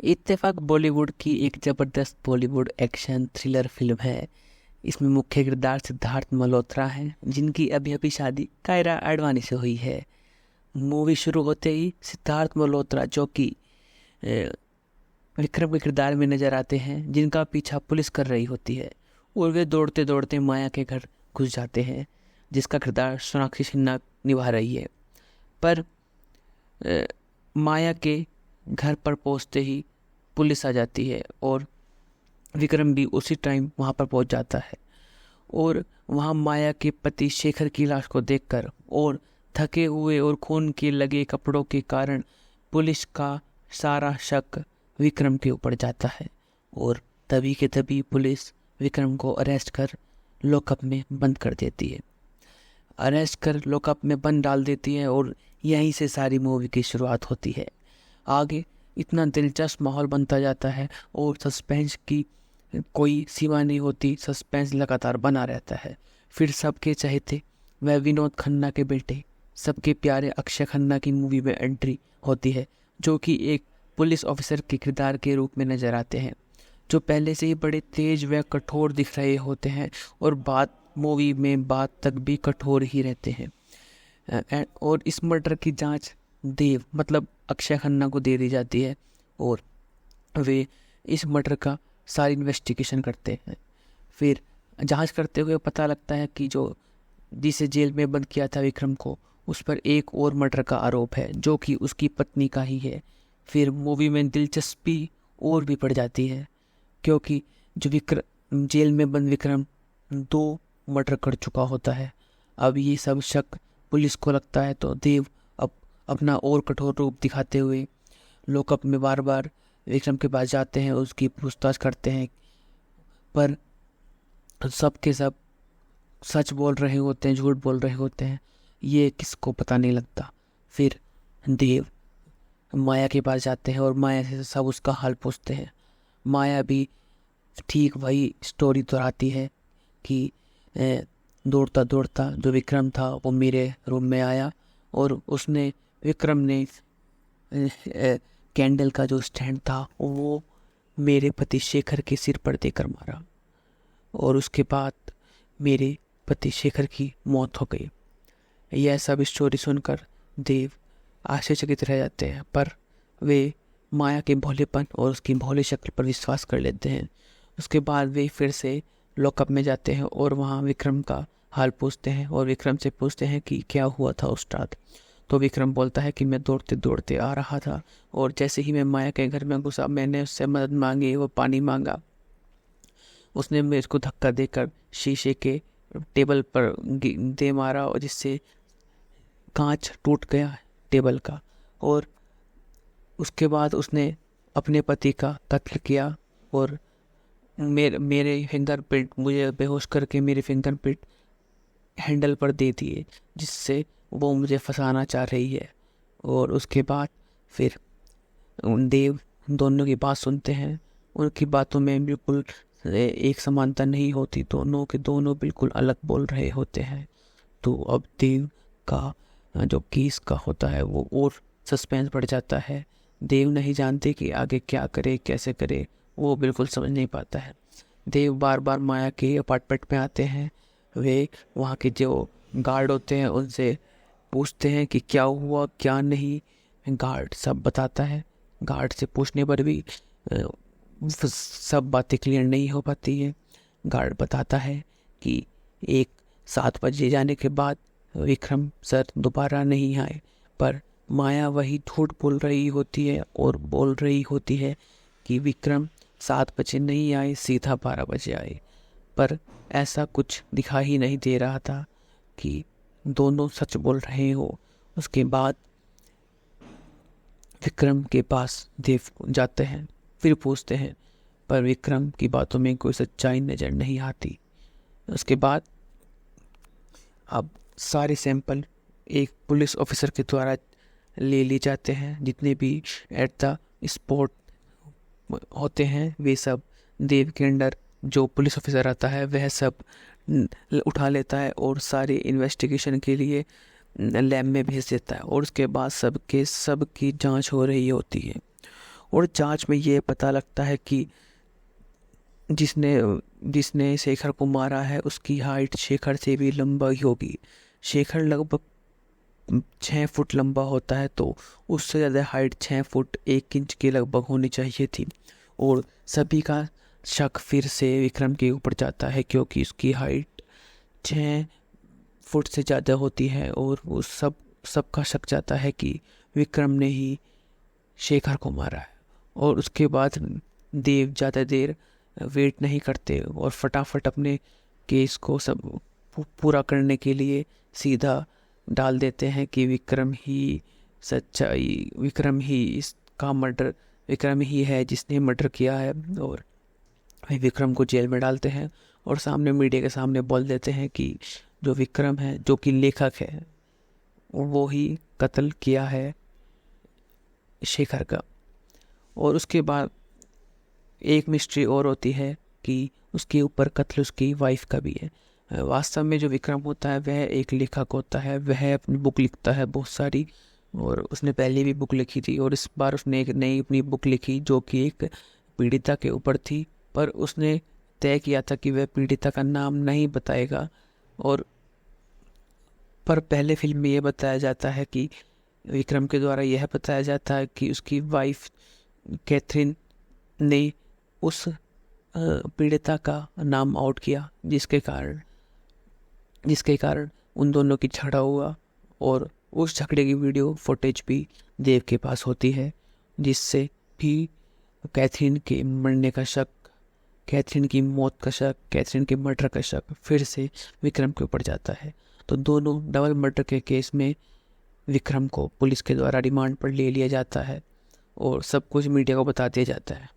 इत्तेफाक बॉलीवुड की एक ज़बरदस्त बॉलीवुड एक्शन थ्रिलर फिल्म है। इसमें मुख्य किरदार सिद्धार्थ मल्होत्रा हैं, जिनकी अभी अभी शादी कायरा आडवाणी से हुई है। मूवी शुरू होते ही सिद्धार्थ मल्होत्रा, जो कि अ, विक्रम के किरदार में नजर आते हैं, जिनका पीछा पुलिस कर रही होती है, और वे दौड़ते दौड़ते माया के घर घुस जाते हैं, जिसका किरदार सोनाक्षी सिन्हा निभा रही है। पर अ, माया के घर पर पहुंचते ही पुलिस आ जाती है और विक्रम भी उसी टाइम वहां पर पहुंच जाता है। और वहां माया के पति शेखर की लाश को देखकर और थके हुए और खून के लगे कपड़ों के कारण पुलिस का सारा शक विक्रम के ऊपर जाता है, और तभी के तभी पुलिस विक्रम को अरेस्ट कर लॉकअप में बंद कर देती है। अरेस्ट कर लॉकअप में बंद डाल देती है, और यहीं से सारी मूवी की शुरुआत होती है। आगे इतना दिलचस्प माहौल बनता जाता है और सस्पेंस की कोई सीमा नहीं होती, सस्पेंस लगातार बना रहता है। फिर सबके चहेते वह विनोद खन्ना के बेटे, सबके प्यारे अक्षय खन्ना की मूवी में एंट्री होती है, जो कि एक पुलिस ऑफिसर के किरदार के रूप में नजर आते हैं, जो पहले से ही बड़े तेज व कठोर दिख रहे होते हैं और मूवी में बात तक भी कठोर ही रहते हैं। और इस मर्डर की जांच देव मतलब अक्षय खन्ना को दे दी जाती है, और वे इस मर्डर का सारी इन्वेस्टिगेशन करते हैं। फिर जांच करते हुए पता लगता है कि जो जिसे जेल में बंद किया था विक्रम को, उस पर एक और मर्डर का आरोप है, जो कि उसकी पत्नी का ही है। फिर मूवी में दिलचस्पी और भी बढ़ जाती है, क्योंकि जो विक्रम जेल में बंद विक्रम 2 मर्डर कर चुका होता है। अब ये सब शक पुलिस को लगता है, तो देव अब अपना और कठोर रूप दिखाते हुए लॉकअप में बार बार विक्रम के पास जाते हैं, उसकी पूछताछ करते हैं। पर सब के सब सच बोल रहे होते हैं, झूठ बोल रहे होते हैं, ये किसको पता नहीं लगता। फिर देव माया के पास जाते हैं और माया से सब उसका हाल पूछते हैं। माया भी ठीक वही स्टोरी दोहराती है कि दौड़ता दौड़ता जो विक्रम था वो मेरे रूम में आया, और उसने विक्रम ने कैंडल का जो स्टैंड था वो मेरे पति शेखर के सिर पर देकर मारा, और उसके बाद मेरे पति शेखर की मौत हो गई। यह सब स्टोरी सुनकर देव आश्चर्यचकित रह जाते हैं, पर वे माया के भोलेपन और उसकी भोले शक्ल पर विश्वास कर लेते हैं। उसके बाद वे फिर से लॉकअप में जाते हैं और वहाँ विक्रम का हाल पूछते हैं, और विक्रम से पूछते हैं कि क्या हुआ था उस रात। तो विक्रम बोलता है कि मैं दौड़ते दौड़ते आ रहा था, और जैसे ही मैं माया के घर में घुसा, मैंने उससे मदद मांगी, वो पानी मांगा। उसने मेरे को धक्का देकर शीशे के टेबल पर दे मारा, और जिससे कांच टूट गया टेबल का। और उसके बाद उसने अपने पति का कत्ल किया, और मेरे फिंगरप्रिंट, मुझे बेहोश करके मेरे फिंगरप्रिंट हैंडल पर दे दिए, जिससे वो मुझे फंसाना चाह रही है। और उसके बाद फिर देव दोनों की बात सुनते हैं। उनकी बातों में बिल्कुल एक समानता नहीं होती, दोनों के दोनों बिल्कुल अलग बोल रहे होते हैं। तो अब देव का जो केस का होता है वो और सस्पेंस बढ़ जाता है। देव नहीं जानते कि आगे क्या करे, कैसे करे, वो बिल्कुल समझ नहीं पाता है। देव बार बार माया के अपार्टमेंट में आते हैं। वे वहाँ के जो गार्ड होते हैं उनसे पूछते हैं कि क्या हुआ क्या नहीं। गार्ड सब बताता है। गार्ड से पूछने पर भी सब बातें क्लियर नहीं हो पाती है। गार्ड बताता है कि 7 बजे जाने के बाद विक्रम सर दोबारा नहीं आए, पर माया वही झूठ बोल रही होती है और बोल रही होती है कि विक्रम 7 बजे नहीं आए, सीधा 12 बजे आए। पर ऐसा कुछ दिखा ही नहीं दे रहा था कि दोनों सच बोल रहे हो। उसके बाद विक्रम के पास देव जाते हैं, फिर पूछते हैं, पर विक्रम की बातों में कोई सच्चाई नजर नहीं आती। उसके बाद अब सारे सैंपल एक पुलिस ऑफिसर के द्वारा ले लिए जाते हैं। जितने भी एट द स्पॉट होते हैं वे सब देव के अंडर जो पुलिस ऑफिसर आता है वह सब उठा लेता है और सारे इन्वेस्टिगेशन के लिए लैब में भेज देता है, और उसके बाद सबकी जांच हो रही होती है। और जांच में ये पता लगता है कि जिसने जिसने शेखर को मारा है उसकी हाइट शेखर से भी लंबा ही होगी। शेखर लगभग 6 फुट लंबा होता है, तो उससे ज़्यादा हाइट 6 फुट 1 इंच के लगभग होनी चाहिए थी। और सभी का शक फिर से विक्रम के ऊपर जाता है, क्योंकि उसकी हाइट 6 फुट से ज़्यादा होती है, और वो सबका शक जाता है कि विक्रम ने ही शेखर को मारा है। और उसके बाद देव ज़्यादा देर वेट नहीं करते और फटाफट अपने केस को सब पूरा करने के लिए सीधा डाल देते हैं कि विक्रम ही विक्रम ही है जिसने मर्डर किया है। और विक्रम को जेल में डालते हैं और सामने मीडिया के सामने बोल देते हैं कि जो विक्रम है, जो कि लेखक है, वो ही कत्ल किया है शेखर का। और उसके बाद एक मिस्ट्री और होती है कि उसके ऊपर कत्ल उसकी वाइफ का भी है। वास्तव में जो विक्रम होता है वह एक लेखक होता है, वह अपनी बुक लिखता है बहुत सारी, और उसने पहले भी बुक लिखी थी और इस बार उसने एक नई अपनी बुक लिखी जो कि एक पीड़िता के ऊपर थी, पर उसने तय किया था कि वह पीड़िता का नाम नहीं बताएगा। और पर पहले फिल्म में यह बताया जाता है कि विक्रम के द्वारा यह बताया जाता है कि उसकी वाइफ कैथरीन ने उस पीड़िता का नाम आउट किया, जिसके कारण उन दोनों की झगड़ा हुआ। और उस झगड़े की वीडियो फुटेज भी देव के पास होती है, जिससे भी कैथरीन के मरने का शक, कैथरीन की मौत का शक, कैथरीन के मर्डर का शक फिर से विक्रम के ऊपर जाता है। तो दोनों डबल मर्डर के केस में विक्रम को पुलिस के द्वारा रिमांड पर ले लिया जाता है और सब कुछ मीडिया को बता दिया जाता है।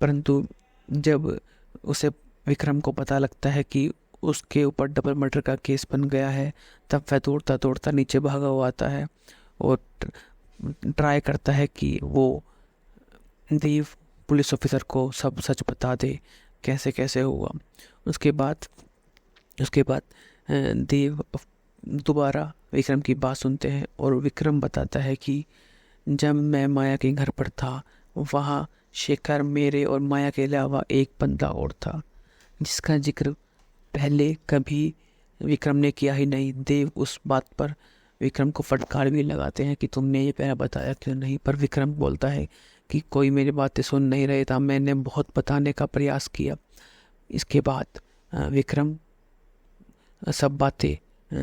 परंतु जब उसे विक्रम को पता लगता है कि उसके ऊपर डबल मर्डर का केस बन गया है, तब वह दौड़ता दौड़ता नीचे भागा हुआ आता है और ट्राई करता है कि वो देव पुलिस ऑफिसर को सब सच बता दे, कैसे कैसे हुआ। उसके बाद देव दोबारा विक्रम की बात सुनते हैं और विक्रम बताता है कि जब मैं माया के घर पर था, वहाँ शेखर, मेरे और माया के अलावा एक बंदा और था, जिसका जिक्र पहले कभी विक्रम ने किया ही नहीं। देव उस बात पर विक्रम को फटकार भी लगाते हैं कि तुमने ये पहले बताया क्यों नहीं, पर विक्रम बोलता है कि कोई मेरी बातें सुन नहीं रहे था, मैंने बहुत बताने का प्रयास किया। इसके बाद विक्रम सब बातें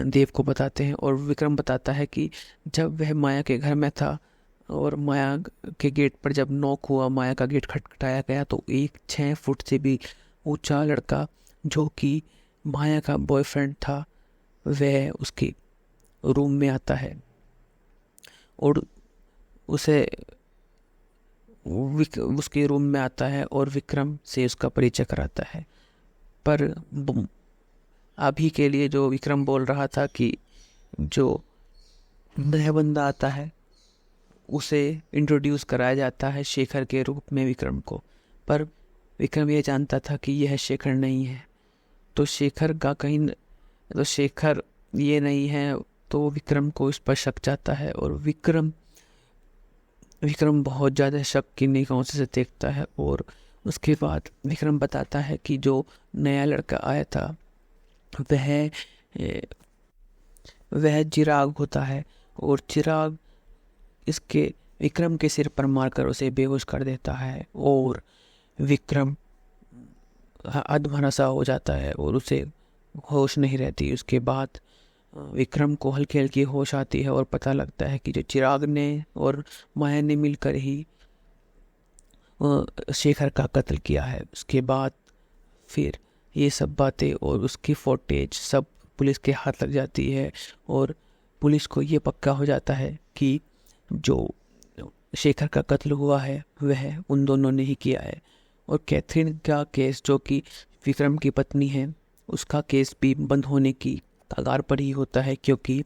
देव को बताते हैं और विक्रम बताता है कि जब वह माया के घर में था और माया के गेट पर जब नॉक हुआ, माया का गेट खटखटाया गया, तो एक 6 फुट से भी ऊंचा लड़का जो कि माया का बॉयफ्रेंड था, वह उसके रूम में आता है और उसके रूम में आता है और विक्रम से उसका परिचय कराता है। पर अभी के लिए जो विक्रम बोल रहा था कि जो नया बंदा आता है उसे इंट्रोड्यूस कराया जाता है शेखर के रूप में विक्रम को, पर विक्रम ये जानता था कि यह शेखर नहीं है। तो शेखर ये नहीं है, तो विक्रम को इस पर शक जाता है और विक्रम बहुत ज़्यादा शक की निगाहों से देखता है। और उसके बाद विक्रम बताता है कि जो नया लड़का आया था वह चिराग होता है और चिराग विक्रम के सिर पर मारकर उसे बेहोश कर देता है और विक्रम अधमरा सा हो जाता है और उसे होश नहीं रहती। उसके बाद विक्रम को हल्की हल्की होश आती है और पता लगता है कि जो चिराग ने और माया ने मिलकर ही शेखर का कत्ल किया है। उसके बाद फिर ये सब बातें और उसकी फुटेज सब पुलिस के हाथ लग जाती है और पुलिस को ये पक्का हो जाता है कि जो शेखर का कत्ल हुआ है वह उन दोनों ने ही किया है। और कैथरीन का केस, जो कि विक्रम की पत्नी है, उसका केस भी बंद होने की कगार पर ही होता है, क्योंकि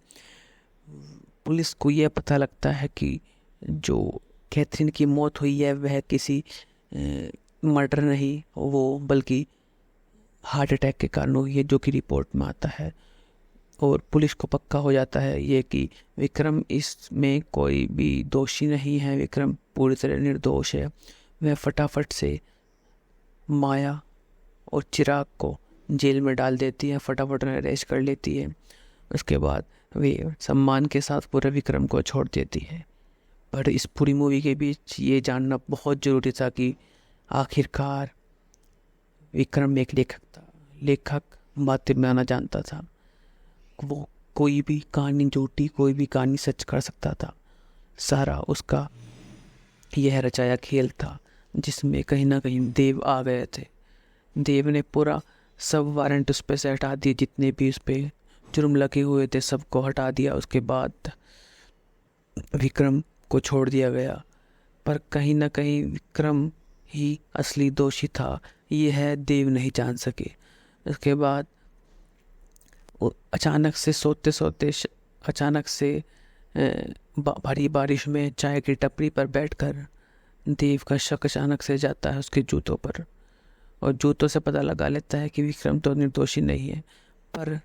पुलिस को यह पता लगता है कि जो कैथरीन की मौत हुई है वह किसी मर्डर नहीं, वो बल्कि हार्ट अटैक के कारण हुई है, जो कि रिपोर्ट में आता है। और पुलिस को पक्का हो जाता है ये कि विक्रम इसमें कोई भी दोषी नहीं है, विक्रम पूरी तरह निर्दोष है। वह फटाफट से माया और चिराग को जेल में डाल देती है, फटाफट उन्हें अरेस्ट कर लेती है। उसके बाद वे सम्मान के साथ पूरे विक्रम को छोड़ देती है। पर इस पूरी मूवी के बीच ये जानना बहुत ज़रूरी था कि आखिरकार विक्रम एक लेखक था, लेखक बातें बनाना जानता था। वो कोई भी कहानी झूठी, कोई भी कहानी सच कर सकता था। सारा उसका यह रचाया खेल था जिसमें कहीं ना कहीं देव आ गए थे। देव ने पूरा सब वारंट उस पर से हटा दिए, जितने भी उस पर जुर्म लगे हुए थे सबको हटा दिया। उसके बाद विक्रम को छोड़ दिया गया, पर कहीं ना कहीं विक्रम ही असली दोषी था, यह देव नहीं जान सके। उसके बाद अचानक से सोते सोते अचानक से भारी बारिश में चाय की टपरी पर बैठकर देव का शक अचानक से जाता है उसके जूतों पर, और जूतों से पता लगा लेता है कि विक्रम तो निर्दोषी नहीं है। पर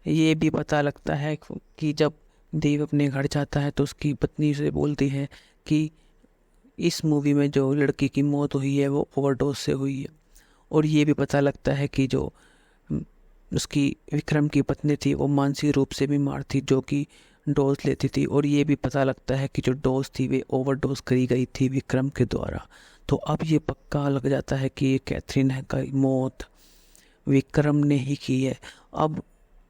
ये भी पता लगता है कि जब देव अपने घर जाता है तो उसकी पत्नी से बोलती है कि इस मूवी में जो लड़की की मौत हुई है वो ओवरडोज से हुई है। और ये भी पता लगता है कि जो उसकी विक्रम की पत्नी थी वो मानसिक रूप से बीमार थी, जो कि डोज लेती थी। और ये भी पता लगता है कि जो डोज थी वे ओवरडोज करी गई थी विक्रम के द्वारा। तो अब ये पक्का लग जाता है कि ये कैथरीन का मौत विक्रम ने ही की है। अब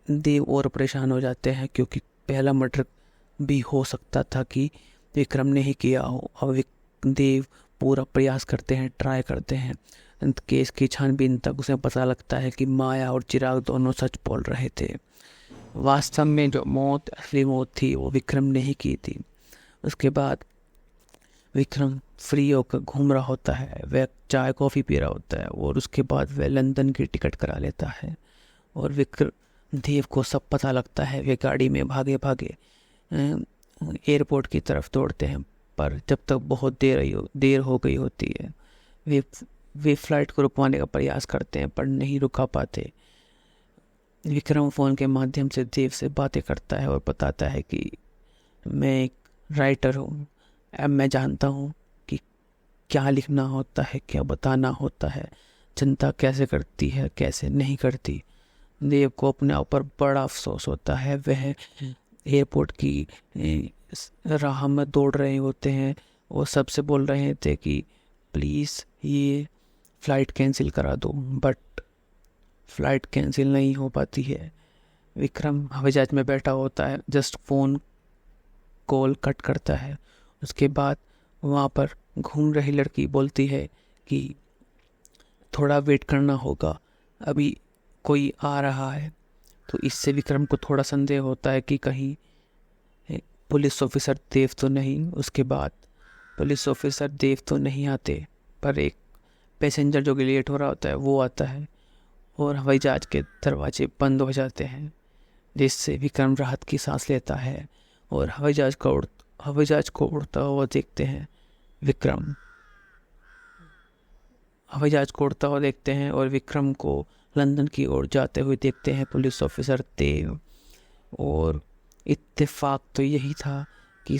देव और परेशान हो जाते हैं क्योंकि पहला मर्डर भी हो सकता था कि विक्रम ने ही किया हो। अब देव पूरा प्रयास करते हैं, ट्राई करते हैं। केस की छानबीन तक उसे पता लगता है कि माया और चिराग दोनों सच बोल रहे थे। वास्तव में जो मौत, असली मौत थी वो विक्रम ने ही की थी। उसके बाद विक्रम फ्री होकर घूम रहा होता है, वह चाय कॉफ़ी पी रहा होता है, और उसके बाद वह लंदन की टिकट करा लेता है। और विक्रम देव को सब पता लगता है। वे गाड़ी में भागे भागे एयरपोर्ट की तरफ दौड़ते हैं, पर जब तक बहुत देर हो गई होती है वे फ्लाइट को रुकवाने का प्रयास करते हैं पर नहीं रुका पाते। विक्रम फ़ोन के माध्यम से देव से बातें करता है और बताता है कि मैं एक राइटर हूँ, अब मैं जानता हूँ कि क्या लिखना होता है, क्या बताना होता है, जनता कैसे करती है, कैसे नहीं करती। देव को अपने ऊपर बड़ा अफसोस होता है। वह एयरपोर्ट की राह में दौड़ रहे होते हैं और सबसे बोल रहे थे कि प्लीज़ ये फ़्लाइट कैंसिल करा दो, बट फ़्लाइट कैंसिल नहीं हो पाती है। विक्रम हवाई जहाज में बैठा होता है, जस्ट फ़ोन कॉल कट करता है। उसके बाद वहाँ पर घूम रही लड़की बोलती है कि थोड़ा वेट करना होगा, अभी कोई आ रहा है। तो इससे विक्रम को थोड़ा संदेह होता है कि कहीं पुलिस ऑफिसर देव तो नहीं। उसके बाद पुलिस ऑफिसर देव तो नहीं आते, पर एक पैसेंजर जो कि लेट हो रहा होता है वो आता है और हवाई जहाज के दरवाजे बंद हो जाते हैं, जिससे विक्रम राहत की सांस लेता है। और हवाई जहाज को उड़ता हुआ देखते हैं विक्रम हवाई जहाज को उड़ता हुआ देखते हैं और विक्रम को लंदन की ओर जाते हुए देखते हैं पुलिस ऑफिसर देव। और इत्तेफाक तो यही था कि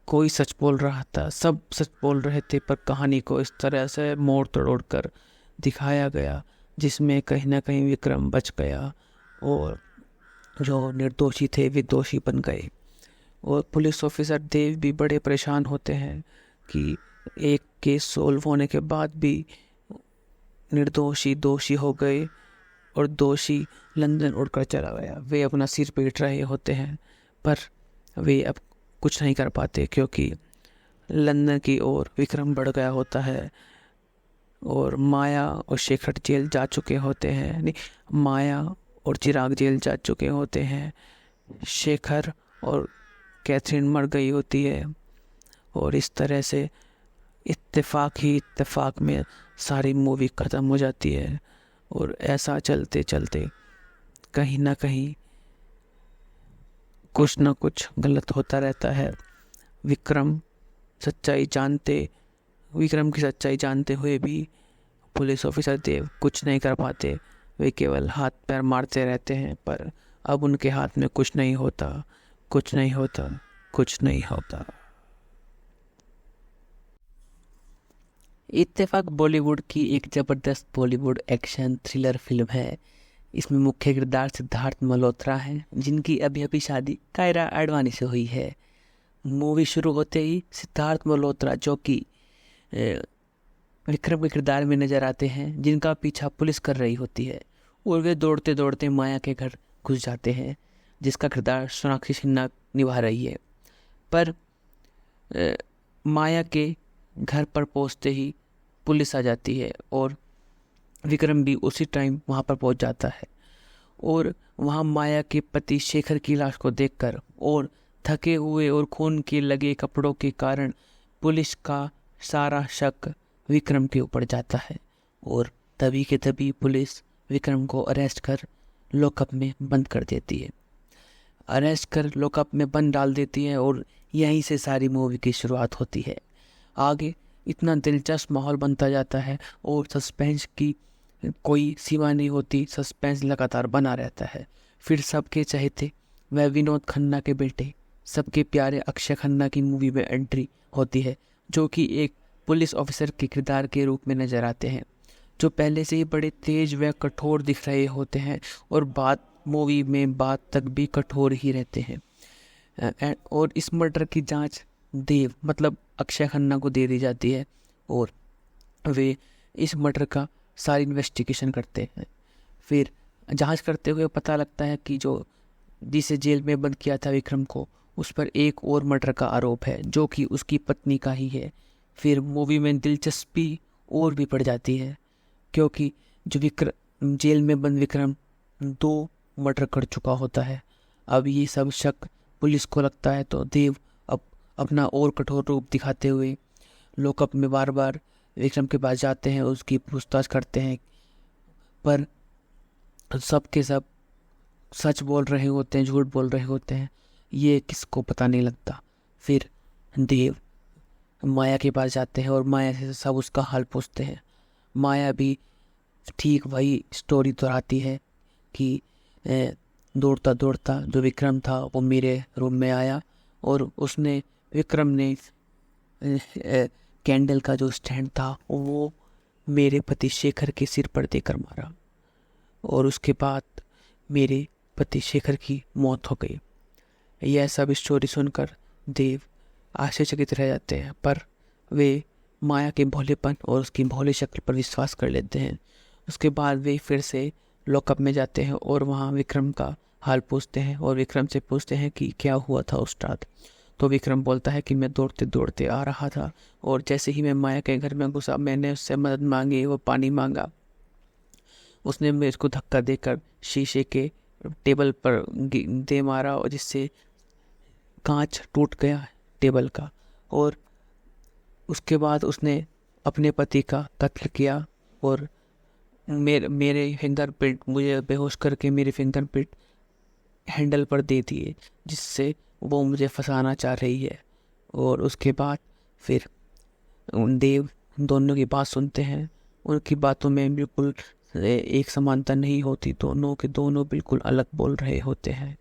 कोई सच बोल रहा था, सब सच बोल रहे थे, पर कहानी को इस तरह से मोड़ तोड़ कर दिखाया गया जिसमें कहीं ना कहीं विक्रम बच गया और जो निर्दोषी थे वे दोषी बन गए। और पुलिस ऑफिसर देव भी बड़े परेशान होते हैं कि एक केस सोल्व होने के बाद भी निर्दोषी दोषी हो गए और दोषी लंदन उड़कर चला गया। वे अपना सिर पीट रहे होते हैं, पर वे अब कुछ नहीं कर पाते क्योंकि लंदन की ओर विक्रम बढ़ गया होता है और माया और शेखर जेल जा चुके होते हैं। नहीं, माया और चिराग जेल जा चुके होते हैं। शेखर और कैथरीन मर गई होती है और इस तरह से इत्तेफाक में सारी मूवी ख़त्म हो जाती है। और ऐसा चलते चलते कहीं ना कहीं कुछ ना कुछ गलत होता रहता है। विक्रम की सच्चाई जानते हुए भी पुलिस ऑफिसर देव कुछ नहीं कर पाते। वे केवल हाथ पैर मारते रहते हैं, पर अब उनके हाथ में कुछ नहीं होता, कुछ नहीं होता, कुछ नहीं होता। इत्तेफाक बॉलीवुड की एक ज़बरदस्त बॉलीवुड एक्शन थ्रिलर फिल्म है। इसमें मुख्य किरदार सिद्धार्थ मल्होत्रा हैं, जिनकी अभी अभी शादी कायरा आडवाणी से हुई है। मूवी शुरू होते ही सिद्धार्थ मल्होत्रा, जो कि विक्रम के किरदार में नजर आते हैं, जिनका पीछा पुलिस कर रही होती है, और वे दौड़ते दौड़ते माया के घर घुस जाते हैं, जिसका किरदार सोनाक्षी सिन्हा निभा रही है। पर माया के घर पर पहुंचते ही पुलिस आ जाती है और विक्रम भी उसी टाइम वहां पर पहुंच जाता है, और वहां माया के पति शेखर की लाश को देखकर और थके हुए और खून के लगे कपड़ों के कारण पुलिस का सारा शक विक्रम के ऊपर जाता है, और तभी के तभी पुलिस विक्रम को अरेस्ट कर लॉकअप में बंद कर देती है। अरेस्ट कर लॉकअप में बंद डाल देती है, और यहीं से सारी मूवी की शुरुआत होती है। आगे इतना दिलचस्प माहौल बनता जाता है और सस्पेंस की कोई सीमा नहीं होती, सस्पेंस लगातार बना रहता है। फिर सबके चहेते वह विनोद खन्ना के बेटे, सबके प्यारे अक्षय खन्ना की मूवी में एंट्री होती है, जो कि एक पुलिस ऑफिसर के किरदार के रूप में नजर आते हैं, जो पहले से ही बड़े तेज व कठोर दिख रहे होते हैं और मूवी में बात तक भी कठोर ही रहते हैं। और इस मर्डर की जांच देव मतलब अक्षय खन्ना को दे दी जाती है, और वे इस मर्डर का सारी इन्वेस्टिगेशन करते हैं। फिर जांच करते हुए पता लगता है कि जिसे जेल में बंद किया था विक्रम को, उस पर एक और मर्डर का आरोप है, जो कि उसकी पत्नी का ही है। फिर मूवी में दिलचस्पी और भी बढ़ जाती है, क्योंकि जेल में बंद विक्रम 2 मर्डर कर चुका होता है। अब ये सब शक पुलिस को लगता है, तो देव अब अपना और कठोर रूप दिखाते हुए लॉकअप में बार बार विक्रम के पास जाते हैं, उसकी पूछताछ करते हैं, पर सब के सब सच बोल रहे होते हैं, झूठ बोल रहे होते हैं, ये किसको पता नहीं लगता। फिर देव माया के पास जाते हैं और माया से सब उसका हाल पूछते हैं। माया भी ठीक वही स्टोरी दोहराती है कि दौड़ता दौड़ता जो विक्रम था वो मेरे रूम में आया, और विक्रम ने कैंडल का जो स्टैंड था वो मेरे पति शेखर के सिर पर देकर मारा, और उसके बाद मेरे पति शेखर की मौत हो गई। यह सब स्टोरी सुनकर देव आश्चर्यचकित रह जाते हैं, पर वे माया के भोलेपन और उसकी भोले शक्ल पर विश्वास कर लेते हैं। उसके बाद वे फिर से लॉकअप में जाते हैं और वहाँ विक्रम का हाल पूछते हैं, और विक्रम से पूछते हैं कि क्या हुआ था उस रात। तो विक्रम बोलता है कि मैं दौड़ते दौड़ते आ रहा था, और जैसे ही मैं माया के घर में घुसा, मैंने उससे मदद मांगी, वो पानी मांगा। उसने मेरे को धक्का देकर शीशे के टेबल पर दे मारा, और जिससे कांच टूट गया टेबल का, और उसके बाद उसने अपने पति का कत्ल किया, और मेरे फिंगरप्रिंट, मुझे बेहोश करके मेरे फिंगरप्रिंट हैंडल पर दे दिए, जिससे वो मुझे फंसाना चाह रही है। और उसके बाद फिर देव दोनों की बात सुनते हैं। उनकी बातों में बिल्कुल एक समानता नहीं होती, दोनों के दोनों बिल्कुल अलग बोल रहे होते हैं।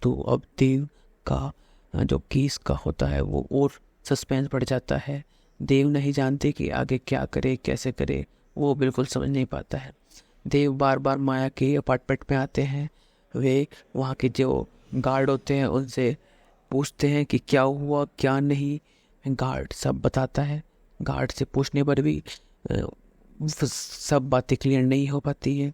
तो अब देव का जो केस का होता है वो और सस्पेंस बढ़ जाता है। देव नहीं जानते कि आगे क्या करे, कैसे करे, वो बिल्कुल समझ नहीं पाता है। देव बार बार माया के अपार्टमेंट में आते हैं। वे वहाँ के जो गार्ड होते हैं उनसे पूछते हैं कि क्या हुआ क्या नहीं। गार्ड सब बताता है। गार्ड से पूछने पर भी सब बातें क्लियर नहीं हो पाती है।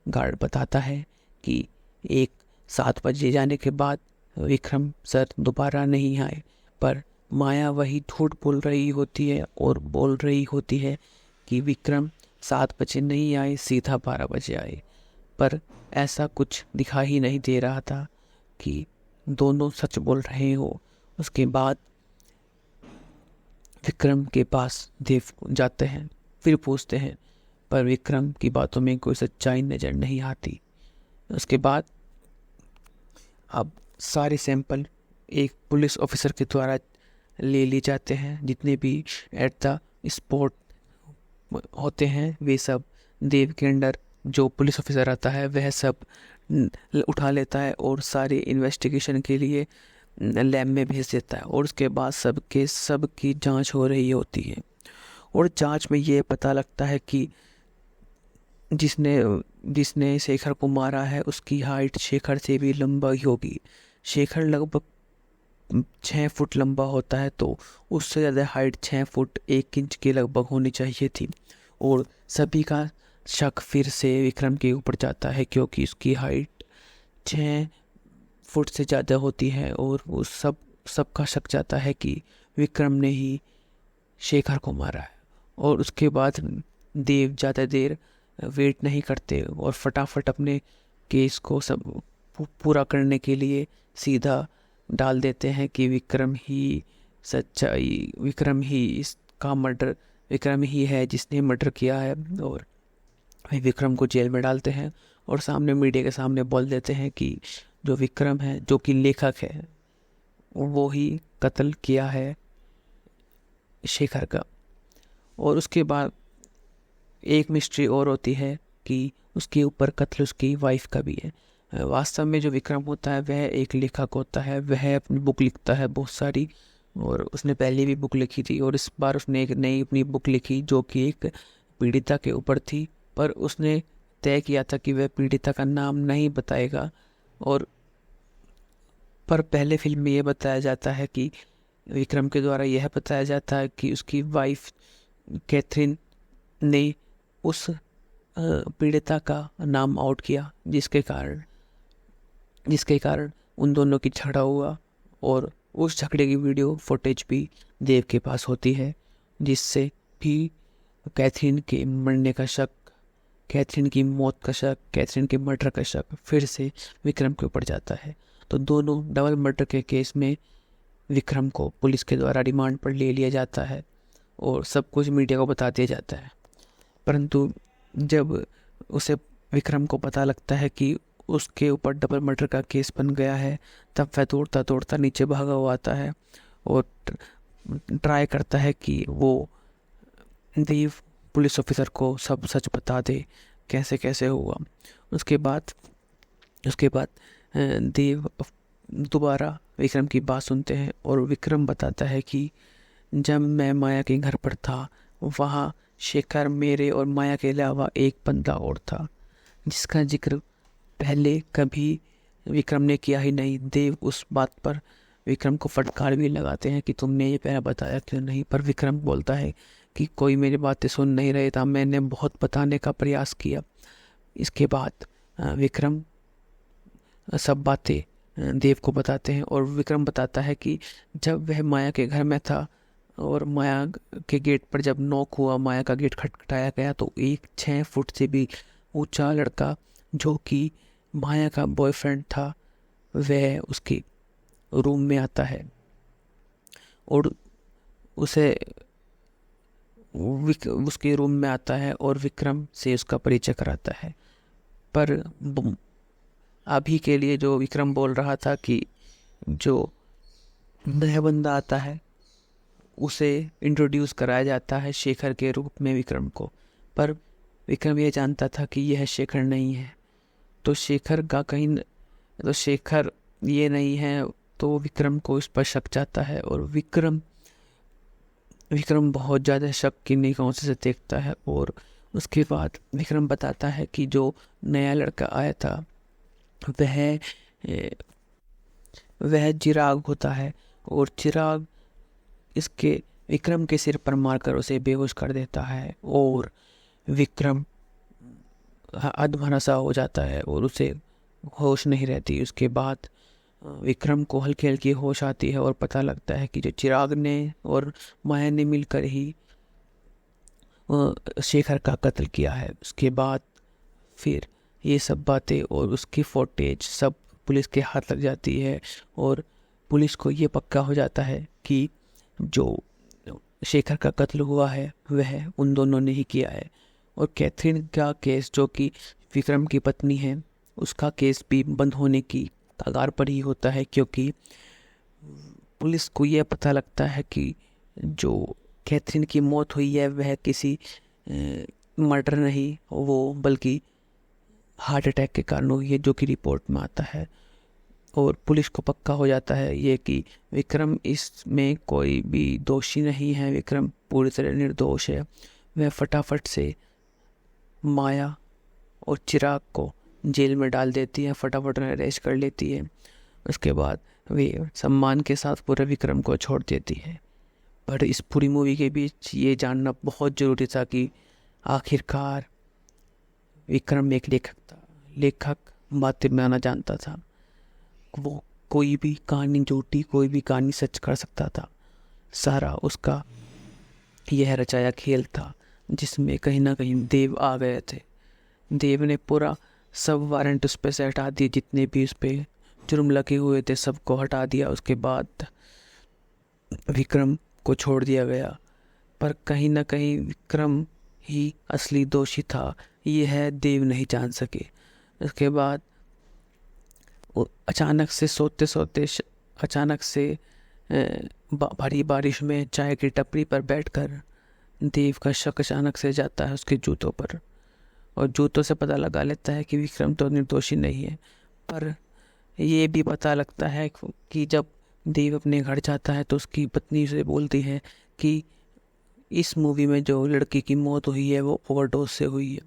गार्ड बताता है कि 7 बजे जाने के बाद विक्रम सर दोबारा नहीं आए, पर माया वही झूठ बोल रही होती है और बोल रही होती है कि विक्रम 7 बजे नहीं आए, सीधा 12 बजे आए। पर ऐसा कुछ दिखा ही नहीं दे रहा था कि दोनों सच बोल रहे हो। उसके बाद विक्रम के पास देव जाते हैं, फिर पूछते हैं, पर विक्रम की बातों में कोई सच्चाई नजर नहीं आती। उसके बाद अब सारे सैंपल एक पुलिस ऑफिसर के द्वारा ले लिए जाते हैं। जितने भी एट द स्पॉट होते हैं वे सब देव के अंडर जो पुलिस ऑफिसर आता है वह सब उठा लेता है और सारी इन्वेस्टिगेशन के लिए लैब में भेज देता है, और उसके बाद सब की जांच हो रही होती है। और जांच में ये पता लगता है कि जिसने जिसने शेखर को मारा है उसकी हाइट शेखर से भी लंबा ही होगी। शेखर लगभग 6 फुट लंबा होता है, तो उससे ज़्यादा हाइट 6 फुट 1 इंच के लगभग होनी चाहिए थी। और सभी का शक फिर से विक्रम के ऊपर जाता है, क्योंकि उसकी हाइट 6 फुट से ज़्यादा होती है, और वो सबका शक जाता है कि विक्रम ने ही शेखर को मारा है। और उसके बाद देव ज़्यादा देर वेट नहीं करते और फटाफट अपने केस को सब पूरा करने के लिए सीधा डाल देते हैं कि विक्रम ही विक्रम ही है जिसने मर्डर किया है। और विक्रम को जेल में डालते हैं और सामने मीडिया के सामने बोल देते हैं कि जो विक्रम है, जो कि लेखक है, वो ही कत्ल किया है शेखर का। और उसके बाद एक मिस्ट्री और होती है कि उसके ऊपर कत्ल उसकी वाइफ का भी है। वास्तव में जो विक्रम होता है वह एक लेखक होता है, वह अपनी बुक लिखता है बहुत सारी, और उसने पहले भी बुक लिखी थी, और इस बार उसने एक नई अपनी बुक लिखी जो कि एक पीड़िता के ऊपर थी, पर उसने तय किया था कि वह पीड़िता का नाम नहीं बताएगा। और पर पहले फिल्म में यह बताया जाता है कि विक्रम के द्वारा यह बताया जाता है कि उसकी वाइफ कैथरीन ने उस पीड़िता का नाम आउट किया, जिसके कारण उन दोनों की झगड़ा हुआ। और उस झगड़े की वीडियो फुटेज भी देव के पास होती है, जिससे भी कैथरीन के मरने का शक, कैथरीन की मौत का शक, कैथरीन के मर्डर का शक फिर से विक्रम के ऊपर जाता है। तो दोनों डबल मर्डर के केस में विक्रम को पुलिस के द्वारा रिमांड पर ले लिया जाता है और सब कुछ मीडिया को बता दिया जाता है। परंतु जब उसे विक्रम को पता लगता है कि उसके ऊपर डबल मर्डर का केस बन गया है, तब वह दौड़ता दौड़ता नीचे भागा हुआ आता है और ट्राई करता है कि वो देव पुलिस ऑफिसर को सब सच बता दे कैसे कैसे हुआ। उसके बाद देव दोबारा विक्रम की बात सुनते हैं और विक्रम बताता है कि जब मैं माया के घर पर था, वहाँ शेखर, मेरे और माया के अलावा एक बंदा और था, जिसका जिक्र पहले कभी विक्रम ने किया ही नहीं। देव उस बात पर विक्रम को फटकार भी लगाते हैं कि तुमने ये पहले बताया क्यों नहीं, पर विक्रम बोलता है कि कोई मेरी बातें सुन नहीं रहे था, मैंने बहुत बताने का प्रयास किया। इसके बाद विक्रम सब बातें देव को बताते हैं और विक्रम बताता है कि जब वह माया के घर में था और माया के गेट पर जब नॉक हुआ, माया का गेट खटखटाया गया, तो एक 6 फुट से भी ऊंचा लड़का जो कि माया का बॉयफ्रेंड था, वह उसके रूम में आता है और उसके रूम में आता है और विक्रम से उसका परिचय कराता है। पर अभी के लिए जो विक्रम बोल रहा था कि जो नया बंदा आता है उसे इंट्रोड्यूस कराया जाता है शेखर के रूप में विक्रम को, पर विक्रम ये जानता था कि यह शेखर नहीं है। तो शेखर ये नहीं है, तो विक्रम को इस पर शक जाता है और विक्रम बहुत ज़्यादा शक की निगाहों से देखता है। और उसके बाद विक्रम बताता है कि जो नया लड़का आया था वह चिराग होता है और चिराग विक्रम के सिर पर मारकर उसे बेहोश कर देता है और विक्रम अधमरा सा हो जाता है और उसे होश नहीं रहती। उसके बाद विक्रम को हल्की हल्की होश आती है और पता लगता है कि जो चिराग ने और माया ने मिलकर ही शेखर का कत्ल किया है। उसके बाद फिर ये सब बातें और उसकी फुटेज सब पुलिस के हाथ लग जाती है और पुलिस को ये पक्का हो जाता है कि जो शेखर का कत्ल हुआ है वह उन दोनों ने ही किया है। और कैथरीन का केस, जो कि विक्रम की पत्नी है, उसका केस भी बंद होने की कगार पर ही होता है, क्योंकि पुलिस को यह पता लगता है कि जो कैथरीन की मौत हुई है वह किसी मर्डर नहीं, वो बल्कि हार्ट अटैक के कारण हुई है, जो कि रिपोर्ट में आता है। और पुलिस को पक्का हो जाता है ये कि विक्रम इसमें कोई भी दोषी नहीं है, विक्रम पूरी तरह निर्दोष है। वह फटाफट से माया और चिराग को जेल में डाल देती है, फटाफट उन्हें अरेस्ट कर लेती है। उसके बाद वे सम्मान के साथ पूरे विक्रम को छोड़ देती है। पर इस पूरी मूवी के बीच ये जानना बहुत ज़रूरी था कि आखिरकार विक्रम एक लेखक था। लेखक बातें बनाना जानता था, वो कोई भी कहानी झूठी, कोई भी कहानी सच कर सकता था। सारा उसका यह रचाया खेल था जिसमें कहीं ना कहीं देव आ गए थे। देव ने पूरा सब वारंट उस पर से हटा दिए, जितने भी उस पर जुर्म लगे हुए थे सबको हटा दिया। उसके बाद विक्रम को छोड़ दिया गया, पर कहीं ना कहीं विक्रम ही असली दोषी था, यह देव नहीं जान सके। उसके बाद अचानक से सोते सोते अचानक से भारी बारिश में चाय की टपरी पर बैठकर देव का शक अचानक से जाता है उसके जूतों पर, और जूतों से पता लगा लेता है कि विक्रम तो निर्दोषी नहीं है। पर ये भी पता लगता है कि जब देव अपने घर जाता है तो उसकी पत्नी से बोलती है कि इस मूवी में जो लड़की की मौत हुई है वो ओवरडोज से हुई है।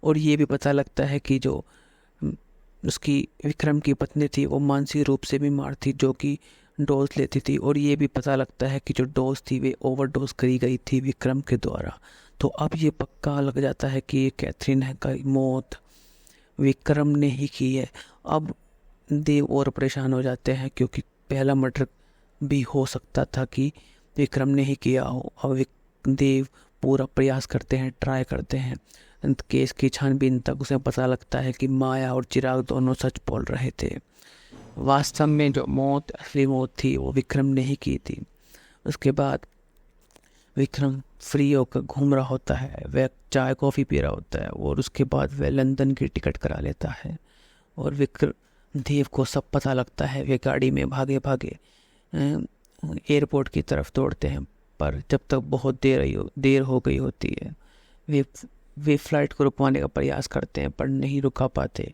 और ये भी पता लगता है कि जो उसकी विक्रम की पत्नी थी वो मानसिक रूप से बीमार थी, जो कि डोज लेती थी। और ये भी पता लगता है कि जो डोज थी वे ओवरडोज करी गई थी विक्रम के द्वारा। तो अब ये पक्का लग जाता है कि कैथरीन का मौत विक्रम ने ही की है। अब देव और परेशान हो जाते हैं, क्योंकि पहला मर्डर भी हो सकता था कि विक्रम ने ही किया हो। अब देव पूरा प्रयास करते हैं, ट्राई करते हैं। केस की छानबीन तक उसे पता लगता है कि माया और चिराग दोनों सच बोल रहे थे। वास्तव में जो मौत, असली मौत थी वो विक्रम ने ही की थी। उसके बाद विक्रम फ्री होकर घूम रहा होता है, वह चाय कॉफ़ी पी रहा होता है, और उसके बाद वह लंदन की टिकट करा लेता है। और विक्रम देव को सब पता लगता है। वे गाड़ी में भागे भागे एयरपोर्ट की तरफ दौड़ते हैं, पर जब तक बहुत देर हो गई होती है, वे फ्लाइट को रुकवाने का प्रयास करते हैं पर नहीं रुका पाते।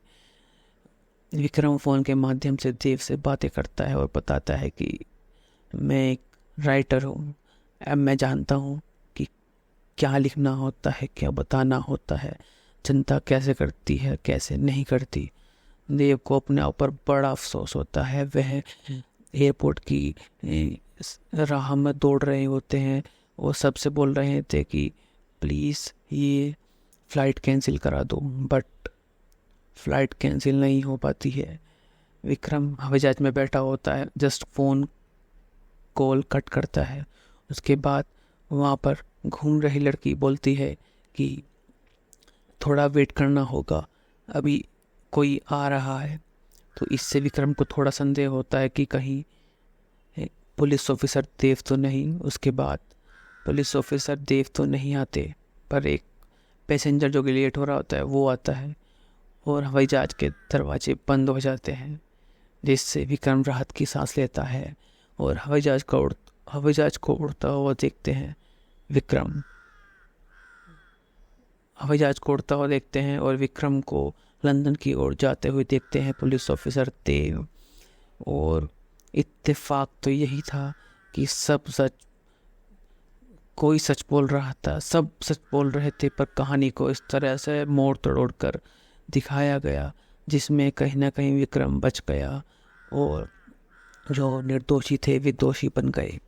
विक्रम फ़ोन के माध्यम से देव से बातें करता है और बताता है कि मैं एक राइटर हूँ, अब मैं जानता हूँ कि क्या लिखना होता है, क्या बताना होता है, जनता कैसे करती है, कैसे नहीं करती। देव को अपने ऊपर बड़ा अफसोस होता है। वह एयरपोर्ट की राह में दौड़ रहे होते हैं, वो सबसे बोल रहे थे कि प्लीज़ ये फ़्लाइट कैंसिल करा दो, बट फ़्लाइट कैंसिल नहीं हो पाती है। विक्रम हवाई जहाज में बैठा होता है, जस्ट फ़ोन कॉल कट करता है। उसके बाद वहाँ पर घूम रही लड़की बोलती है कि थोड़ा वेट करना होगा, अभी कोई आ रहा है। तो इससे विक्रम को थोड़ा संदेह होता है कि कहीं पुलिस ऑफिसर देव तो नहीं। उसके बाद पुलिस ऑफिसर देव तो नहीं आते, पर एक पैसेंजर जो कि लेट हो रहा होता है वो आता है, और हवाई जहाज के दरवाजे बंद हो जाते हैं, जिससे विक्रम राहत की सांस लेता है। और हवाई जहाज को उड़ता हुआ देखते हैं विक्रम। हवाई जहाज को उड़ता हुआ देखते हैं और विक्रम को लंदन की ओर जाते हुए देखते हैं पुलिस ऑफिसर देव। और इत्तेफाक तो यही था कि कोई सच बोल रहा था, सब सच बोल रहे थे, पर कहानी को इस तरह से मोड़ तोड़ कर दिखाया गया जिसमें कहीं ना कहीं विक्रम बच गया और जो निर्दोषी थे वे दोषी बन गए।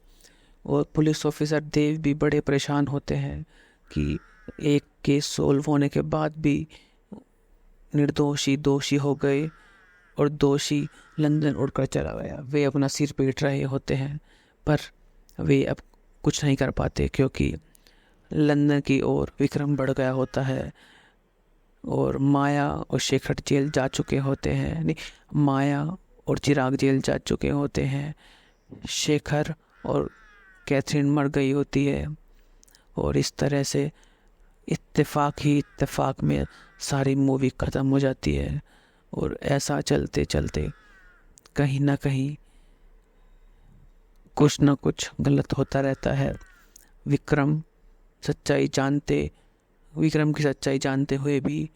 और पुलिस ऑफिसर देव भी बड़े परेशान होते हैं कि एक केस सोल्व होने के बाद भी निर्दोषी दोषी हो गए और दोषी लंदन उड़कर चला गया। वे अपना सिर पीट रहे होते हैं, पर वे अब कुछ नहीं कर पाते, क्योंकि लंदन की ओर विक्रम बढ़ गया होता है और माया और शेखर जेल जा चुके होते हैं। नहीं, माया और चिराग जेल जा चुके होते हैं। शेखर और कैथरीन मर गई होती है। और इस तरह से इत्तेफाक में सारी मूवी ख़त्म हो जाती है। और ऐसा चलते चलते कहीं ना कहीं कुछ ना कुछ गलत होता रहता है। विक्रम की सच्चाई जानते हुए भी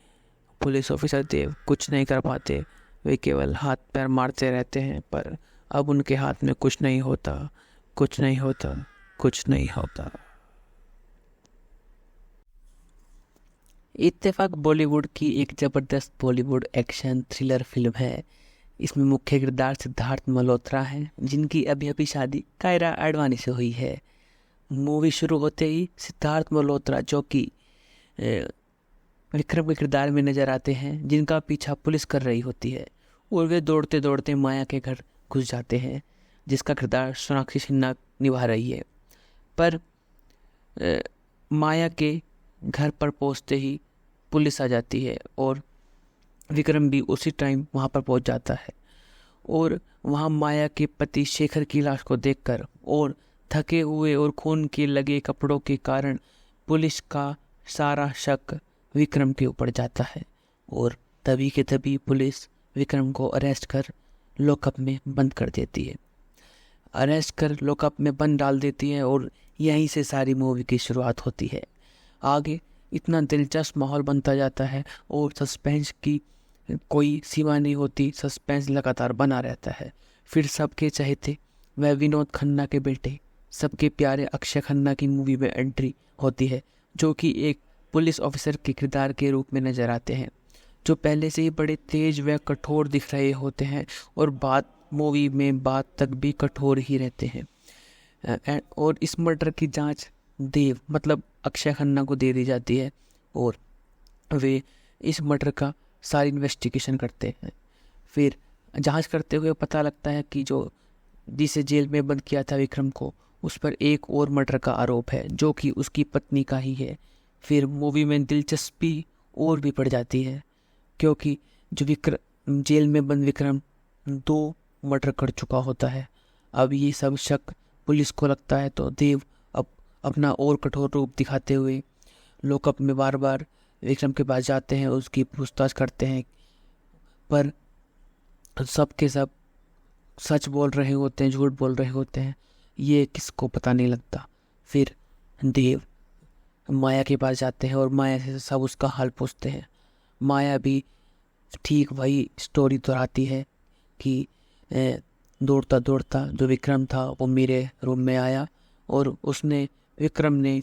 पुलिस ऑफिसर देव कुछ नहीं कर पाते, वे केवल हाथ पैर मारते रहते हैं, पर अब उनके हाथ में कुछ नहीं होता, कुछ नहीं होता, कुछ नहीं होता। इत्तेफाक बॉलीवुड की एक ज़बरदस्त बॉलीवुड एक्शन थ्रिलर फिल्म है। इसमें मुख्य किरदार सिद्धार्थ मल्होत्रा हैं, जिनकी अभी अभी शादी कायरा आडवाणी से हुई है। मूवी शुरू होते ही सिद्धार्थ मल्होत्रा, जो कि विक्रम के किरदार में नजर आते हैं, जिनका पीछा पुलिस कर रही होती है, और वे दौड़ते दौड़ते माया के घर घुस जाते हैं, जिसका किरदार सोनाक्षी सिन्हा निभा रही है। पर माया के घर पर पहुंचते ही पुलिस आ जाती है और विक्रम भी उसी टाइम वहां पर पहुंच जाता है, और वहां माया के पति शेखर की लाश को देखकर और थके हुए और खून के लगे कपड़ों के कारण पुलिस का सारा शक विक्रम के ऊपर जाता है, और तभी के तभी पुलिस विक्रम को अरेस्ट कर लॉकअप में बंद कर देती है। अरेस्ट कर लॉकअप में बंद डाल देती है, और यहीं से सारी मूवी की शुरुआत होती है। आगे इतना दिलचस्प माहौल बनता जाता है और सस्पेंस की कोई सीमा नहीं होती, सस्पेंस लगातार बना रहता है। फिर सबके चहेते वह विनोद खन्ना के बेटे, सबके प्यारे अक्षय खन्ना की मूवी में एंट्री होती है, जो कि एक पुलिस ऑफिसर के किरदार के रूप में नजर आते हैं, जो पहले से ही बड़े तेज व कठोर दिख रहे होते हैं और मूवी में बात तक भी कठोर ही रहते हैं। और इस मर्डर की जांच देव मतलब अक्षय खन्ना को दे दी जाती है, और वे इस मर्डर का सारी इन्वेस्टिगेशन करते हैं। फिर जांच करते हुए पता लगता है कि जिसे जेल में बंद किया था विक्रम को, उस पर एक और मर्डर का आरोप है, जो कि उसकी पत्नी का ही है। फिर मूवी में दिलचस्पी और भी बढ़ जाती है, क्योंकि जेल में बंद विक्रम 2 मर्डर कर चुका होता है। अब ये सब शक पुलिस को लगता है, तो देव अब अपना और कठोर रूप दिखाते हुए लॉकअप में बार बार विक्रम के पास जाते हैं, उसकी पूछताछ करते हैं, पर सब के सब सच बोल रहे होते हैं, झूठ बोल रहे होते हैं, ये किसको पता नहीं लगता। फिर देव माया के पास जाते हैं और माया से सब उसका हाल पूछते हैं। माया भी ठीक वही स्टोरी दोहराती है कि दौड़ता दौड़ता जो विक्रम था वो मेरे रूम में आया, और विक्रम ने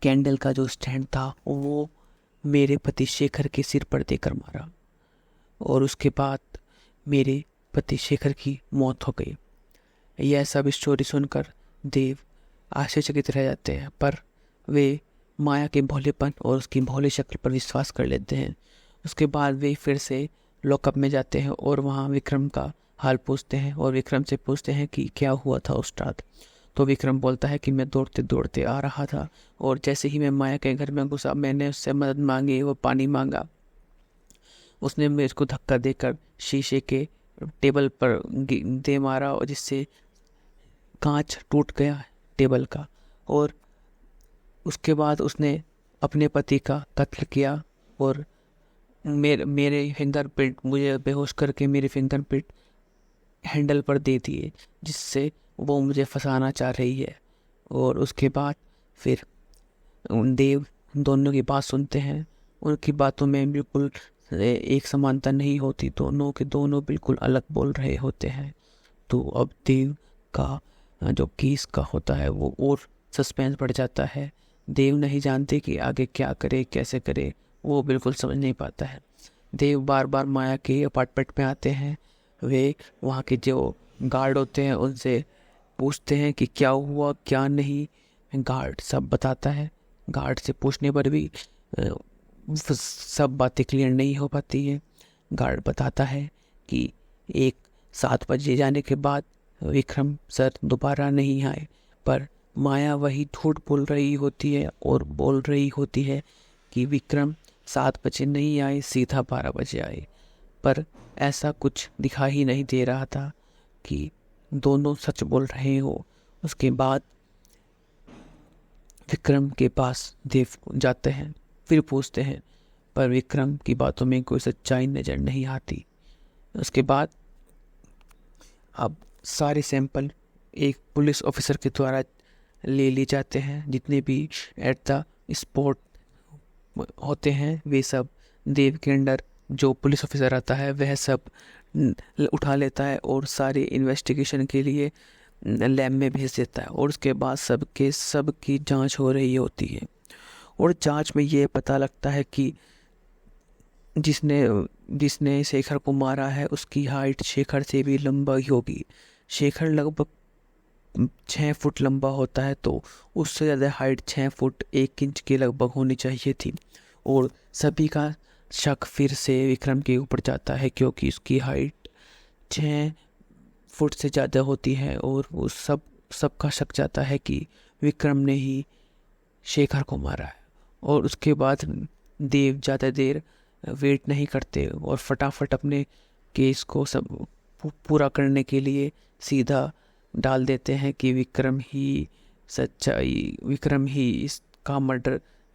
कैंडल का जो स्टैंड था वो मेरे पति शेखर के सिर पर देकर मारा, और उसके बाद मेरे पति शेखर की मौत हो गई। यह सब स्टोरी सुनकर देव आश्चर्यचकित रह जाते हैं, पर वे माया के भोलेपन और उसकी भोले शक्ल पर विश्वास कर लेते हैं। उसके बाद वे फिर से लॉकअप में जाते हैं और वहाँ विक्रम का हाल पूछते हैं, और विक्रम से पूछते हैं कि क्या हुआ था उस रात। तो विक्रम बोलता है कि मैं दौड़ते दौड़ते आ रहा था, और जैसे ही मैं माया के घर में घुसा, मैंने उससे मदद मांगी, वो पानी मांगा। उसने मेरे को धक्का देकर शीशे के टेबल पर दे मारा, और जिससे कांच टूट गया टेबल का, और उसके बाद उसने अपने पति का कत्ल किया, और मेरे फिंगरप्रिंट, मुझे बेहोश करके मेरे फिंगरप्रिंट हैंडल पर दे दिए, जिससे वो मुझे फंसाना चाह रही है। और उसके बाद फिर देव दोनों की बात सुनते हैं। उनकी बातों में बिल्कुल एक समानता नहीं होती, दोनों के दोनों बिल्कुल अलग बोल रहे होते हैं। तो अब देव का जो केस का होता है वो और सस्पेंस बढ़ जाता है। देव नहीं जानते कि आगे क्या करे, कैसे करे, वो बिल्कुल समझ नहीं पाता है। देव बार बार माया के अपार्टमेंट में आते हैं। वे वहाँ के जो गार्ड होते हैं उनसे पूछते हैं कि क्या हुआ क्या नहीं। गार्ड सब बताता है। गार्ड से पूछने पर भी सब बातें क्लियर नहीं हो पाती है। गार्ड बताता है कि 7 बजे जाने के बाद विक्रम सर दोबारा नहीं आए, पर माया वही झूठ बोल रही होती है और बोल रही होती है कि विक्रम 7 बजे नहीं आए, सीधा 12 बजे आए। पर ऐसा कुछ दिखाई ही नहीं दे रहा था कि दोनों सच बोल रहे हो। उसके बाद विक्रम के पास देव जाते हैं, फिर पूछते हैं, पर विक्रम की बातों में कोई सच्चाई नजर नहीं आती। उसके बाद अब सारे सैंपल एक पुलिस ऑफिसर के द्वारा ले लिए जाते हैं, जितने भी एट द स्पॉट होते हैं वे सब देव के अंडर जो पुलिस ऑफिसर आता है वह सब उठा लेता है और सारे इन्वेस्टिगेशन के लिए लैब में भेज देता है। और उसके बाद सब की जांच हो रही होती है और जांच में ये पता लगता है कि जिसने जिसने शेखर को मारा है उसकी हाइट शेखर से भी लंबा ही होगी। शेखर लगभग 6 फुट लंबा होता है, तो उससे ज़्यादा हाइट 6 फुट 1 इंच के लगभग होनी चाहिए थी। और सभी का शक फिर से विक्रम के ऊपर जाता है क्योंकि उसकी हाइट 6 फुट से ज़्यादा होती है और वो सबका शक जाता है कि विक्रम ने ही शेखर को मारा है। और उसके बाद देव ज़्यादा देर वेट नहीं करते और फटाफट अपने केस को सब पूरा करने के लिए सीधा डाल देते हैं कि विक्रम ही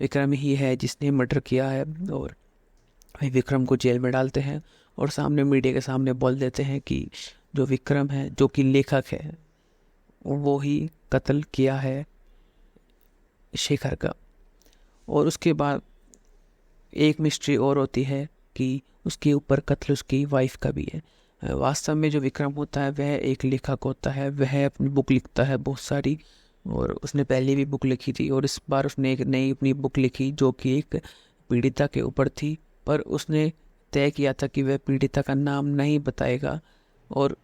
विक्रम ही है जिसने मर्डर किया है। और विक्रम को जेल में डालते हैं और सामने मीडिया के सामने बोल देते हैं कि जो विक्रम है, जो कि लेखक है, वो ही कत्ल किया है शेखर का। और उसके बाद एक मिस्ट्री और होती है कि उसके ऊपर कत्ल उसकी वाइफ का भी है। वास्तव में जो विक्रम होता है वह एक लेखक होता है, वह अपनी बुक लिखता है बहुत सारी, और उसने पहले भी बुक लिखी थी और इस बार उसने एक नई अपनी बुक लिखी जो कि एक पीड़िता के ऊपर थी। पर उसने तय किया था कि वह पीड़िता का नाम नहीं बताएगा। और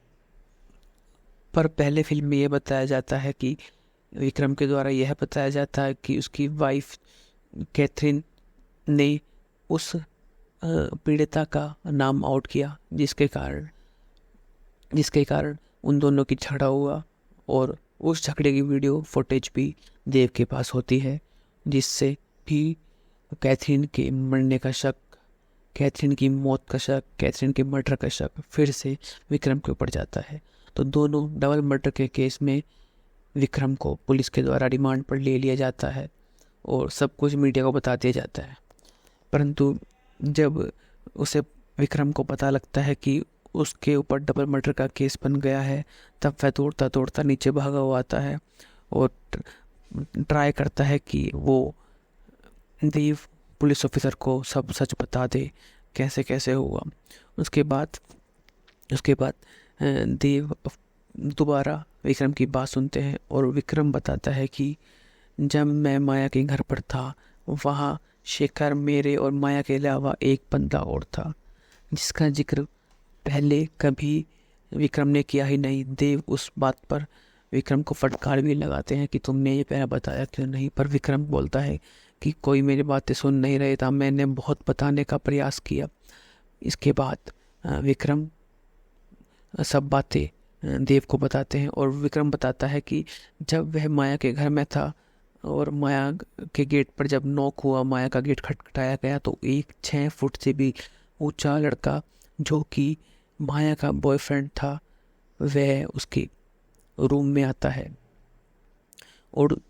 पर पहले फिल्म में यह बताया जाता है कि विक्रम के द्वारा यह बताया जाता है कि उसकी वाइफ कैथरीन ने उस पीड़िता का नाम आउट किया, जिसके कारण उन दोनों की झगड़ा हुआ। और उस झगड़े की वीडियो फुटेज भी देव के पास होती है, जिससे भी कैथरीन के मरने का शक, कैथरीन की मौत का शक, कैथरीन के मर्डर का शक फिर से विक्रम के ऊपर जाता है। तो दोनों डबल मर्डर के केस में विक्रम को पुलिस के द्वारा रिमांड पर ले लिया जाता है और सब कुछ मीडिया को बता दिया जाता है। परंतु जब उसे विक्रम को पता लगता है कि उसके ऊपर डबल मर्डर का केस बन गया है, तब वह दौड़ता दौड़ता नीचे भागा हुआ आता है और ट्राई करता है कि वो देव पुलिस ऑफिसर को सब सच बता दे कैसे कैसे हुआ। उसके बाद देव दोबारा विक्रम की बात सुनते हैं और विक्रम बताता है कि जब मैं माया के घर पर था वहाँ शेखर, मेरे और माया के अलावा एक बंदा और था जिसका जिक्र पहले कभी विक्रम ने किया ही नहीं। देव उस बात पर विक्रम को फटकार भी लगाते हैं कि तुमने ये पहले बताया क्यों नहीं। पर विक्रम बोलता है कि कोई मेरी बातें सुन नहीं रहे था, मैंने बहुत बताने का प्रयास किया। इसके बाद विक्रम सब बातें देव को बताते हैं और विक्रम बताता है कि जब वह माया के घर में था और माया के गेट पर जब नॉक हुआ, माया का गेट खटखटाया गया, तो एक 6 फुट से भी ऊंचा लड़का जो कि माया का बॉयफ्रेंड था वह उसके रूम में आता है और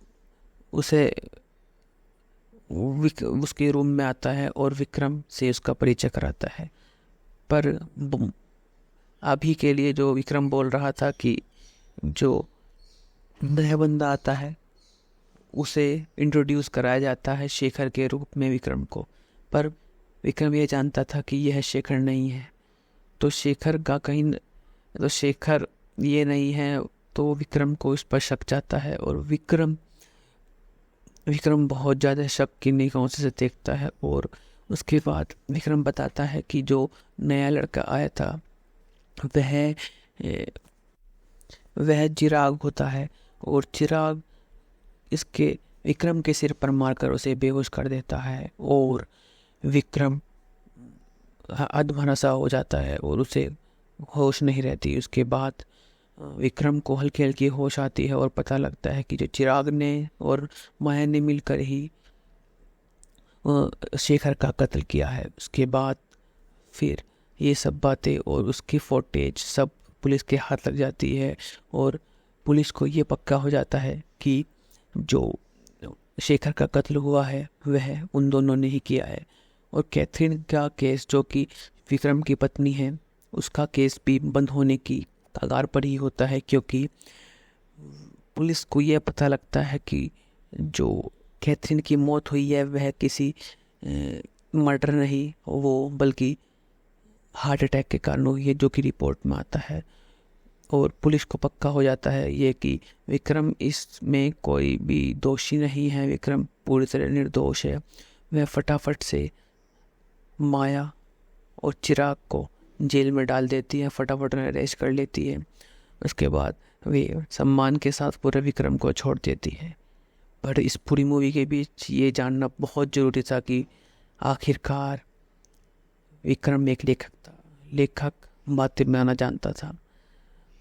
उसके रूम में आता है और विक्रम से उसका परिचय कराता है। पर अभी के लिए जो विक्रम बोल रहा था कि जो नया बंदा आता है उसे इंट्रोड्यूस कराया जाता है शेखर के रूप में विक्रम को। पर विक्रम ये जानता था कि यह शेखर नहीं है, तो शेखर ये नहीं है, तो विक्रम को इस पर शक जाता है और विक्रम बहुत ज़्यादा शक की निगाहों से देखता है। और उसके बाद विक्रम बताता है कि जो नया लड़का आया था वह चिराग होता है और चिराग इसके विक्रम के सिर पर मारकर उसे बेहोश कर देता है और विक्रम अधमरा सा हो जाता है और उसे होश नहीं रहती। उसके बाद विक्रम को हल्की हल्की होश आती है और पता लगता है कि जो चिराग ने और माया ने मिलकर ही शेखर का कत्ल किया है। उसके बाद फिर ये सब बातें और उसकी फुटेज सब पुलिस के हाथ लग जाती है और पुलिस को ये पक्का हो जाता है कि जो शेखर का कत्ल हुआ है वह उन दोनों ने ही किया है। और कैथरीन का केस, जो कि विक्रम की पत्नी है, उसका केस भी बंद होने की कगार पर ही होता है क्योंकि पुलिस को यह पता लगता है कि जो कैथरीन की मौत हुई है वह किसी मर्डर नहीं वो बल्कि हार्ट अटैक के कारण हुई है, जो कि रिपोर्ट में आता है। और पुलिस को पक्का हो जाता है ये कि विक्रम इसमें कोई भी दोषी नहीं है, विक्रम पूरी तरह निर्दोष है। वह फटाफट से माया और चिराग को जेल में डाल देती है, फटाफट उन्हें अरेस्ट कर लेती है। उसके बाद वे सम्मान के साथ पूरे विक्रम को छोड़ देती है। पर इस पूरी मूवी के बीच ये जानना बहुत ज़रूरी था कि आखिरकार विक्रम एक लेखक था, लेखक बातें बनाना जानता था।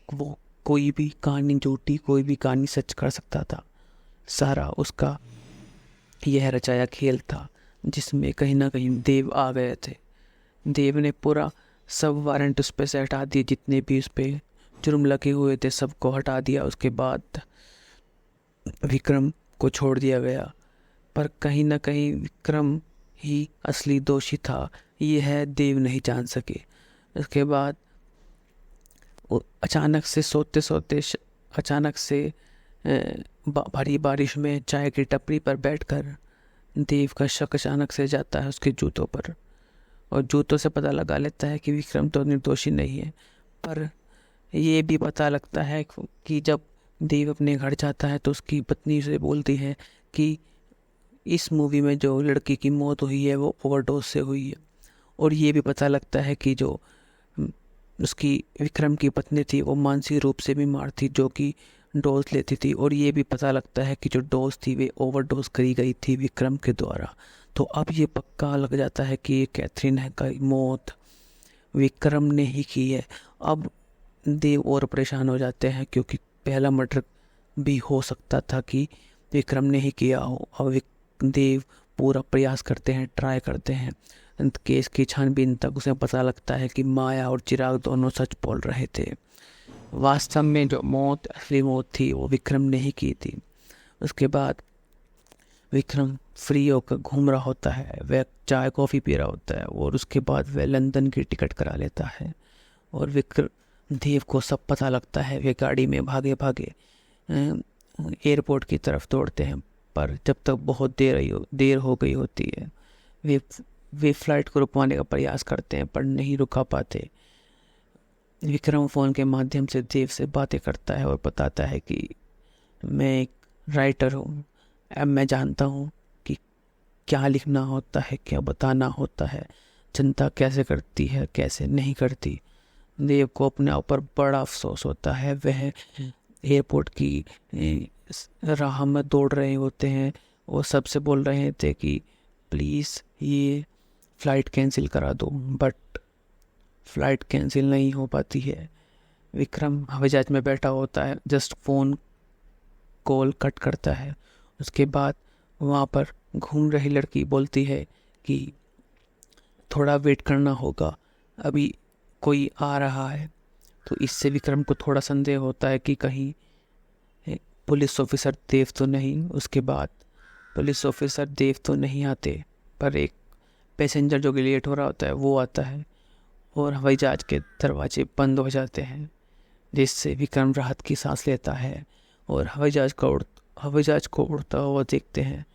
वो कोई भी कहानी झूठी, कोई भी कहानी सच कर सकता था। सारा उसका यह रचाया खेल था जिसमें कहीं ना कहीं देव आ गए थे। देव ने पूरा सब वारंट उस पे से हटा दिए, जितने भी उस पे जुर्म लगे हुए थे सबको हटा दिया। उसके बाद विक्रम को छोड़ दिया गया, पर कहीं ना कहीं विक्रम ही असली दोषी था, यह देव नहीं जान सके। उसके बाद अचानक से सोते सोते अचानक से भारी बारिश में चाय की टपरी पर बैठकर देव का शक अचानक से जाता है उसके जूतों पर, और जूतों से पता लगा लेता है कि विक्रम तो निर्दोषी नहीं है। पर ये भी पता लगता है कि जब देव अपने घर जाता है तो उसकी पत्नी से बोलती है कि इस मूवी में जो लड़की की मौत हुई है वो ओवरडोज से हुई है। और ये भी पता लगता है कि जो उसकी विक्रम की पत्नी थी वो मानसिक रूप से बीमार थी, जो कि डोज लेती थी। और ये भी पता लगता है कि जो डोज थी वे ओवरडोज करी गई थी विक्रम के द्वारा। तो अब ये पक्का लग जाता है कि कैथरीन का मौत विक्रम ने ही की है। अब देव और परेशान हो जाते हैं क्योंकि पहला मर्डर भी हो सकता था कि विक्रम ने ही किया हो। अब देव पूरा प्रयास करते हैं, ट्राई करते हैं। केस की छानबीन तक उसे पता लगता है कि माया और चिराग दोनों सच बोल रहे थे। वास्तव में जो मौत असली मौत थी वो विक्रम ने ही की थी। उसके बाद विक्रम फ्री होकर घूम रहा होता है, वह चाय कॉफ़ी पी रहा होता है, और उसके बाद वह लंदन की टिकट करा लेता है। और विक्रम देव को सब पता लगता है। वे गाड़ी में भागे भागे एयरपोर्ट की तरफ दौड़ते हैं, पर जब तक बहुत देर हो गई होती है। वे फ्लाइट को रुकवाने का प्रयास करते हैं पर नहीं रुका पाते। विक्रम फ़ोन के माध्यम से देव से बातें करता है और बताता है कि मैं एक राइटर हूँ, अब मैं जानता हूँ कि क्या लिखना होता है, क्या बताना होता है, जनता कैसे करती है, कैसे नहीं करती। देव को अपने ऊपर बड़ा अफसोस होता है। वह एयरपोर्ट की राह में दौड़ रहे होते हैं, वो सबसे बोल रहे थे कि प्लीज़ ये फ़्लाइट कैंसिल करा दो, बट फ़्लाइट कैंसिल नहीं हो पाती है। विक्रम हवाई जहाज में बैठा होता है, जस्ट फ़ोन कॉल कट करता है। उसके बाद वहाँ पर घूम रही लड़की बोलती है कि थोड़ा वेट करना होगा, अभी कोई आ रहा है। तो इससे विक्रम को थोड़ा संदेह होता है कि कहीं पुलिस ऑफिसर देव तो नहीं। उसके बाद पुलिस ऑफिसर देव तो नहीं आते, पर एक पैसेंजर जो कि लेट हो रहा होता है वो आता है, और हवाई जहाज के दरवाजे बंद हो जाते हैं, जिससे विक्रम राहत की सांस लेता है। और हवाई जहाज को उड़ता हुआ देखते हैं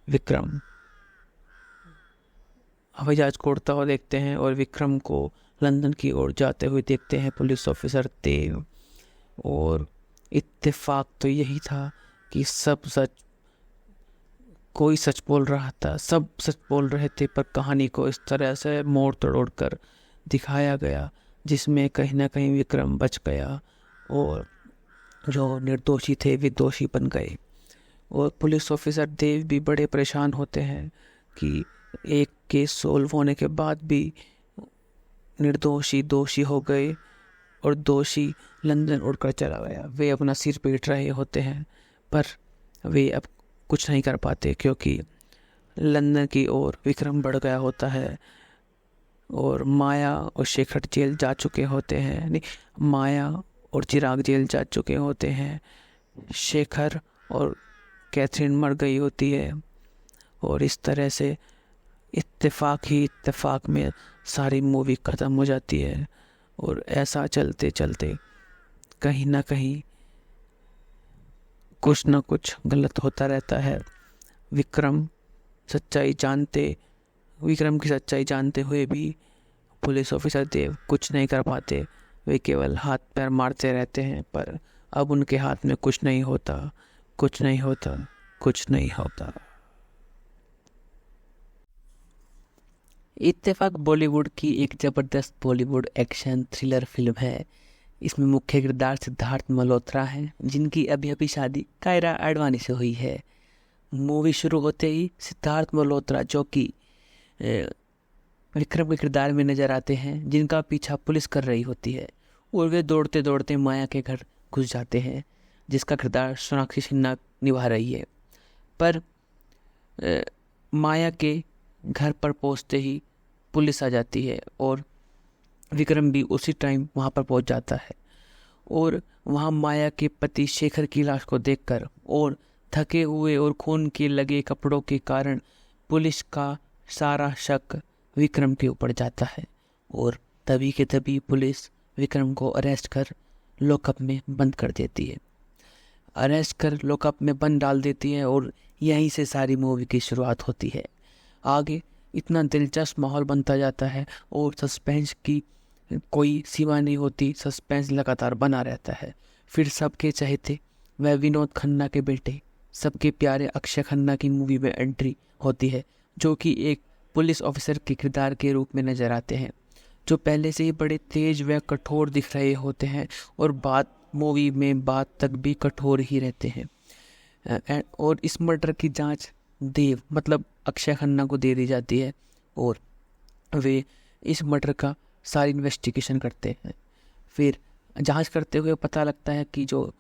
विक्रम। हवाई जहाज को उड़ता हुआ देखते हैं और विक्रम को लंदन की ओर जाते हुए देखते हैं पुलिस ऑफिसर देव। और इत्तेफाक तो यही था कि कोई सच बोल रहा था, सब सच बोल रहे थे, पर कहानी को इस तरह से मोड़ तोड़ कर दिखाया गया जिसमें कहीं ना कहीं विक्रम बच गया और जो निर्दोषी थे वे दोषी बन गए। और पुलिस ऑफिसर देव भी बड़े परेशान होते हैं कि एक केस सोल्व होने के बाद भी निर्दोषी दोषी हो गए और दोषी लंदन उड़कर चला गया। वे अपना सिर पीट रहे होते हैं, पर वे अब कुछ नहीं कर पाते क्योंकि लंदन की ओर विक्रम बढ़ गया होता है। और माया और शेखर जेल जा चुके होते हैं, नहीं, माया और चिराग जेल जा चुके होते हैं। शेखर और कैथरीन मर गई होती है। और इस तरह से इत्तेफाक में सारी मूवी ख़त्म हो जाती है। और ऐसा चलते चलते कहीं ना कहीं कुछ ना कुछ गलत होता रहता है। विक्रम सच्चाई जानते विक्रम की सच्चाई जानते हुए भी पुलिस ऑफिसर देव कुछ नहीं कर पाते। वे केवल हाथ पैर मारते रहते हैं, पर अब उनके हाथ में कुछ नहीं होता, कुछ नहीं होता, कुछ नहीं होता। इत्तेफाक बॉलीवुड की एक ज़बरदस्त बॉलीवुड एक्शन थ्रिलर फिल्म है। इसमें मुख्य किरदार सिद्धार्थ मल्होत्रा हैं, जिनकी अभी अभी शादी कायरा आडवाणी से हुई है। मूवी शुरू होते ही सिद्धार्थ मल्होत्रा, जो कि विक्रम के किरदार में नजर आते हैं, जिनका पीछा पुलिस कर रही होती है, और वे दौड़ते दौड़ते माया के घर घुस जाते हैं, जिसका किरदार सोनाक्षी सिन्हा निभा रही है। पर माया के घर पर पहुंचते ही पुलिस आ जाती है और विक्रम भी उसी टाइम वहां पर पहुंच जाता है। और वहां माया के पति शेखर की लाश को देखकर और थके हुए और खून के लगे कपड़ों के कारण पुलिस का सारा शक विक्रम के ऊपर जाता है, और तभी के तभी पुलिस विक्रम को अरेस्ट कर लॉकअप में बंद कर देती है। अरेस्ट कर लॉकअप में बंद डाल देती है, और यहीं से सारी मूवी की शुरुआत होती है। आगे इतना दिलचस्प माहौल बनता जाता है और सस्पेंस की कोई सीमा नहीं होती, सस्पेंस लगातार बना रहता है। फिर सबके चहेते वह विनोद खन्ना के बेटे, सबके प्यारे अक्षय खन्ना की मूवी में एंट्री होती है, जो कि एक पुलिस ऑफिसर के किरदार के रूप में नजर आते हैं, जो पहले से ही बड़े तेज व कठोर दिख रहे होते हैं और मूवी में बात तक भी कठोर ही रहते हैं। और इस मर्डर की जांच देव मतलब अक्षय खन्ना को दे दी जाती है, और वे इस मर्डर का सारी इन्वेस्टिगेशन करते हैं। फिर जांच करते हुए पता लगता है कि जो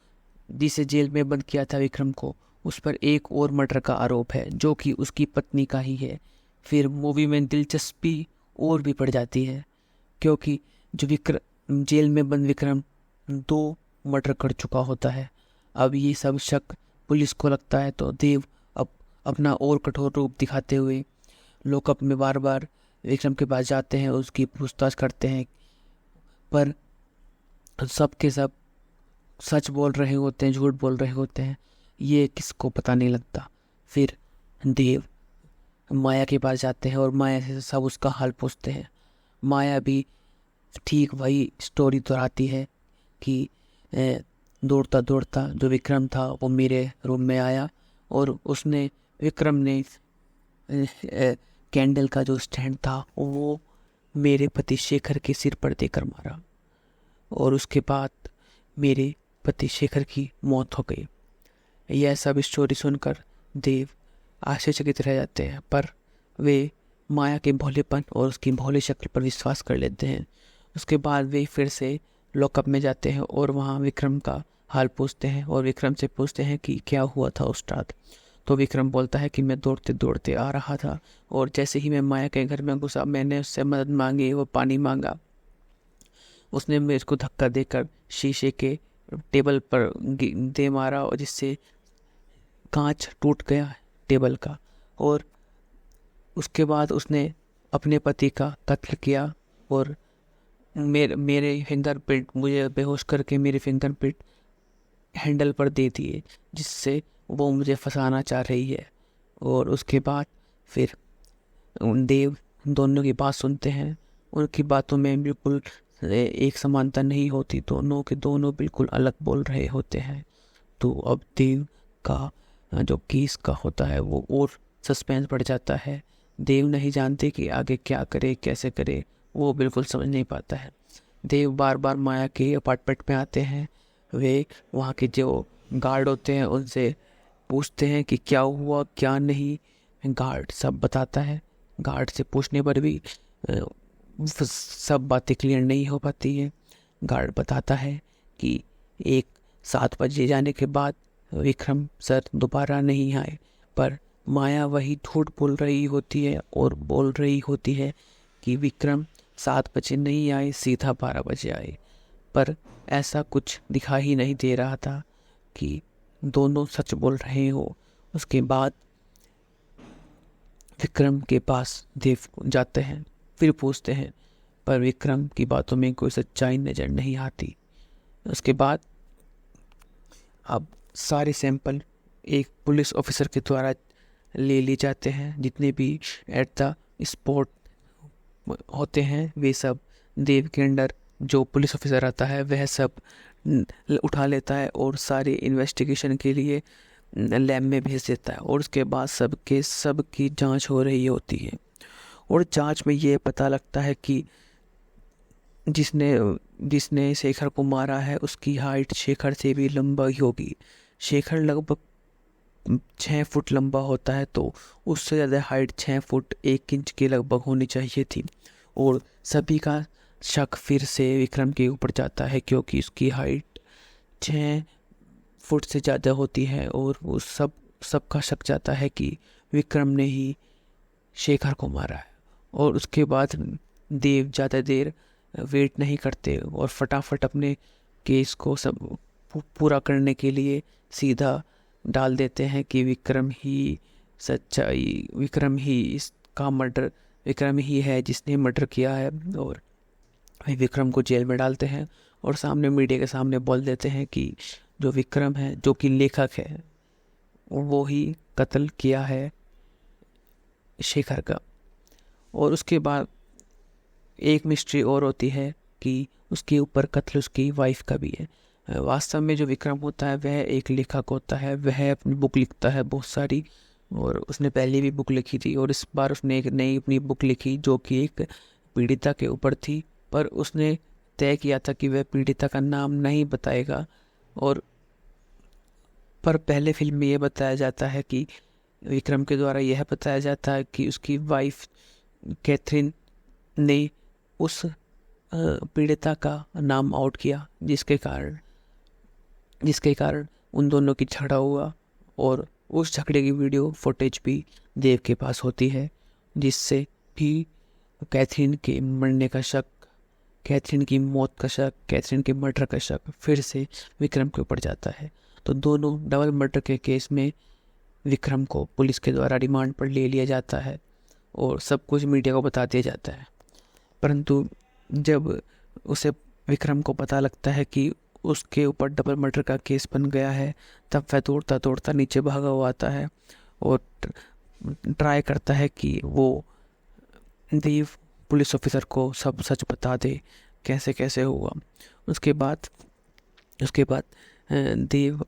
जिसे जेल में बंद किया था विक्रम को, उस पर एक और मर्डर का आरोप है, जो कि उसकी पत्नी का ही है। फिर मूवी में दिलचस्पी और भी बढ़ जाती है, क्योंकि जो विक्रम जेल में बंद विक्रम 2 मर्डर कर चुका होता है। अब ये सब शक पुलिस को लगता है, तो देव अब अपना और कठोर रूप दिखाते हुए लॉकअप में बार बार विक्रम के पास जाते हैं, उसकी पूछताछ करते हैं, पर सब के सब सच बोल रहे होते हैं, झूठ बोल रहे होते हैं, ये किसको पता नहीं लगता। फिर देव माया के पास जाते हैं और माया से सब उसका हाल पूछते हैं। माया भी ठीक वही स्टोरी दोहराती है कि दौड़ता दौड़ता जो विक्रम था वो मेरे रूम में आया, और उसने विक्रम ने कैंडल का जो स्टैंड था वो मेरे पति शेखर के सिर पर देकर मारा, और उसके बाद मेरे पति शेखर की मौत हो गई। यह सब स्टोरी सुनकर देव आश्चर्यचकित रह जाते हैं, पर वे माया के भोलेपन और उसकी भोले शक्ल पर विश्वास कर लेते हैं। उसके बाद वे फिर से लॉकअप में जाते हैं और वहाँ विक्रम का हाल पूछते हैं, और विक्रम से पूछते हैं कि क्या हुआ था उस रात। तो विक्रम बोलता है कि मैं दौड़ते दौड़ते आ रहा था, और जैसे ही मैं माया के घर में घुसा मैंने उससे मदद मांगी, वो पानी मांगा। उसने मेरे को धक्का देकर शीशे के टेबल पर दे मारा, और जिससे कांच टूट गया टेबल का। और उसके बाद उसने अपने पति का कत्ल किया, और मेरे फिंगरप्रिंट, मुझे बेहोश करके मेरे फिंगरप्रिंट हैंडल पर दे दिए, जिससे वो मुझे फंसाना चाह रही है। और उसके बाद फिर देव दोनों की बात सुनते हैं। उनकी बातों में बिल्कुल एक समानता नहीं होती, दोनों के दोनों बिल्कुल अलग बोल रहे होते हैं। तो अब देव का जो केस का होता है वो और सस्पेंस बढ़ जाता है। देव नहीं जानते कि आगे क्या करे, कैसे करे, वो बिल्कुल समझ नहीं पाता है। देव बार बार माया के अपार्टमेंट में आते हैं। वे वहाँ के जो गार्ड होते हैं उनसे पूछते हैं कि क्या हुआ क्या नहीं। गार्ड सब बताता है। गार्ड से पूछने पर भी सब बातें क्लियर नहीं हो पाती है। गार्ड बताता है कि 7 बजे जाने के बाद विक्रम सर दोबारा नहीं आए, पर माया वही झूठ बोल रही होती है और बोल रही होती है कि विक्रम 7 बजे नहीं आए, सीधा 12 बजे आए। पर ऐसा कुछ दिखा ही नहीं दे रहा था कि दोनों सच बोल रहे हो। उसके बाद विक्रम के पास देव जाते हैं, फिर पूछते हैं, पर विक्रम की बातों में कोई सच्चाई नजर नहीं आती। उसके बाद अब सारे सैंपल एक पुलिस ऑफिसर के द्वारा ले लिए जाते हैं, जितने भी एट द स्पॉट होते हैं वे सब देव के अंडर जो पुलिस ऑफिसर आता है वह सब उठा लेता है और सारे इन्वेस्टिगेशन के लिए लैब में भेज देता है। और उसके बाद सबकी जांच हो रही होती है और जांच में ये पता लगता है कि जिसने शेखर को मारा है उसकी हाइट शेखर से भी लंबा ही होगी। शेखर लगभग 6 फुट लंबा होता है, तो उससे ज़्यादा हाइट 6 फुट 1 इंच के लगभग होनी चाहिए थी। और सभी का शक फिर से विक्रम के ऊपर जाता है क्योंकि उसकी हाइट 6 फुट से ज़्यादा होती है और वो सबका शक जाता है कि विक्रम ने ही शेखर को मारा है। और उसके बाद देव ज़्यादा देर वेट नहीं करते और फटाफट अपने केस को सब पूरा करने के लिए सीधा डाल देते हैं कि विक्रम ही विक्रम ही है जिसने मर्डर किया है। और विक्रम को जेल में डालते हैं और सामने मीडिया के सामने बोल देते हैं कि जो विक्रम है, जो कि लेखक है, वो ही कत्ल किया है शेखर का। और उसके बाद एक मिस्ट्री और होती है कि उसके ऊपर कत्ल उसकी वाइफ का भी है। वास्तव में जो विक्रम होता है वह एक लेखक होता है, वह अपनी बुक लिखता है बहुत सारी, और उसने पहले भी बुक लिखी थी और इस बार उसने एक नई अपनी बुक लिखी जो कि एक पीड़िता के ऊपर थी, पर उसने तय किया था कि वह पीड़िता का नाम नहीं बताएगा। और पर पहले फिल्म में यह बताया जाता है कि विक्रम के द्वारा यह बताया जाता है कि उसकी वाइफ कैथरीन ने उस पीड़िता का नाम आउट किया जिसके कारण उन दोनों की झगड़ा हुआ। और उस झगड़े की वीडियो फुटेज भी देव के पास होती है, जिससे भी कैथरीन के मरने का शक, कैथरीन की मौत का शक, कैथरीन के मर्डर का शक फिर से विक्रम के ऊपर जाता है। तो दोनों डबल मर्डर के केस में विक्रम को पुलिस के द्वारा रिमांड पर ले लिया जाता है और सब कुछ मीडिया को बता दिया जाता है। परंतु जब उसे विक्रम को पता लगता है कि उसके ऊपर डबल मर्डर का केस बन गया है, तब वह दौड़ता दौड़ता नीचे भागा हुआ आता है और ट्राई करता है कि वो देव पुलिस ऑफिसर को सब सच बता दे कैसे कैसे हुआ। उसके बाद देव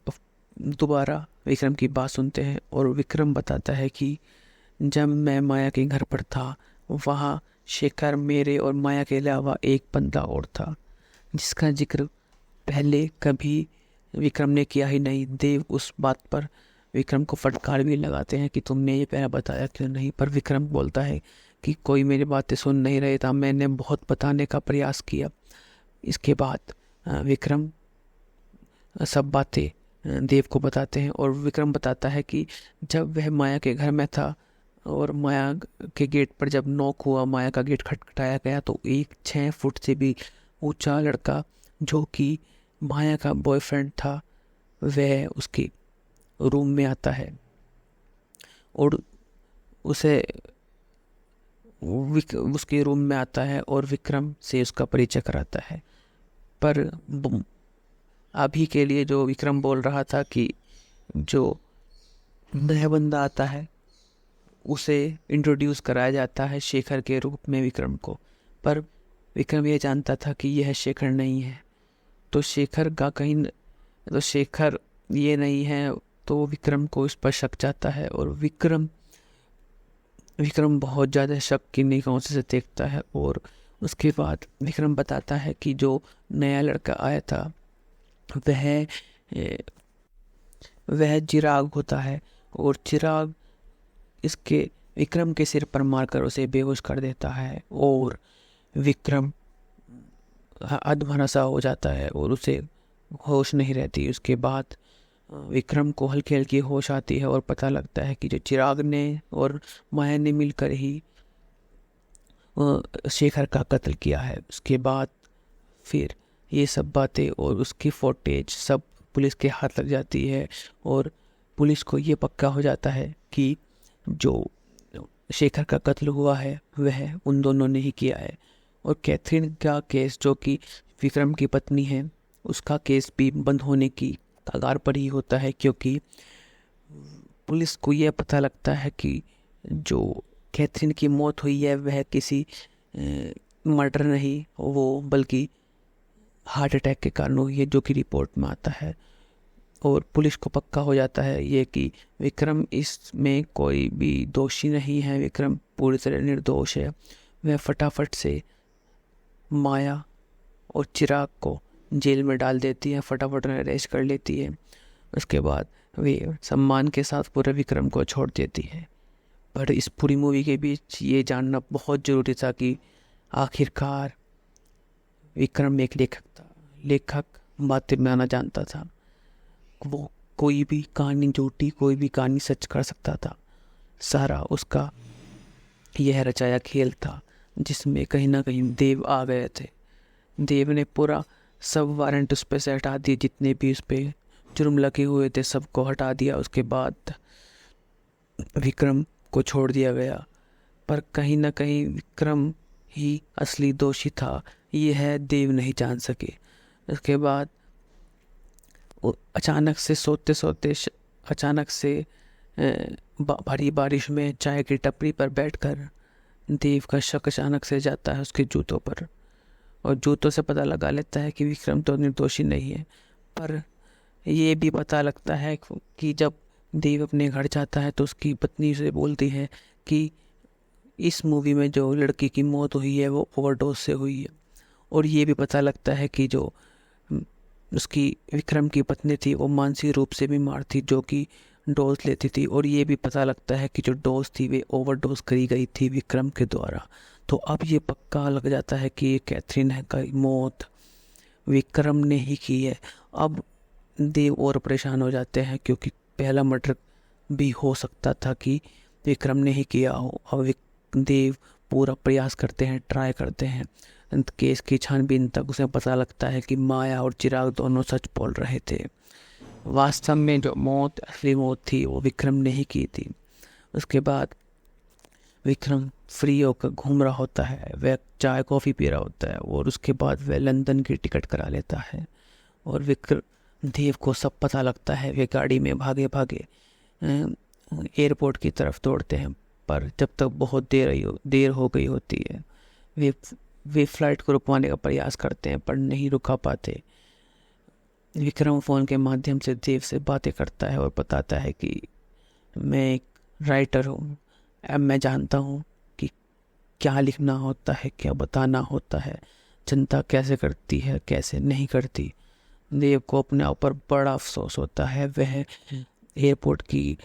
दोबारा विक्रम की बात सुनते हैं और विक्रम बताता है कि जब मैं माया के घर पर था वहाँ शेखर, मेरे और माया के अलावा एक बंदा और था जिसका जिक्र पहले कभी विक्रम ने किया ही नहीं। देव उस बात पर विक्रम को फटकार भी लगाते हैं कि तुमने ये पहले बताया क्यों नहीं, पर विक्रम बोलता है कि कोई मेरी बातें सुन नहीं रहे था, मैंने बहुत बताने का प्रयास किया। इसके बाद विक्रम सब बातें देव को बताते हैं और विक्रम बताता है कि जब वह माया के घर में था और माया के गेट पर जब नॉक हुआ, माया का गेट खटखटाया गया, तो एक 6 फुट से भी ऊंचा लड़का जो कि माया का बॉयफ्रेंड था वह उसके रूम में आता है और उसके रूम में आता है और विक्रम से उसका परिचय कराता है। पर अभी के लिए जो विक्रम बोल रहा था कि जो नया बंदा आता है उसे इंट्रोड्यूस कराया जाता है शेखर के रूप में विक्रम को, पर विक्रम ये जानता था कि यह शेखर नहीं है। तो शेखर ये नहीं है, तो विक्रम को इस पर शक जाता है और विक्रम बहुत ज़्यादा शक की निगाहों से देखता है। और उसके बाद विक्रम बताता है कि जो नया लड़का आया था वह चिराग होता है और चिराग विक्रम के सिर पर मारकर उसे बेहोश कर देता है और विक्रम अधमरा सा हो जाता है और उसे होश नहीं रहती। उसके बाद विक्रम को हल्की हल्की होश आती है और पता लगता है कि जो चिराग ने और माया ने मिलकर ही शेखर का कत्ल किया है। उसके बाद फिर ये सब बातें और उसकी फुटेज सब पुलिस के हाथ लग जाती है और पुलिस को ये पक्का हो जाता है कि जो शेखर का कत्ल हुआ है वह उन दोनों ने ही किया है। और कैथरीन का केस, जो कि विक्रम की पत्नी है, उसका केस भी बंद होने की कगार पर ही होता है क्योंकि पुलिस को यह पता लगता है कि जो कैथरीन की मौत हुई है वह किसी मर्डर नहीं वो बल्कि हार्ट अटैक के कारण हुई है, जो कि रिपोर्ट में आता है। और पुलिस को पक्का हो जाता है ये कि विक्रम इसमें कोई भी दोषी नहीं है, विक्रम पूरी तरह निर्दोष है। वह फटाफट से माया और चिराग को जेल में डाल देती है, फटाफट उन्हें अरेस्ट कर लेती है। उसके बाद वे सम्मान के साथ पूरे विक्रम को छोड़ देती है। पर इस पूरी मूवी के बीच ये जानना बहुत ज़रूरी था कि आखिरकार विक्रम एक लेखक था, लेखक बातें बनाना जानता था। वो कोई भी कहानी झूठी, कोई भी कहानी सच कर सकता था। सारा उसका यह रचाया खेल था जिसमें कहीं ना कहीं देव आ गए थे। देव ने पूरा सब वारंट उस पर से हटा दिए, जितने भी उस पर जुर्म लगे हुए थे सबको हटा दिया। उसके बाद विक्रम को छोड़ दिया गया, पर कहीं ना कहीं विक्रम ही असली दोषी था, यह देव नहीं जान सके। उसके बाद अचानक से सोते सोते अचानक से भारी बारिश में चाय की टपरी पर बैठकर देव का शक अचानक से जाता है उसके जूतों पर, और जूतों से पता लगा लेता है कि विक्रम तो निर्दोषी नहीं है। पर ये भी पता लगता है कि जब देव अपने घर जाता है तो उसकी पत्नी से बोलती है कि इस मूवी में जो लड़की की मौत हुई है वो ओवरडोज से हुई है। और ये भी पता लगता है कि जो उसकी विक्रम की पत्नी थी वो मानसिक रूप से बीमार थी, जो कि डोज लेती थी। और ये भी पता लगता है कि जो डोज थी वे ओवरडोज करी गई थी विक्रम के द्वारा। तो अब ये पक्का लग जाता है कि कैथरीन का मौत विक्रम ने ही की है। अब देव और परेशान हो जाते हैं क्योंकि पहला मर्डर भी हो सकता था कि विक्रम ने ही किया हो। अब देव पूरा प्रयास करते हैं, ट्राई करते हैं। केस की छानबीन तक उसे पता लगता है कि माया और चिराग दोनों सच बोल रहे थे। वास्तव में जो मौत असली मौत थी वो विक्रम ने ही की थी। उसके बाद विक्रम फ्री होकर घूम रहा होता है, वह चाय कॉफ़ी पी रहा होता है, और उसके बाद वह लंदन की टिकट करा लेता है। और विक्रम देव को सब पता लगता है। वे गाड़ी में भागे भागे एयरपोर्ट की तरफ दौड़ते हैं, पर जब तक बहुत देर हो गई होती है वे फ्लाइट को रुकवाने का प्रयास करते हैं पर नहीं रुका पाते। विक्रम फ़ोन के माध्यम से देव से बातें करता है और बताता है कि मैं एक राइटर हूँ, अब मैं जानता हूँ कि क्या लिखना होता है, क्या बताना होता है, जनता कैसे करती है कैसे नहीं करती। देव को अपने ऊपर बड़ा अफसोस होता है। वह एयरपोर्ट की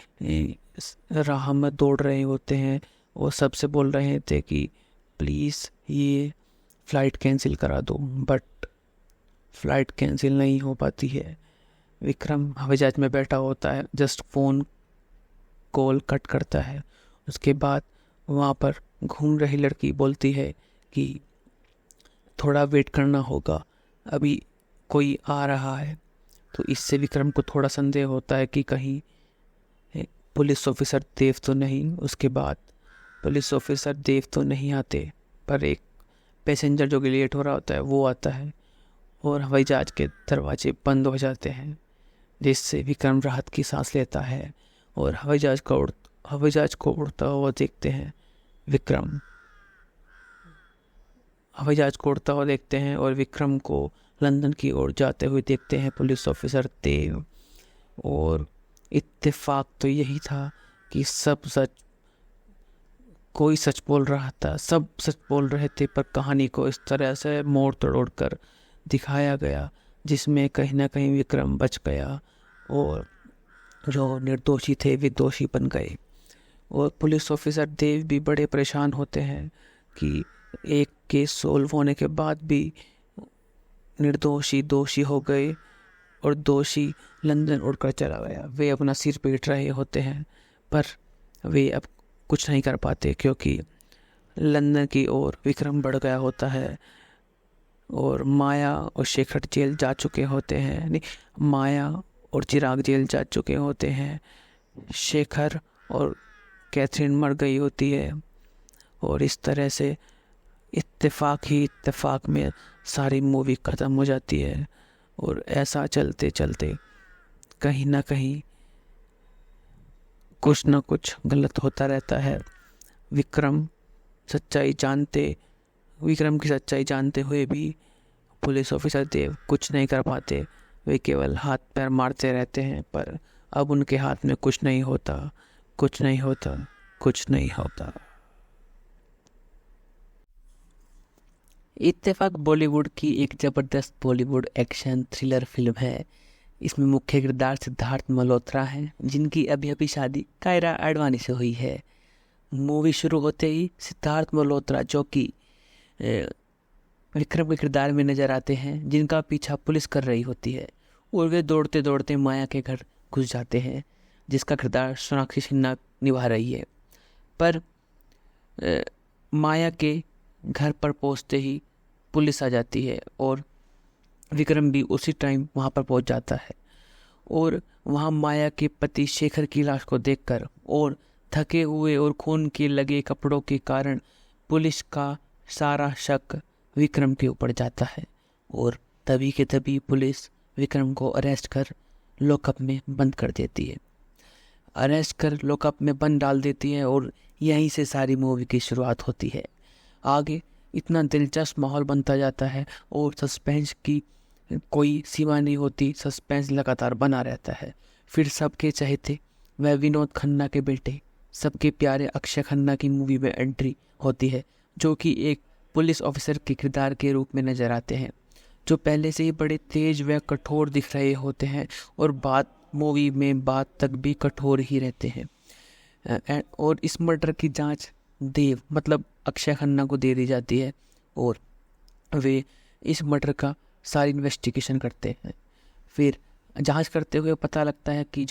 राह में दौड़ रहे होते हैं और सबसे बोल रहे थे कि प्लीज़ ये फ़्लाइट कैंसिल करा दो, बट फ़्लाइट कैंसिल नहीं हो पाती है। विक्रम हवाई जहाज में बैठा होता है, जस्ट फ़ोन कॉल कट करता है। उसके बाद वहाँ पर घूम रही लड़की बोलती है कि थोड़ा वेट करना होगा, अभी कोई आ रहा है। तो इससे विक्रम को थोड़ा संदेह होता है कि कहीं पुलिस ऑफिसर देव तो नहीं। उसके बाद पुलिस ऑफिसर देव तो नहीं आते, पर एक पैसेंजर जो कि लेट हो रहा होता है वो आता है और हवाई जहाज के दरवाजे बंद हो जाते हैं, जिससे विक्रम राहत की सांस लेता है। और हवाई जहाज को उड़ता हुआ देखते हैं विक्रम हवाई जहाज को उड़ता हुआ देखते हैं और विक्रम को लंदन की ओर जाते हुए देखते हैं पुलिस ऑफिसर देव। और इत्तेफाक तो यही था कि कोई सच बोल रहा था, सब सच बोल रहे थे, पर कहानी को इस तरह से मोड़ तोड़ कर दिखाया गया जिसमें कहीं ना कहीं विक्रम बच गया और जो निर्दोषी थे वे दोषी बन गए। और पुलिस ऑफिसर देव भी बड़े परेशान होते हैं कि एक केस सोल्व होने के बाद भी निर्दोषी दोषी हो गए और दोषी लंदन उड़कर चला गया। वे अपना सिर पीट रहे होते हैं, पर वे अब कुछ नहीं कर पाते क्योंकि लंदन की ओर विक्रम बढ़ गया होता है और माया और शेखर जेल जा चुके होते हैं। नहीं, माया और चिराग जेल जा चुके होते हैं। शेखर और कैथरीन मर गई होती है और इस तरह से इत्तेफाक में सारी मूवी ख़त्म हो जाती है। और ऐसा चलते चलते कहीं ना कहीं कुछ ना कुछ गलत होता रहता है। विक्रम विक्रम की सच्चाई जानते हुए भी पुलिस ऑफिसर देव कुछ नहीं कर पाते। वे केवल हाथ पैर मारते रहते हैं, पर अब उनके हाथ में कुछ नहीं होता। इत्तेफाक बॉलीवुड की एक ज़बरदस्त बॉलीवुड एक्शन थ्रिलर फिल्म है। इसमें मुख्य किरदार सिद्धार्थ मल्होत्रा हैं, जिनकी अभी अभी शादी कायरा आडवाणी से हुई है। मूवी शुरू होते ही सिद्धार्थ मल्होत्रा, जो कि विक्रम के किरदार में नजर आते हैं, जिनका पीछा पुलिस कर रही होती है, और वे दौड़ते दौड़ते माया के घर घुस जाते हैं, जिसका किरदार सोनाक्षी सिन्हा निभा रही है। पर माया के घर पर पहुंचते ही पुलिस आ जाती है और विक्रम भी उसी टाइम वहां पर पहुंच जाता है, और वहां माया के पति शेखर की लाश को देखकर और थके हुए और खून के लगे कपड़ों के कारण पुलिस का सारा शक विक्रम के ऊपर जाता है, और तभी के तभी पुलिस विक्रम को अरेस्ट कर लॉकअप में बंद कर देती है। अरेस्ट कर लॉकअप में बंद डाल देती है, और यहीं से सारी मूवी की शुरुआत होती है। आगे इतना दिलचस्प माहौल बनता जाता है और सस्पेंस की कोई सीमा नहीं होती, सस्पेंस लगातार बना रहता है। फिर सबके चहेते वह विनोद खन्ना के बेटे, सबके प्यारे अक्षय खन्ना की मूवी में एंट्री होती है, जो कि एक पुलिस ऑफिसर के किरदार के रूप में नजर आते हैं, जो पहले से ही बड़े तेज व कठोर दिख रहे होते हैं और मूवी में बात तक भी कठोर ही रहते हैं। और इस मर्डर की जांच देव मतलब अक्षय खन्ना को दे दी जाती है, और वे इस मर्डर का सारी इन्वेस्टिगेशन करते हैं। फिर जांच करते हुए पता लगता है कि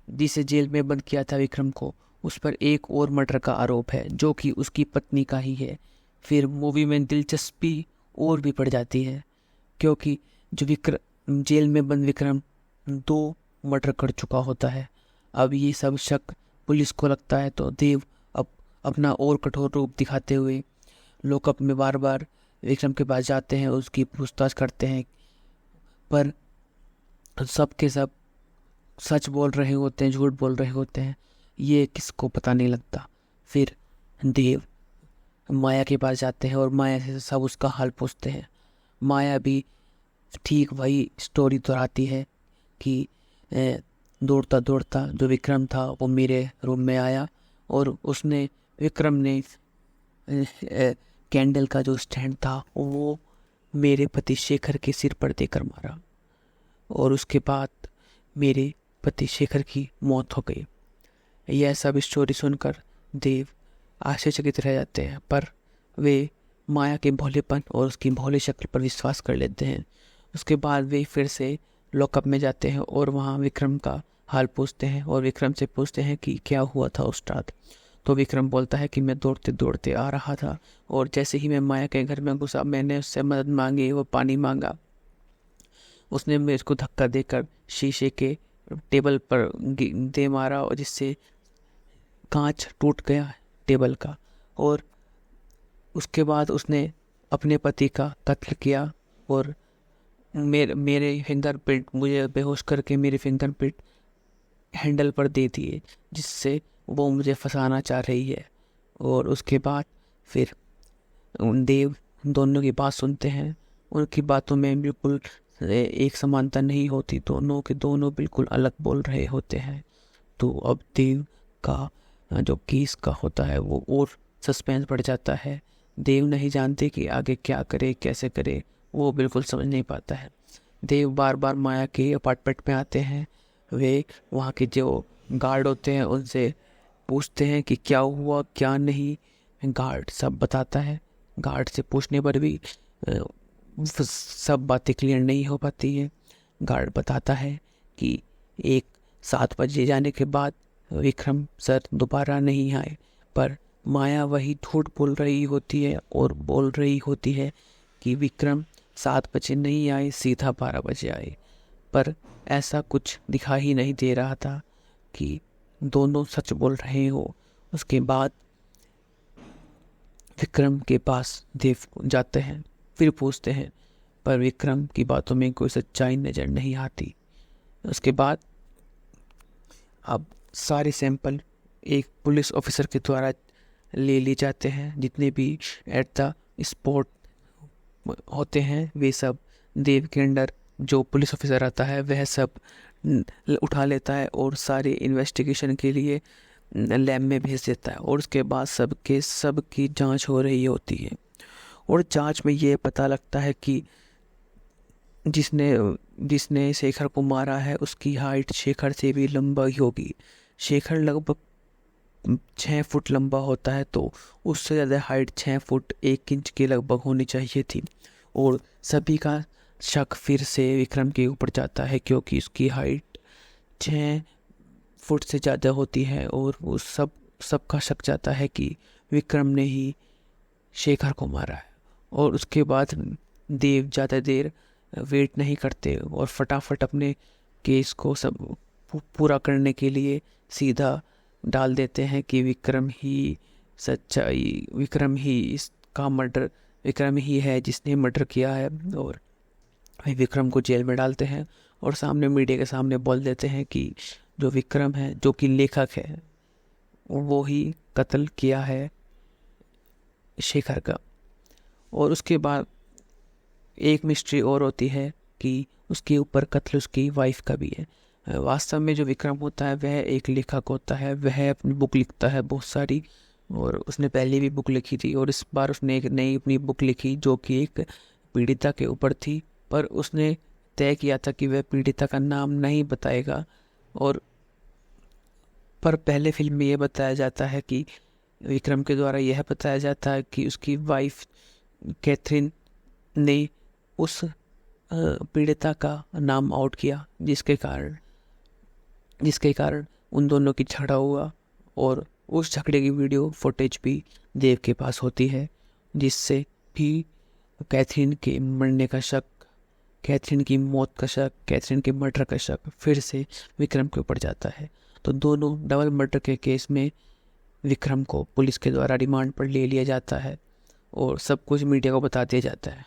जिसे जेल में बंद किया था विक्रम को, उस पर एक और मर्डर का आरोप है, जो कि उसकी पत्नी का ही है। फिर मूवी में दिलचस्पी और भी बढ़ जाती है, क्योंकि जेल में बंद विक्रम 2 मर्डर कर चुका होता है। अब ये सब शक पुलिस को लगता है, तो देव अब अपना और कठोर रूप दिखाते हुए लॉकअप में बार बार विक्रम के पास जाते हैं, उसकी पूछताछ करते हैं, पर सब के सब सच बोल रहे होते हैं, झूठ बोल रहे होते हैं, ये किसको पता नहीं लगता। फिर देव माया के पास जाते हैं और माया से सब उसका हाल पूछते हैं। माया भी ठीक वही स्टोरी दोहराती है कि दौड़ता दौड़ता जो विक्रम था वो मेरे रूम में आया, और विक्रम ने कैंडल का जो स्टैंड था वो मेरे पति शेखर के सिर पर देकर मारा, और उसके बाद मेरे पति शेखर की मौत हो गई। यह सब स्टोरी सुनकर देव आश्चर्यचकित रह जाते हैं, पर वे माया के भोलेपन और उसकी भोले शक्ल पर विश्वास कर लेते हैं। उसके बाद वे फिर से लॉकअप में जाते हैं और वहाँ विक्रम का हाल पूछते हैं, और विक्रम से पूछते हैं कि क्या हुआ था उस रात। तो विक्रम बोलता है कि मैं दौड़ते दौड़ते आ रहा था, और जैसे ही मैं माया के घर में घुसा, मैंने उससे मदद मांगी, वो पानी मांगा। उसने मेरे को धक्का देकर शीशे के टेबल पर दे मारा, और जिससे कांच टूट गया टेबल का, और उसके बाद उसने अपने पति का कत्ल किया, और मेरे फिंगरप्रिंट, मुझे बेहोश करके मेरे फिंगरप्रिंट हैंडल पर दे दिए, जिससे वो मुझे फंसाना चाह रही है। और उसके बाद फिर देव दोनों की बात सुनते हैं। उनकी बातों में बिल्कुल एक समानता नहीं होती, दोनों के दोनों बिल्कुल अलग बोल रहे होते हैं। तो अब देव का जो केस का होता है वो और सस्पेंस बढ़ जाता है। देव नहीं जानते कि आगे क्या करे, कैसे करे, वो बिल्कुल समझ नहीं पाता है। देव बार बार माया के अपार्टमेंट में आते हैं। वे वहाँ के जो गार्ड होते हैं उनसे पूछते हैं कि क्या हुआ क्या नहीं। गार्ड सब बताता है। गार्ड से पूछने पर भी सब बातें क्लियर नहीं हो पाती है। गार्ड बताता है कि 7 बजे जाने के बाद विक्रम सर दोबारा नहीं आए, पर माया वही झूठ बोल रही होती है और बोल रही होती है कि विक्रम 7 बजे नहीं आए, सीधा 12 बजे आए। पर ऐसा कुछ दिखा ही नहीं दे रहा था कि दोनों सच बोल रहे हो। उसके बाद विक्रम के पास देव जाते हैं, फिर पूछते हैं, पर विक्रम की बातों में कोई सच्चाई नजर नहीं आती। उसके बाद अब सारे सैंपल एक पुलिस ऑफिसर के द्वारा ले लिए जाते हैं। जितने भी एट द स्पॉट होते हैं वे सब देव के अंडर जो पुलिस ऑफिसर आता है वह सब उठा लेता है और सारे इन्वेस्टिगेशन के लिए लैब में भेज देता है। और उसके बाद सबकी जांच हो रही होती है और जांच में ये पता लगता है कि जिसने शेखर को मारा है उसकी हाइट शेखर से भी लंबा ही होगी। शेखर लगभग 6 फुट लंबा होता है तो उससे ज़्यादा हाइट 6 फुट 1 इंच के लगभग होनी चाहिए थी। और सभी का शक फिर से विक्रम के ऊपर जाता है क्योंकि उसकी हाइट 6 फुट से ज़्यादा होती है और वो सबका शक जाता है कि विक्रम ने ही शेखर को मारा है। और उसके बाद देव ज़्यादा देर वेट नहीं करते और फटाफट अपने केस को सब पूरा करने के लिए सीधा डाल देते हैं कि विक्रम ही है जिसने मर्डर किया है। और विक्रम को जेल में डालते हैं और सामने मीडिया के सामने बोल देते हैं कि जो विक्रम है जो कि लेखक है वो ही कत्ल किया है शेखर का। और उसके बाद एक मिस्ट्री और होती है कि उसके ऊपर कत्ल उसकी वाइफ का भी है। वास्तव में जो विक्रम होता है वह एक लेखक होता है, वह अपनी बुक लिखता है बहुत सारी और उसने पहले भी बुक लिखी थी और इस बार उसने एक नई अपनी बुक लिखी जो कि एक पीड़िता के ऊपर थी। पर उसने तय किया था कि वह पीड़िता का नाम नहीं बताएगा। और पर पहले फिल्म में यह बताया जाता है कि विक्रम के द्वारा यह बताया जाता है कि उसकी वाइफ कैथरीन ने उस पीड़िता का नाम आउट किया जिसके कारण उन दोनों की झगड़ा हुआ। और उस झगड़े की वीडियो फुटेज भी देव के पास होती है जिससे भी कैथरीन के मरने का शक, कैथरीन की मौत का शक, कैथरीन के मर्डर का शक फिर से विक्रम के ऊपर जाता है। तो दोनों डबल मर्डर के केस में विक्रम को पुलिस के द्वारा रिमांड पर ले लिया जाता है और सब कुछ मीडिया को बता दिया जाता है।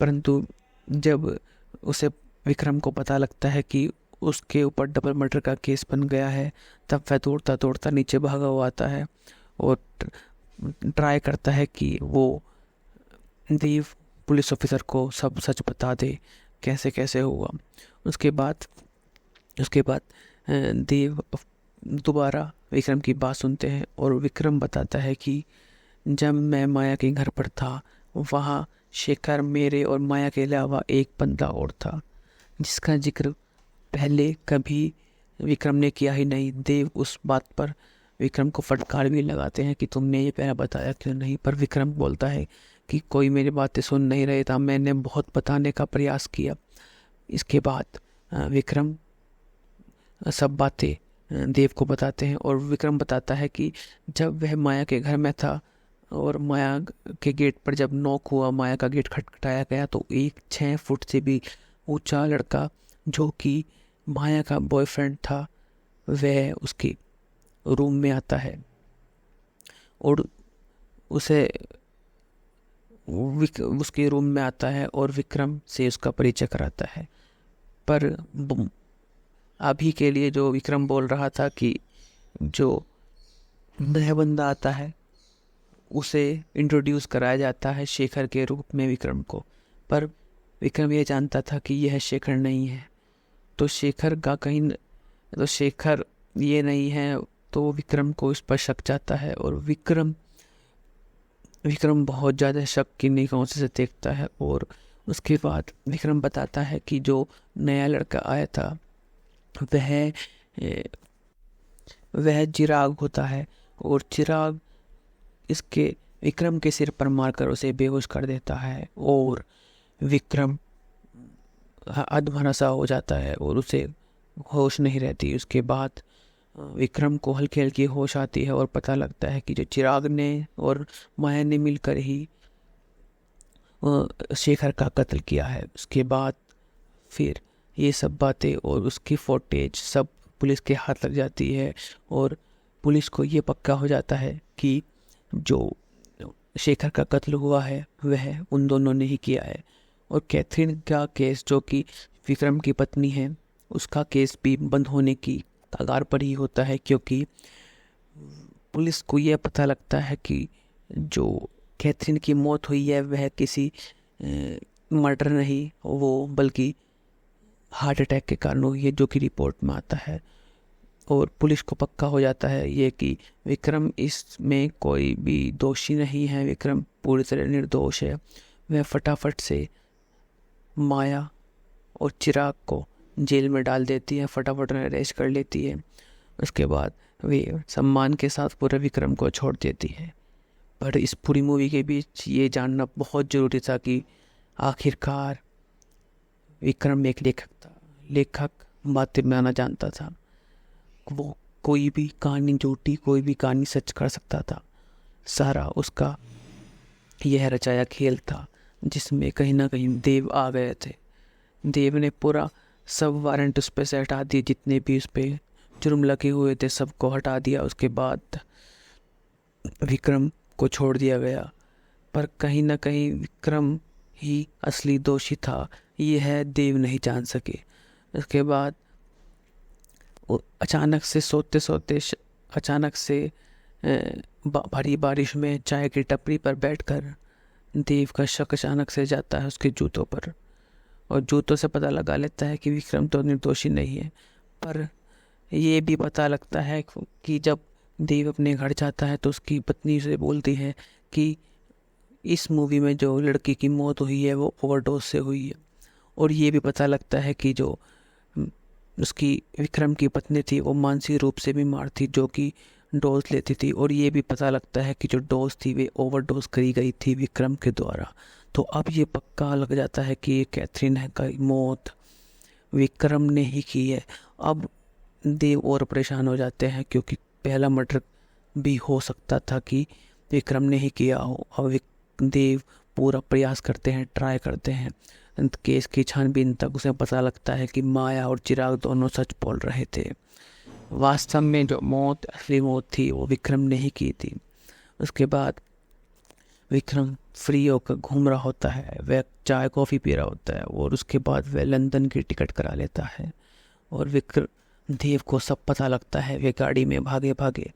परंतु जब उसे विक्रम को पता लगता है कि उसके ऊपर डबल मर्डर का केस बन गया है तब वह दौड़ता दौड़ता नीचे भागा हुआ आता है और ट्राई करता है कि वो देव पुलिस ऑफिसर को सब सच बता दे कैसे कैसे हुआ। उसके बाद देव दोबारा विक्रम की बात सुनते हैं और विक्रम बताता है कि जब मैं माया के घर पर था वहाँ शेखर, मेरे और माया के अलावा एक बंदा और था जिसका जिक्र पहले कभी विक्रम ने किया ही नहीं। देव उस बात पर विक्रम को फटकार भी लगाते हैं कि तुमने ये पहले बताया क्यों नहीं। पर विक्रम बोलता है कि कोई मेरी बातें सुन नहीं रहे था, मैंने बहुत बताने का प्रयास किया। इसके बाद विक्रम सब बातें देव को बताते हैं और विक्रम बताता है कि जब वह माया के घर में था और माया के गेट पर जब नॉक हुआ, माया का गेट खटखटाया गया तो एक 6 फुट से भी ऊंचा लड़का जो कि माया का बॉयफ्रेंड था वह उसके रूम में आता है और उसके रूम में आता है और विक्रम से उसका परिचय कराता है। पर अभी के लिए जो विक्रम बोल रहा था कि जो नया बंदा आता है उसे इंट्रोड्यूस कराया जाता है शेखर के रूप में विक्रम को। पर विक्रम ये जानता था कि यह शेखर नहीं है, तो शेखर ये नहीं है तो विक्रम को इस पर शक जाता है और विक्रम बहुत ज़्यादा शक की निगाहों से देखता है। और उसके बाद विक्रम बताता है कि जो नया लड़का आया था वह चिराग होता है और चिराग इसके विक्रम के सिर पर मारकर उसे बेहोश कर देता है और विक्रम अधमरा सा हो जाता है और उसे होश नहीं रहती। उसके बाद विक्रम को हल्की हल्की होश आती है और पता लगता है कि जो चिराग ने और माया ने मिलकर ही शेखर का कत्ल किया है। उसके बाद फिर ये सब बातें और उसकी फुटेज सब पुलिस के हाथ लग जाती है और पुलिस को ये पक्का हो जाता है कि जो शेखर का कत्ल हुआ है वह उन दोनों ने ही किया है। और कैथरीन का केस जो कि विक्रम की पत्नी है उसका केस भी बंद होने की कगार पर ही होता है क्योंकि पुलिस को यह पता लगता है कि जो कैथरीन की मौत हुई है वह किसी मर्डर नहीं वो बल्कि हार्ट अटैक के कारण हुई है, जो कि रिपोर्ट में आता है। और पुलिस को पक्का हो जाता है ये कि विक्रम इसमें कोई भी दोषी नहीं है, विक्रम पूरी तरह निर्दोष है। वह फटाफट से माया और चिराग को जेल में डाल देती है, फटाफट उन्हें अरेस्ट कर लेती है। उसके बाद वे सम्मान के साथ पूरे विक्रम को छोड़ देती है। पर इस पूरी मूवी के बीच ये जानना बहुत ज़रूरी था कि आखिरकार विक्रम एक लेखक था, लेखक बातें बनाना जानता था। वो कोई भी कहानी झूठी, कोई भी कहानी सच कर सकता था। सारा उसका यह रचाया खेल था जिसमें कहीं ना कहीं देव आ गए थे। देव ने पूरा सब वारंट उस पर से हटा दिए, जितने भी उस पर जुर्म लगे हुए थे सबको हटा दिया। उसके बाद विक्रम को छोड़ दिया गया, पर कहीं ना कहीं विक्रम ही असली दोषी था, यह देव नहीं जान सके। उसके बाद अचानक से सोते सोते अचानक से भारी बारिश में चाय की टपरी पर बैठकर देव का शक अचानक से जाता है उसके जूतों पर, और जूतों से पता लगा लेता है कि विक्रम तो निर्दोषी नहीं है। पर ये भी पता लगता है कि जब देव अपने घर जाता है तो उसकी पत्नी से बोलती है कि इस मूवी में जो लड़की की मौत हुई है वो ओवरडोज से हुई है। और ये भी पता लगता है कि जो उसकी विक्रम की पत्नी थी वो मानसिक रूप से बीमार थी, जो कि डोज लेती थी। और ये भी पता लगता है कि जो डोज थी वे ओवरडोज करी गई थी विक्रम के द्वारा। तो अब ये पक्का लग जाता है कि कैथरीन का मौत विक्रम ने ही की है। अब देव और परेशान हो जाते हैं क्योंकि पहला मर्डर भी हो सकता था कि विक्रम ने ही किया हो। अब देव पूरा प्रयास करते हैं, ट्राई करते हैं। केस की छानबीन तक उसे पता लगता है कि माया और चिराग दोनों सच बोल रहे थे। वास्तव में जो मौत असली मौत थी वो विक्रम ने ही की थी। उसके बाद विक्रम फ्री होकर घूम रहा होता है, वह चाय कॉफ़ी पी रहा होता है और उसके बाद वह लंदन की टिकट करा लेता है। और विक्रम देव को सब पता लगता है। वे गाड़ी में भागे भागे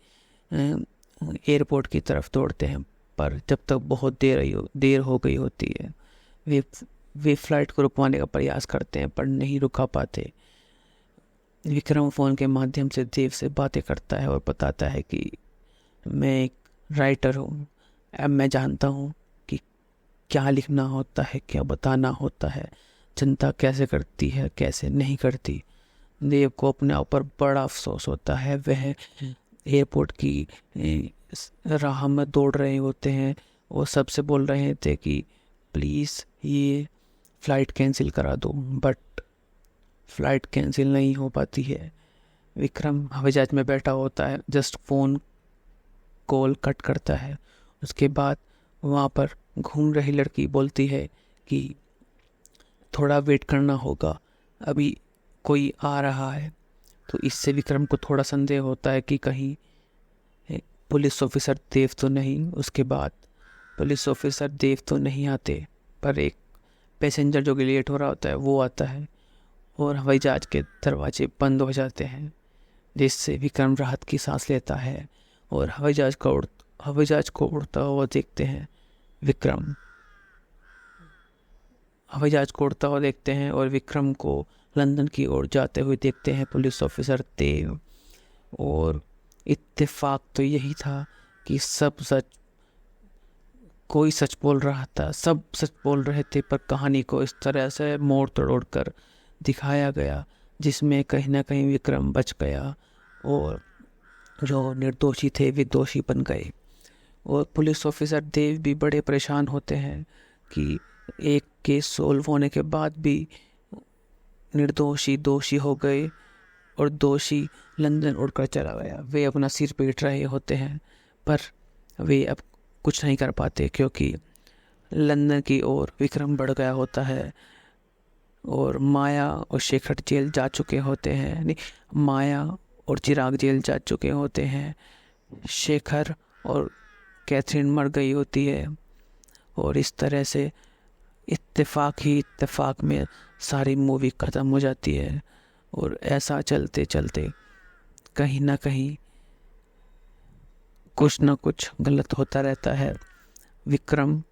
एयरपोर्ट की तरफ दौड़ते हैं, पर जब तक बहुत देर हो गई होती है वे फ्लाइट को रुकवाने का प्रयास करते हैं पर नहीं रुका पाते। विक्रम फ़ोन के माध्यम से देव से बातें करता है और बताता है कि मैं एक राइटर हूँ, अब मैं जानता हूँ कि क्या लिखना होता है, क्या बताना होता है, जनता कैसे करती है कैसे नहीं करती। देव को अपने ऊपर बड़ा अफसोस होता है। वह एयरपोर्ट की राह में दौड़ रहे होते हैं, वो सबसे बोल रहे थे कि प्लीज़ ये फ़्लाइट कैंसिल करा दो, बट फ़्लाइट कैंसिल नहीं हो पाती है। विक्रम हवाई जहाज में बैठा होता है, जस्ट फ़ोन कॉल कट करता है। उसके बाद वहाँ पर घूम रही लड़की बोलती है कि थोड़ा वेट करना होगा, अभी कोई आ रहा है। तो इससे विक्रम को थोड़ा संदेह होता है कि कहीं पुलिस ऑफिसर देव तो नहीं। उसके बाद पुलिस ऑफिसर देव तो नहीं आते, पर एक पैसेंजर जो कि लेट हो रहा होता है वो आता है और हवाई जहाज के दरवाजे बंद हो जाते हैं, जिससे विक्रम राहत की सांस लेता है। और हवाई जहाज को उड़ता हुआ देखते हैं विक्रम हवाई जहाज को उड़ता हुआ देखते हैं और विक्रम को लंदन की ओर जाते हुए देखते हैं पुलिस ऑफिसर देव। और इत्तेफाक तो यही था कि कोई सच बोल रहा था, सब सच बोल रहे थे, पर कहानी को इस तरह से मोड़ तोड़ कर दिखाया गया जिसमें कहीं ना कहीं विक्रम बच गया और जो निर्दोषी थे वे दोषी बन गए। और पुलिस ऑफिसर देव भी बड़े परेशान होते हैं कि एक केस सोल्व होने के बाद भी निर्दोषी दोषी हो गए और दोषी लंदन उड़कर चला गया। वे अपना सिर पीट रहे होते हैं, पर वे अब कुछ नहीं कर पाते क्योंकि लंदन की ओर विक्रम बढ़ गया होता है और माया और शेखर जेल जा चुके होते हैं। नहीं, माया और चिराग जेल जा चुके होते हैं। शेखर और कैथरीन मर गई होती है और इस तरह से इत्तेफाक में सारी मूवी ख़त्म हो जाती है। और ऐसा चलते चलते कहीं ना कहीं कुछ ना कुछ गलत होता रहता है। विक्रम की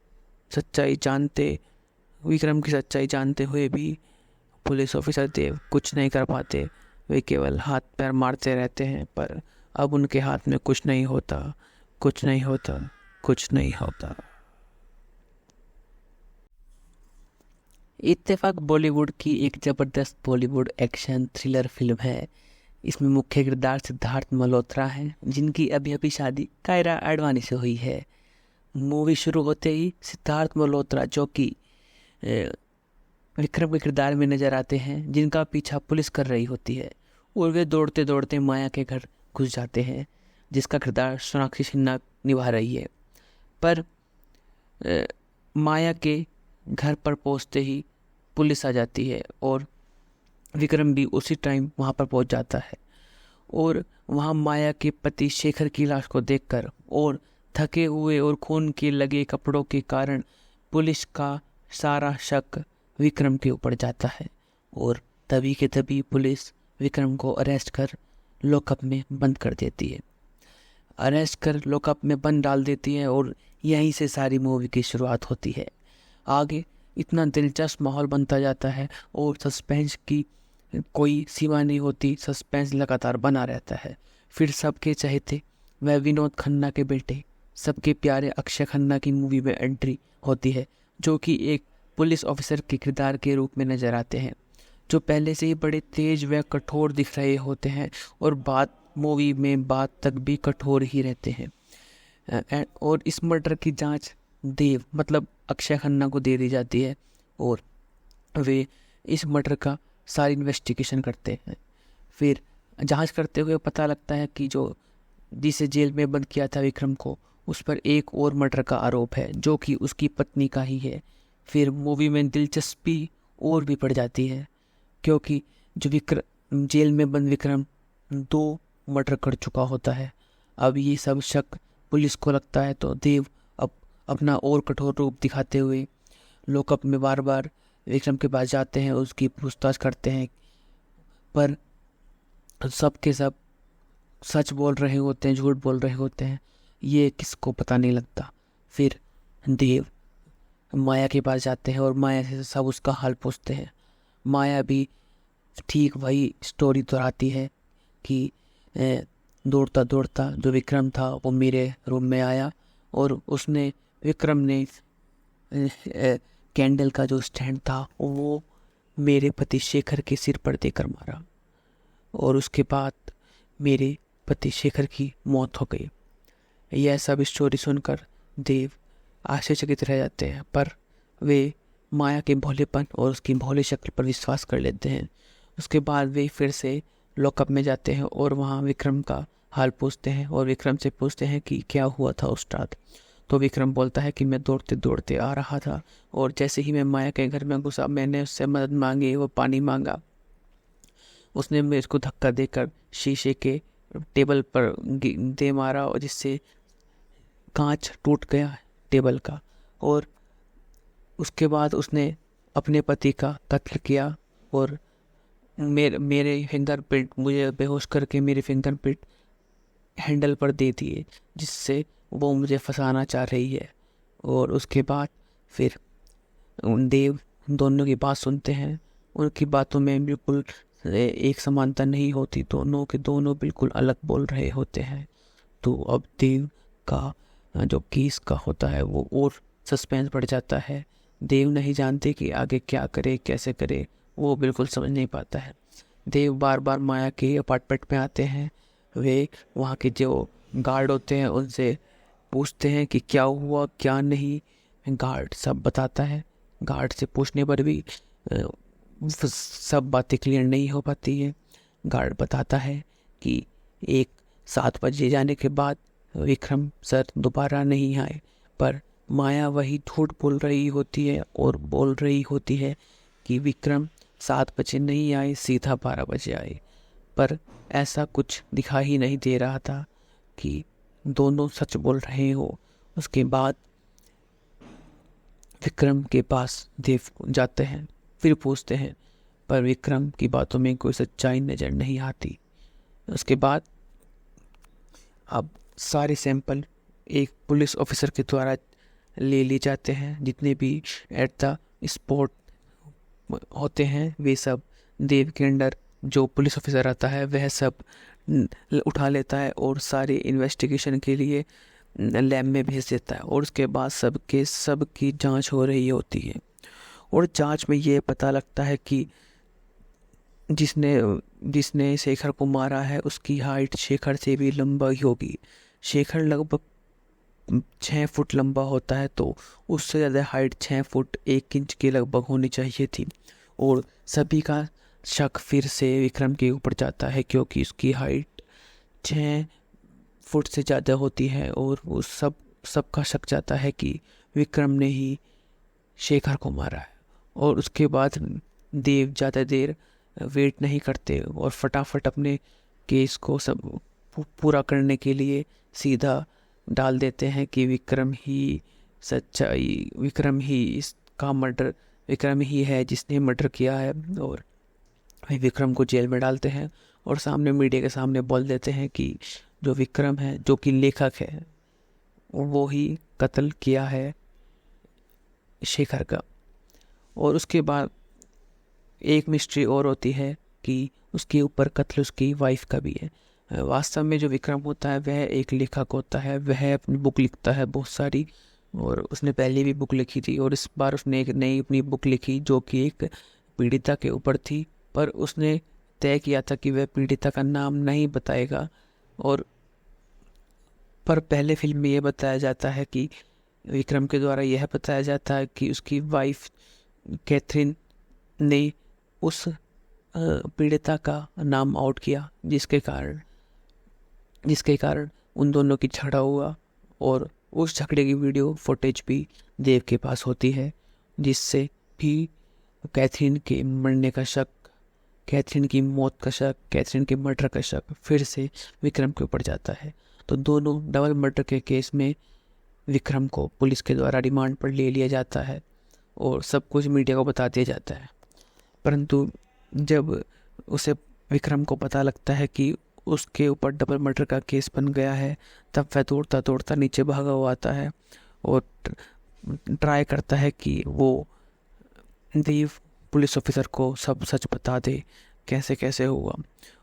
सच्चाई जानते हुए भी पुलिस ऑफिसर देव कुछ नहीं कर पाते। वे केवल हाथ पैर मारते रहते हैं, पर अब उनके हाथ में कुछ नहीं होता। इत्तेफाक बॉलीवुड की एक ज़बरदस्त बॉलीवुड एक्शन थ्रिलर फिल्म है। इसमें मुख्य किरदार सिद्धार्थ मल्होत्रा हैं, जिनकी अभी अभी शादी कायरा आडवाणी से हुई है। मूवी शुरू होते ही सिद्धार्थ मल्होत्रा, जो कि विक्रम के किरदार में नजर आते हैं, जिनका पीछा पुलिस कर रही होती है, और वे दौड़ते दौड़ते माया के घर घुस जाते हैं, जिसका किरदार सोनाक्षी सिन्हा निभा रही है। पर माया के घर पर पहुंचते ही पुलिस आ जाती है और विक्रम भी उसी टाइम वहां पर पहुंच जाता है, और वहां माया के पति शेखर की लाश को देखकर और थके हुए और खून के लगे कपड़ों के कारण पुलिस का सारा शक विक्रम के ऊपर जाता है, और तभी के तभी पुलिस विक्रम को अरेस्ट कर लॉकअप में बंद कर देती है। लॉकअप में बंद डाल देती है, और यहीं से सारी मूवी की शुरुआत होती है। आगे इतना दिलचस्प माहौल बनता जाता है और सस्पेंस की कोई सीमा नहीं होती। सस्पेंस लगातार बना रहता है। फिर सबके चहेते वह विनोद खन्ना के बेटे, सबके प्यारे अक्षय खन्ना की मूवी में एंट्री होती है, जो कि एक पुलिस ऑफिसर के किरदार के रूप में नजर आते हैं, जो पहले से ही बड़े तेज व कठोर दिख रहे होते हैं, और मूवी में बात तक भी कठोर ही रहते हैं। और इस मर्डर की जांच देव मतलब अक्षय खन्ना को दे दी जाती है, और वे इस मर्डर का सारी इन्वेस्टिगेशन करते हैं। फिर जांच करते हुए पता लगता है कि जिसे जेल में बंद किया था विक्रम को, उस पर एक और मर्डर का आरोप है, जो कि उसकी पत्नी का ही है। फिर मूवी में दिलचस्पी और भी बढ़ जाती है, क्योंकि जेल में बंद विक्रम 2 मर्डर कर चुका होता है। अब ये सब शक पुलिस को लगता है, तो देव अब अपना और कठोर रूप दिखाते हुए लॉकअप में बार बार विक्रम के पास जाते हैं, उसकी पूछताछ करते हैं, पर सब के सब सच बोल रहे होते हैं, झूठ बोल रहे होते हैं, ये किसको पता नहीं लगता। फिर देव माया के पास जाते हैं और माया से सब उसका हाल पूछते हैं। माया भी ठीक वही स्टोरी दोहराती है कि दौड़ता दौड़ता जो विक्रम था वो मेरे रूम में आया, और विक्रम ने कैंडल का जो स्टैंड था वो मेरे पति शेखर के सिर पर देकर मारा, और उसके बाद मेरे पति शेखर की मौत हो गई। यह सब स्टोरी सुनकर देव आश्चर्यचकित रह जाते हैं, पर वे माया के भोलेपन और उसकी भोले शक्ल पर विश्वास कर लेते हैं। उसके बाद वे फिर से लॉकअप में जाते हैं और वहाँ विक्रम का हाल पूछते हैं, और विक्रम से पूछते हैं कि क्या हुआ था उस रात। तो विक्रम बोलता है कि मैं दौड़ते दौड़ते आ रहा था, और जैसे ही मैं माया के घर में घुसा, मैंने उससे मदद मांगी, वो पानी मांगा। उसने मेरे को धक्का देकर शीशे के टेबल पर दे मारा, और जिससे कांच टूट गया टेबल का, और उसके बाद उसने अपने पति का कत्ल किया, और मेरे फिंगरप्रिंट, मुझे बेहोश करके मेरे फिंगरप्रिंट हैंडल पर दे दिए, जिससे वो मुझे फंसाना चाह रही है। और उसके बाद फिर देव दोनों की बात सुनते हैं। उनकी बातों में बिल्कुल एक समानता नहीं होती, दोनों के दोनों बिल्कुल अलग बोल रहे होते हैं। तो अब देव का जो केस का होता है वो और सस्पेंस बढ़ जाता है। देव नहीं जानते कि आगे क्या करे, कैसे करे, वो बिल्कुल समझ नहीं पाता है। देव बार बार माया के अपार्टमेंट में आते हैं। वे वहाँ के जो गार्ड होते हैं उनसे पूछते हैं कि क्या हुआ क्या नहीं। गार्ड सब बताता है। गार्ड से पूछने पर भी सब बातें क्लियर नहीं हो पाती है। गार्ड बताता है कि 7 बजे जाने के बाद विक्रम सर दोबारा नहीं आए, पर माया वही झूठ बोल रही होती है और बोल रही होती है कि विक्रम 7 बजे नहीं आए, सीधा 12 बजे आए। पर ऐसा कुछ दिखाई ही नहीं दे रहा था कि दोनों सच बोल रहे हो। उसके बाद विक्रम के पास देव जाते हैं, फिर पूछते हैं, पर विक्रम की बातों में कोई सच्चाई नजर नहीं आती। उसके बाद अब सारे सैंपल एक पुलिस ऑफिसर के द्वारा ले लिए जाते हैं। जितने भी एट द स्पॉट होते हैं वे सब देव के अंडर जो पुलिस ऑफिसर आता है वह सब उठा लेता है और सारे इन्वेस्टिगेशन के लिए लैब में भेज देता है। और उसके बाद सब की जांच हो रही होती है और जांच में ये पता लगता है कि जिसने शेखर को मारा है उसकी हाइट शेखर से भी लंबा ही होगी। शेखर लगभग 6 फुट लंबा होता है तो उससे ज़्यादा हाइट 6 फुट 1 इंच के लगभग होनी चाहिए थी। और सभी का शक फिर से विक्रम के ऊपर जाता है क्योंकि उसकी हाइट 6 फुट से ज़्यादा होती है और वो सबका शक जाता है कि विक्रम ने ही शेखर को मारा है। और उसके बाद देव ज़्यादा देर वेट नहीं करते और फटाफट अपने केस को सब पूरा करने के लिए सीधा डाल देते हैं कि विक्रम ही विक्रम ही है जिसने मर्डर किया है। और विक्रम को जेल में डालते हैं और सामने मीडिया के सामने बोल देते हैं कि जो विक्रम है जो कि लेखक है वो ही कत्ल किया है शेखर का। और उसके बाद एक मिस्ट्री और होती है कि उसके ऊपर कत्ल उसकी वाइफ का भी है। वास्तव में जो विक्रम होता है वह एक लेखक होता है। वह अपनी बुक लिखता है बहुत सारी और उसने पहले भी बुक लिखी थी और इस बार उसने एक नई अपनी बुक लिखी जो कि एक पीड़िता के ऊपर थी। पर उसने तय किया था कि वह पीड़िता का नाम नहीं बताएगा। और पर पहले फिल्म में यह बताया जाता है कि विक्रम के द्वारा यह बताया जाता है कि उसकी वाइफ कैथरीन ने उस पीड़िता का नाम आउट किया जिसके कारण उन दोनों की झगड़ा हुआ। और उस झगड़े की वीडियो फुटेज भी देव के पास होती है जिससे भी कैथरीन के मरने का शक, कैथरीन की मौत का शक, कैथरीन के मर्डर का शक फिर से विक्रम के ऊपर जाता है। तो दोनों डबल मर्डर के केस में विक्रम को पुलिस के द्वारा रिमांड पर ले लिया जाता है और सब कुछ मीडिया को बता दिया जाता है। परंतु जब उसे विक्रम को पता लगता है कि उसके ऊपर डबल मर्डर का केस बन गया है तब वह दौड़ता दौड़ता नीचे भागा हुआ आता है और ट्राई करता है कि वो देव पुलिस ऑफिसर को सब सच बता दे कैसे कैसे हुआ।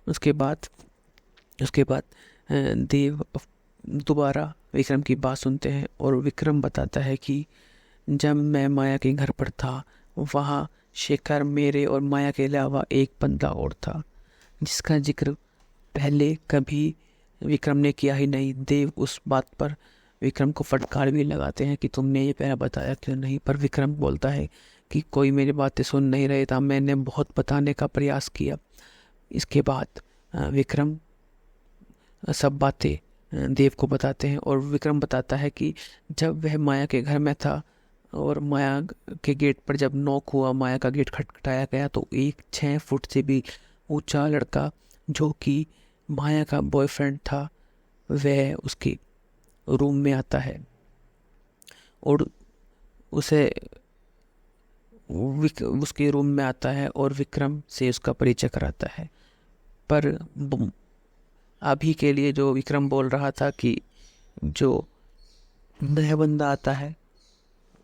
उसके बाद देव दोबारा विक्रम की बात सुनते हैं और विक्रम बताता है कि जब मैं माया के घर पर था वहाँ शेखर, मेरे और माया के अलावा एक बंदा और था जिसका जिक्र पहले कभी विक्रम ने किया ही नहीं। देव उस बात पर विक्रम को फटकार भी लगाते हैं कि तुमने ये पहले बताया क्यों नहीं। पर विक्रम बोलता है कि कोई मेरी बातें सुन नहीं रहे था, मैंने बहुत बताने का प्रयास किया। इसके बाद विक्रम सब बातें देव को बताते हैं और विक्रम बताता है कि जब वह माया के घर में था और माया के गेट पर जब नॉक हुआ, माया का गेट खटखटाया गया तो एक 6 फुट से भी ऊंचा लड़का जो कि माया का बॉयफ्रेंड था वह उसके रूम में आता है और उसके रूम में आता है और विक्रम से उसका परिचय कराता है। पर अभी के लिए जो विक्रम बोल रहा था कि जो नया बंदा आता है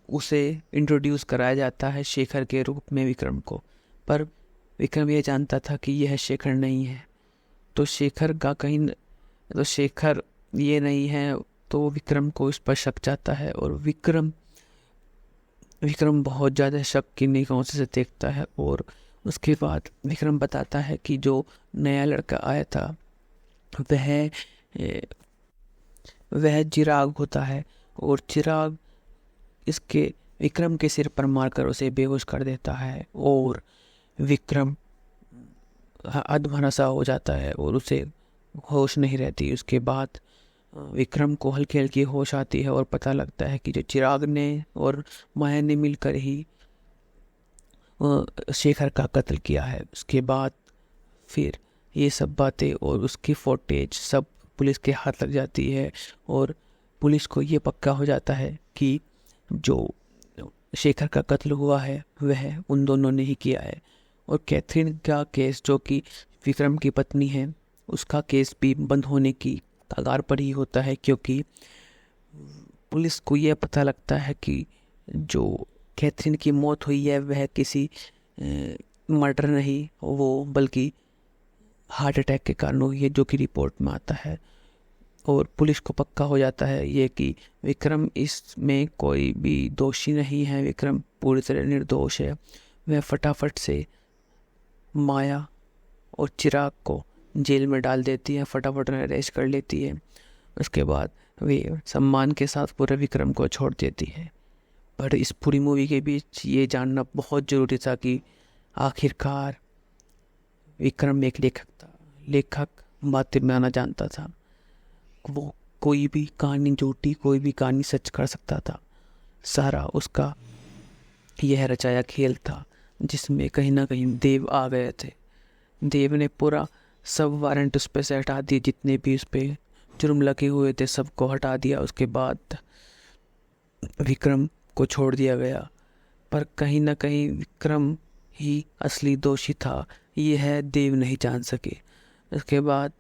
उसे इंट्रोड्यूस कराया जाता है शेखर के रूप में विक्रम को। पर विक्रम ये जानता था कि यह शेखर नहीं है, तो शेखर ये नहीं है तो विक्रम को इस पर शक जाता है और विक्रम बहुत ज़्यादा शक की निगाहों से देखता है। और उसके बाद विक्रम बताता है कि जो नया लड़का आया था वह चिराग होता है और चिराग विक्रम के सिर पर मारकर उसे बेहोश कर देता है और विक्रम अधमरा सा हो जाता है और उसे होश नहीं रहती। उसके बाद विक्रम को हल्की हल्की होश आती है और पता लगता है कि जो चिराग ने और माया ने मिलकर ही शेखर का कत्ल किया है। उसके बाद फिर ये सब बातें और उसकी फुटेज सब पुलिस के हाथ लग जाती है और पुलिस को ये पक्का हो जाता है कि जो शेखर का कत्ल हुआ है वह उन दोनों ने ही किया है। और कैथरीन का केस जो कि विक्रम की पत्नी है उसका केस भी बंद होने की कगार पर ही होता है, क्योंकि पुलिस को यह पता लगता है कि जो कैथरीन की मौत हुई है वह किसी मर्डर नहीं, वो बल्कि हार्ट अटैक के कारण हुई है, जो कि रिपोर्ट में आता है। और पुलिस को पक्का हो जाता है ये कि विक्रम इसमें कोई भी दोषी नहीं है, विक्रम पूरी तरह निर्दोष है। वह फटाफट से माया और चिराग को जेल में डाल देती है, फटाफट उन्हें अरेस्ट कर लेती है। उसके बाद वे सम्मान के साथ पूरे विक्रम को छोड़ देती है। पर इस पूरी मूवी के बीच ये जानना बहुत ज़रूरी था कि आखिरकार विक्रम एक लेखक था। लेखक बातें बनाना जानता था, वो कोई भी कहानी झूठी, कोई भी कहानी सच कर सकता था। सारा उसका यह रचाया खेल था, जिसमें कहीं ना कहीं देव आ गए थे। देव ने पूरा सब वारंट उस पर से हटा दिए, जितने भी उस पर जुर्म लगे हुए थे सबको हटा दिया। उसके बाद विक्रम को छोड़ दिया गया, पर कहीं ना कहीं विक्रम ही असली दोषी था, यह देव नहीं जान सके। उसके बाद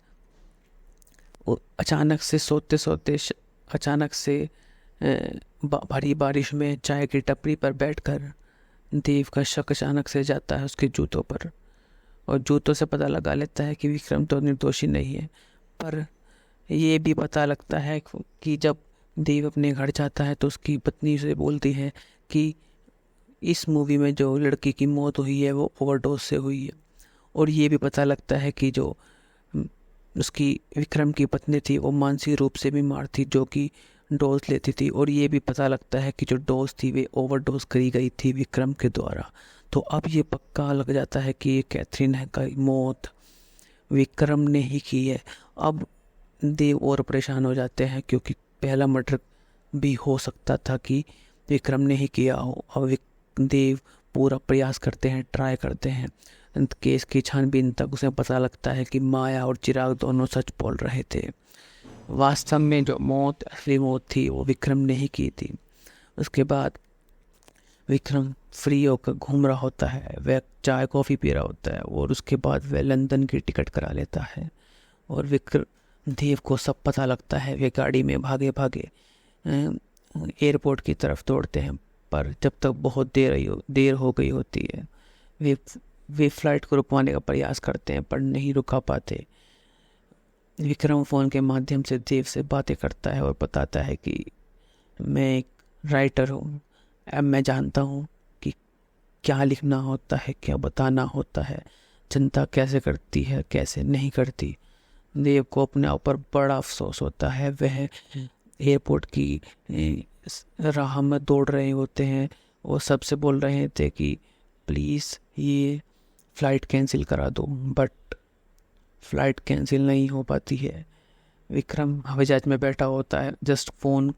अचानक से सोते सोते अचानक से भारी बारिश में चाय की टपरी पर बैठकर देव का शक अचानक से जाता है उसके जूतों पर, और जूतों से पता लगा लेता है कि विक्रम तो निर्दोषी नहीं है। पर ये भी पता लगता है कि जब देव अपने घर जाता है तो उसकी पत्नी से बोलती है कि इस मूवी में जो लड़की की मौत हुई है वो ओवरडोज से हुई है। और ये भी पता लगता है कि जो उसकी विक्रम की पत्नी थी वो मानसिक रूप से बीमार थी, जो कि डोज लेती थी। और ये भी पता लगता है कि जो डोज थी वे ओवरडोज करी गई थी विक्रम के द्वारा। तो अब ये पक्का लग जाता है कि कैथरीन का मौत विक्रम ने ही की है। अब देव और परेशान हो जाते हैं, क्योंकि पहला मर्डर भी हो सकता था कि विक्रम ने ही किया हो। अब देव पूरा प्रयास करते हैं, ट्राई करते हैं। केस की छानबीन तक उसे पता लगता है कि माया और चिराग दोनों सच बोल रहे थे। वास्तव में जो मौत, असली मौत थी वो विक्रम ने ही की थी। उसके बाद विक्रम फ्री होकर घूम रहा होता है, वह चाय कॉफ़ी पी रहा होता है, और उसके बाद वह लंदन की टिकट करा लेता है। और विक्रम देव को सब पता लगता है। वे गाड़ी में भागे भागे एयरपोर्ट की तरफ दौड़ते हैं, पर जब तक बहुत देर हो गई होती है। वे फ्लाइट को रुकवाने का प्रयास करते हैं पर नहीं रुका पाते। विक्रम फ़ोन के माध्यम से देव से बातें करता है और बताता है कि मैं एक राइटर हूँ, अब मैं जानता हूँ कि क्या लिखना होता है, क्या बताना होता है, जनता कैसे करती है, कैसे नहीं करती। देव को अपने ऊपर बड़ा अफसोस होता है। वह एयरपोर्ट की राह में दौड़ रहे होते हैं, वो सबसे बोल रहे थे कि प्लीज़ ये फ़्लाइट कैंसिल करा दो, बट फ़्लाइट कैंसिल नहीं हो पाती है। विक्रम हवाई जहाज में बैठा होता है, जस्ट फ़ोन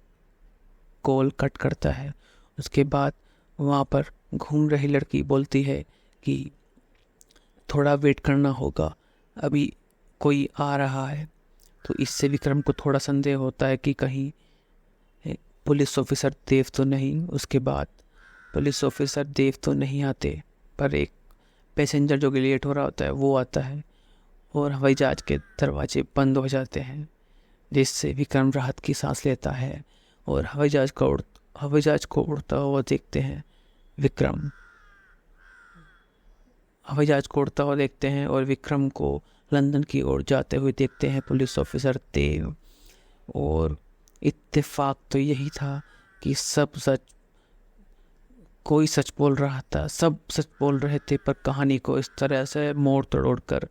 कॉल कट करता है। उसके बाद वहाँ पर घूम रही लड़की बोलती है कि थोड़ा वेट करना होगा, अभी कोई आ रहा है। तो इससे विक्रम को थोड़ा संदेह होता है कि कहीं पुलिस ऑफिसर देव तो नहीं। उसके बाद पुलिस ऑफिसर देव तो नहीं आते, पर एक पैसेंजर जो कि लेट हो रहा होता है वो आता है, और हवाई जहाज के दरवाजे बंद हो जाते हैं, जिससे विक्रम राहत की सांस लेता है। और हवाई जहाज को उड़ता हुआ देखते हैं विक्रम। हवाई जहाज को उड़ता हुआ देखते हैं और विक्रम को लंदन की ओर जाते हुए देखते हैं पुलिस ऑफिसर देव। और इत्तेफाक तो यही था कि कोई सच बोल रहा था, सब सच बोल रहे थे, पर कहानी को इस तरह से मोड़ तोड़ कर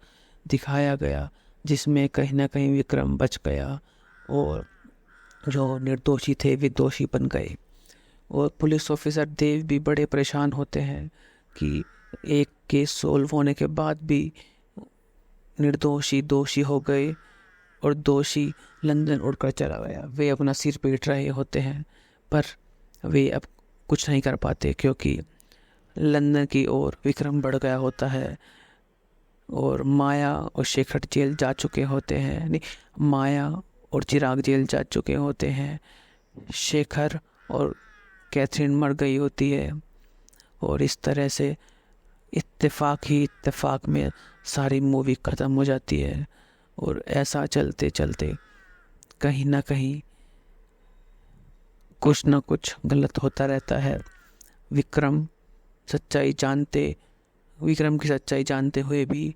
दिखाया गया जिसमें कहीं ना कहीं विक्रम बच गया और जो निर्दोषी थे वे दोषी बन गए। और पुलिस ऑफिसर देव भी बड़े परेशान होते हैं कि एक केस सोल्व होने के बाद भी निर्दोषी दोषी हो गए और दोषी लंदन उड़कर चला गया। वे अपना सिर पीट रहे होते हैं, पर वे अब कुछ नहीं कर पाते, क्योंकि लंदन की ओर विक्रम बढ़ गया होता है और माया और शेखर जेल जा चुके होते हैं। नहीं, माया और चिराग जेल जा चुके होते हैं। शेखर और कैथरीन मर गई होती है। और इस तरह से इत्तेफाक में सारी मूवी ख़त्म हो जाती है। और ऐसा चलते चलते कहीं ना कहीं कुछ ना कुछ गलत होता रहता है। विक्रम की सच्चाई जानते हुए भी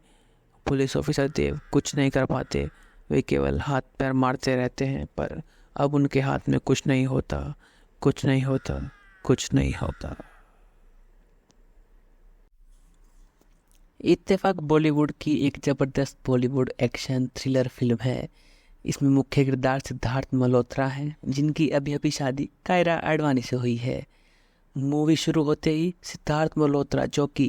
पुलिस ऑफिसर देव कुछ नहीं कर पाते। वे केवल हाथ पैर मारते रहते हैं, पर अब उनके हाथ में कुछ नहीं होता, कुछ नहीं होता, कुछ नहीं होता। इत्तेफाक बॉलीवुड की एक ज़बरदस्त बॉलीवुड एक्शन थ्रिलर फिल्म है। इसमें मुख्य किरदार सिद्धार्थ मल्होत्रा हैं, जिनकी अभी अभी शादी कायरा आडवाणी से हुई है। मूवी शुरू होते ही सिद्धार्थ मल्होत्रा, जो कि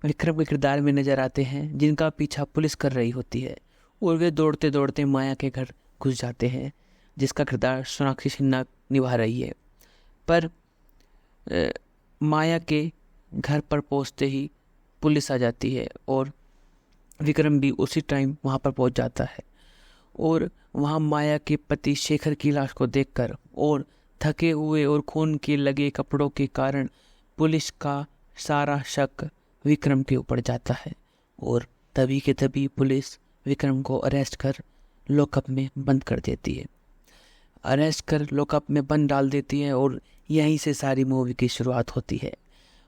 विक्रम के किरदार में नजर आते हैं, जिनका पीछा पुलिस कर रही होती है, और वे दौड़ते दौड़ते माया के घर घुस जाते हैं, जिसका किरदार सोनाक्षी सिन्हा निभा रही है। पर माया के घर पर पहुंचते ही पुलिस आ जाती है और विक्रम भी उसी टाइम वहां पर पहुंच जाता है। और वहां माया के पति शेखर की लाश को देखकर और थके हुए और खून के लगे कपड़ों के कारण पुलिस का सारा शक विक्रम के ऊपर जाता है, और तभी के तभी पुलिस विक्रम को अरेस्ट कर लॉकअप में बंद कर देती है। अरेस्ट कर लॉकअप में बंद डाल देती है, और यहीं से सारी मूवी की शुरुआत होती है।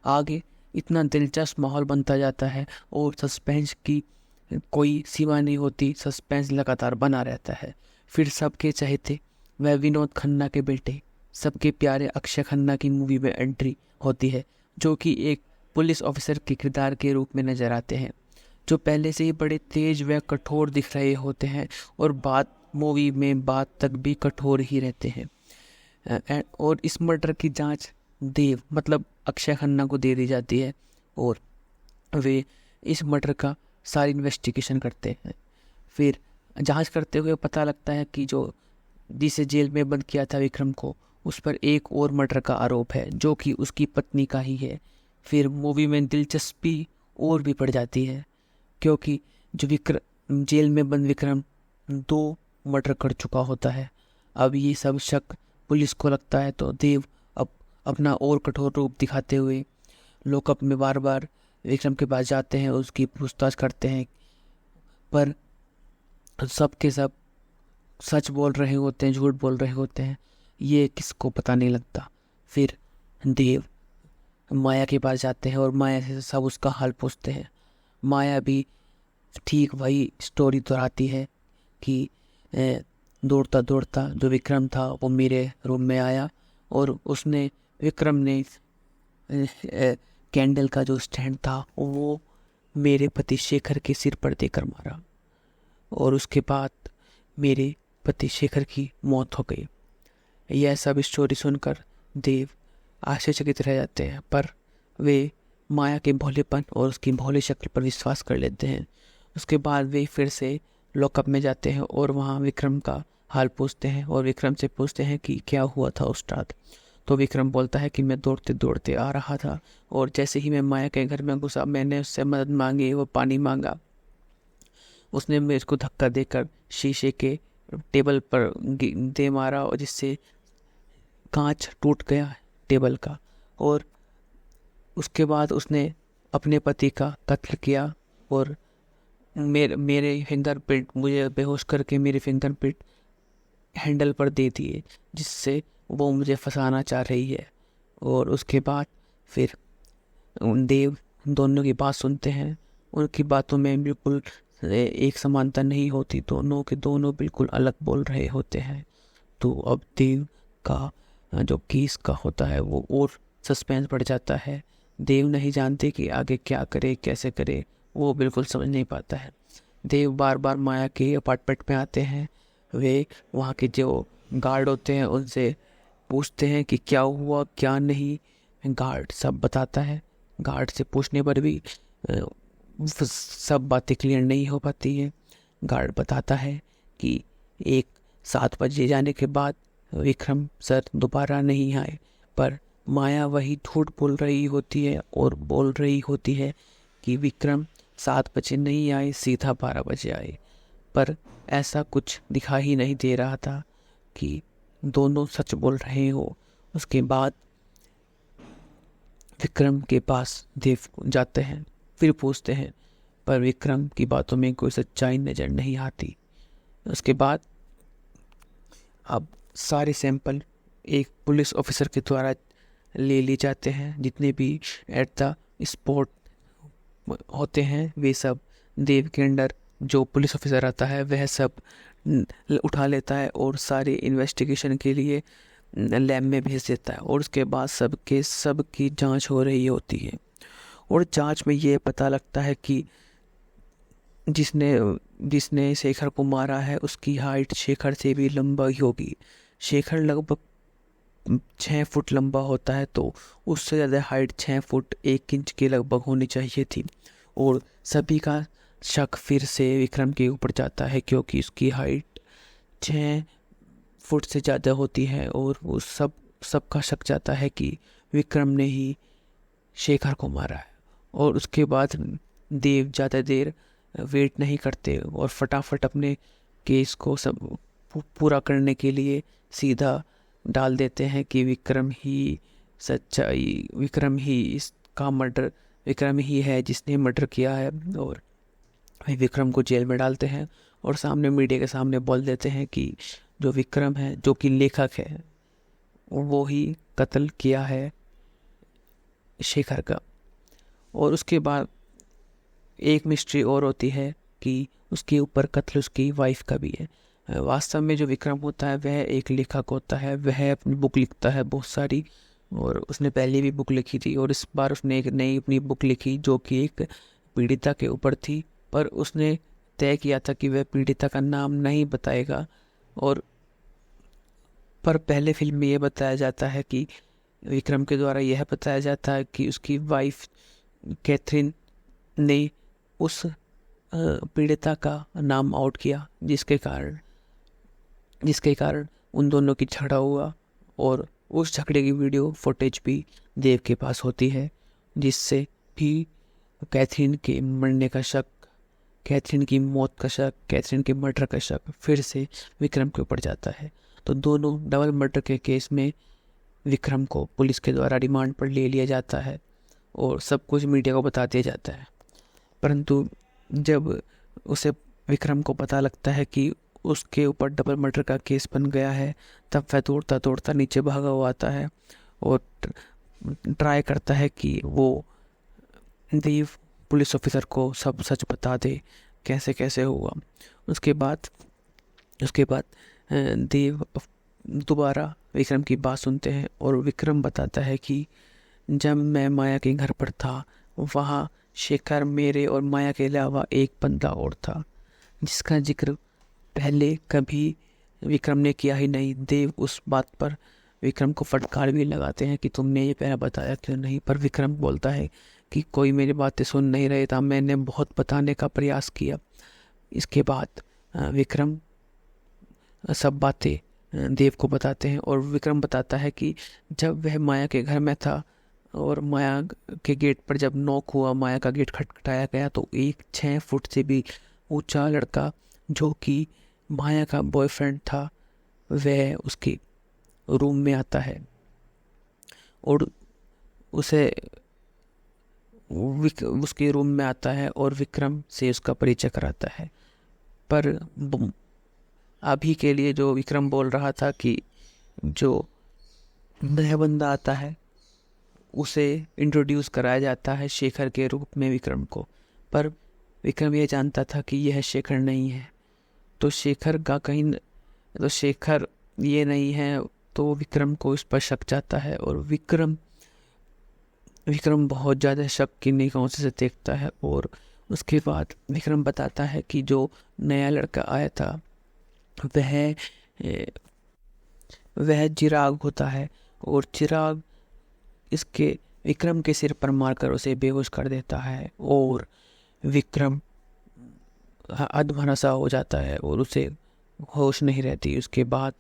आगे इतना दिलचस्प माहौल बनता जाता है और सस्पेंस की कोई सीमा नहीं होती, सस्पेंस लगातार बना रहता है। फिर सबके चहेते वह विनोद खन्ना के बेटे, सबके प्यारे अक्षय खन्ना की मूवी में एंट्री होती है, जो कि एक पुलिस ऑफिसर के किरदार के रूप में नजर आते हैं, जो पहले से ही बड़े तेज व कठोर दिख रहे होते हैं और मूवी में बात तक भी कठोर ही रहते हैं। और इस मर्डर की जांच देव मतलब अक्षय खन्ना को दे दी जाती है, और वे इस मर्डर का सारी इन्वेस्टिगेशन करते हैं। फिर जांच करते हुए पता लगता है कि जिसे जेल में बंद किया था विक्रम को, उस पर एक और मर्डर का आरोप है, जो कि उसकी पत्नी का ही है। फिर मूवी में दिलचस्पी और भी बढ़ जाती है, क्योंकि जेल में बंद विक्रम 2 मर्डर कर चुका होता है। अब ये सब शक पुलिस को लगता है, तो देव अब अपना और कठोर रूप दिखाते हुए लॉकअप में बार बार विक्रम के पास जाते हैं, उसकी पूछताछ करते हैं, पर सब के सब सच बोल रहे होते हैं, झूठ बोल रहे होते हैं, ये किसको पता नहीं लगता। फिर देव माया के पास जाते हैं और माया से सब उसका हाल पूछते हैं। माया भी ठीक वही स्टोरी दोहराती है कि दौड़ता दौड़ता जो विक्रम था वो मेरे रूम में आया, और विक्रम ने कैंडल का जो स्टैंड था वो मेरे पति शेखर के सिर पर देकर मारा, और उसके बाद मेरे पति शेखर की मौत हो गई। यह सब स्टोरी सुनकर देव आश्चर्यचकित रह जाते हैं, पर वे माया के भोलेपन और उसकी भोले शक्ल पर विश्वास कर लेते हैं। उसके बाद वे फिर से लॉकअप में जाते हैं और वहाँ विक्रम का हाल पूछते हैं, और विक्रम से पूछते हैं कि क्या हुआ था उस रात। तो विक्रम बोलता है कि मैं दौड़ते दौड़ते आ रहा था, और जैसे ही मैं माया के घर में घुसा, मैंने उससे मदद मांगी, वो पानी मांगा। उसने मेरे को धक्का देकर शीशे के टेबल पर दे मारा, और जिससे कांच टूट गया टेबल का। और उसके बाद उसने अपने पति का कत्ल किया, और मेरे फिंगरप्रिंट, मुझे बेहोश करके मेरे फिंगरप्रिंट हैंडल पर दे दिए, जिससे वो मुझे फंसाना चाह रही है। और उसके बाद फिर देव दोनों की बात सुनते हैं। उनकी बातों में बिल्कुल एक समानता नहीं होती, दोनों के दोनों बिल्कुल अलग बोल रहे होते हैं। तो अब देव का जो केस का होता है वो और सस्पेंस बढ़ जाता है। देव नहीं जानते कि आगे क्या करे, कैसे करे, वो बिल्कुल समझ नहीं पाता है। देव बार बार माया के अपार्टमेंट में आते हैं। वे वहाँ के जो गार्ड होते हैं उनसे पूछते हैं कि क्या हुआ क्या नहीं। गार्ड सब बताता है। गार्ड से पूछने पर भी सब बातें क्लियर नहीं हो पाती है। गार्ड बताता है कि 7 बजे जाने के बाद विक्रम सर दोबारा नहीं आए, पर माया वही झूठ बोल रही होती है और बोल रही होती है कि विक्रम 7 बजे नहीं आए, सीधा 12 बजे आए। पर ऐसा कुछ दिखाई ही नहीं दे रहा था कि दोनों सच बोल रहे हो। उसके बाद विक्रम के पास देव जाते हैं, फिर पूछते हैं, पर विक्रम की बातों में कोई सच्चाई नजर नहीं आती। उसके बाद अब सारे सैंपल एक पुलिस ऑफिसर के द्वारा ले लिए जाते हैं। जितने भी एट द स्पॉट होते हैं वे सब देव के अंडर जो पुलिस ऑफिसर आता है वह सब उठा लेता है और सारे इन्वेस्टिगेशन के लिए लैब में भेज देता है। और उसके बाद सब की जांच हो रही होती है और जांच में ये पता लगता है कि जिसने शेखर को मारा है उसकी हाइट शेखर से भी लंबा ही होगी। शेखर लगभग 6 फुट लंबा होता है, तो उससे ज़्यादा हाइट 6 फुट 1 इंच के लगभग होनी चाहिए थी। और सभी का शक फिर से विक्रम के ऊपर जाता है क्योंकि उसकी हाइट 6 फुट से ज़्यादा होती है और उस सबका शक जाता है कि विक्रम ने ही शेखर को मारा है। और उसके बाद देव ज़्यादा देर वेट नहीं करते और फटाफट अपने केस को सब पूरा करने के लिए सीधा डाल देते हैं कि विक्रम ही है जिसने मर्डर किया है। और विक्रम को जेल में डालते हैं और सामने मीडिया के सामने बोल देते हैं कि जो विक्रम है, जो कि लेखक है, वो ही कत्ल किया है शेखर का। और उसके बाद एक मिस्ट्री और होती है कि उसके ऊपर कत्ल उसकी वाइफ का भी है। वास्तव में जो विक्रम होता है वह एक लेखक होता है। वह अपनी बुक लिखता है बहुत सारी, और उसने पहले भी बुक लिखी थी और इस बार उसने एक नई अपनी बुक लिखी जो कि एक पीड़िता के ऊपर थी। पर उसने तय किया था कि वह पीड़िता का नाम नहीं बताएगा। और पर पहले फिल्म में यह बताया जाता है कि विक्रम के द्वारा यह बताया जाता है कि उसकी वाइफ कैथरीन ने उस पीड़िता का नाम आउट किया, जिसके कारण उन दोनों की झगड़ा हुआ। और उस झगड़े की वीडियो फुटेज भी देव के पास होती है, जिससे भी कैथरीन के मरने का शक, कैथरीन की मौत का शक, कैथरीन के मर्डर का शक फिर से विक्रम के ऊपर जाता है। तो दोनों डबल मर्डर के केस में विक्रम को पुलिस के द्वारा रिमांड पर ले लिया जाता है और सब कुछ मीडिया को बता दिया जाता है। परंतु जब उसे विक्रम को पता लगता है कि उसके ऊपर डबल मर्डर का केस बन गया है, तब वह दौड़ता दौड़ता नीचे भागा हुआ आता है और ट्राई करता है कि वो देव पुलिस ऑफिसर को सब सच बता दे कैसे कैसे हुआ। उसके बाद देव दोबारा विक्रम की बात सुनते हैं और विक्रम बताता है कि जब मैं माया के घर पर था वहाँ शेखर, मेरे और माया के अलावा एक बंदा और था, जिसका जिक्र पहले कभी विक्रम ने किया ही नहीं। देव उस बात पर विक्रम को फटकार भी लगाते हैं कि तुमने ये पहले बताया क्यों नहीं। पर विक्रम बोलता है कि कोई मेरी बातें सुन नहीं रहे था, मैंने बहुत बताने का प्रयास किया। इसके बाद विक्रम सब बातें देव को बताते हैं और विक्रम बताता है कि जब वह माया के घर में था और माया के गेट पर जब नॉक हुआ, माया का गेट खटखटाया गया, तो एक 6 फुट से भी ऊंचा लड़का जो कि माया का बॉयफ्रेंड था वह उसके रूम में आता है और उसके रूम में आता है और विक्रम से उसका परिचय कराता है। पर अभी के लिए जो विक्रम बोल रहा था कि जो नया बंदा आता है उसे इंट्रोड्यूस कराया जाता है शेखर के रूप में विक्रम को। पर विक्रम ये जानता था कि यह शेखर नहीं है, तो शेखर ये नहीं है, तो विक्रम को इस पर शक जाता है और विक्रम बहुत ज़्यादा शक की निगाहों से देखता है। और उसके बाद विक्रम बताता है कि जो नया लड़का आया था वह चिराग होता है और चिराग इसके विक्रम के सिर पर मारकर उसे बेहोश कर देता है और विक्रम अधमरा सा हो जाता है और उसे होश नहीं रहती। उसके बाद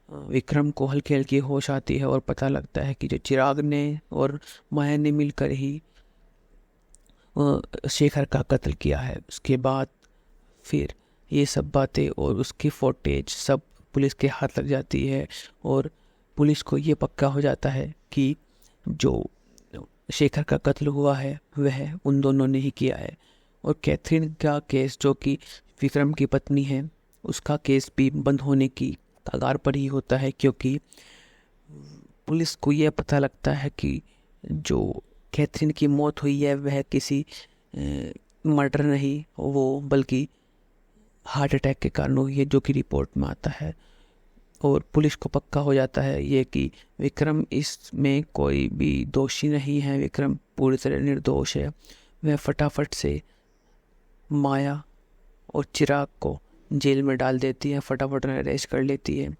विक्रम को हल्की हल्की होश आती है और पता लगता है कि जो चिराग ने और माया ने मिलकर ही शेखर का कत्ल किया है। उसके बाद फिर ये सब बातें और उसकी फुटेज सब पुलिस के हाथ लग जाती है और पुलिस को ये पक्का हो जाता है कि जो शेखर का कत्ल हुआ है वह उन दोनों ने ही किया है। और कैथरीन का केस, जो कि विक्रम की पत्नी है, उसका केस भी बंद होने की कगार पर ही होता है, क्योंकि पुलिस को यह पता लगता है कि जो कैथरीन की मौत हुई है वह किसी मर्डर नहीं, वो बल्कि हार्ट अटैक के कारण हुई है, जो कि रिपोर्ट में आता है। और पुलिस को पक्का हो जाता है ये कि विक्रम इसमें कोई भी दोषी नहीं है, विक्रम पूरी तरह निर्दोष है। वह फटाफट से माया और चिराग को जेल में डाल देती है, फटाफट उन्हें अरेस्ट कर लेती है।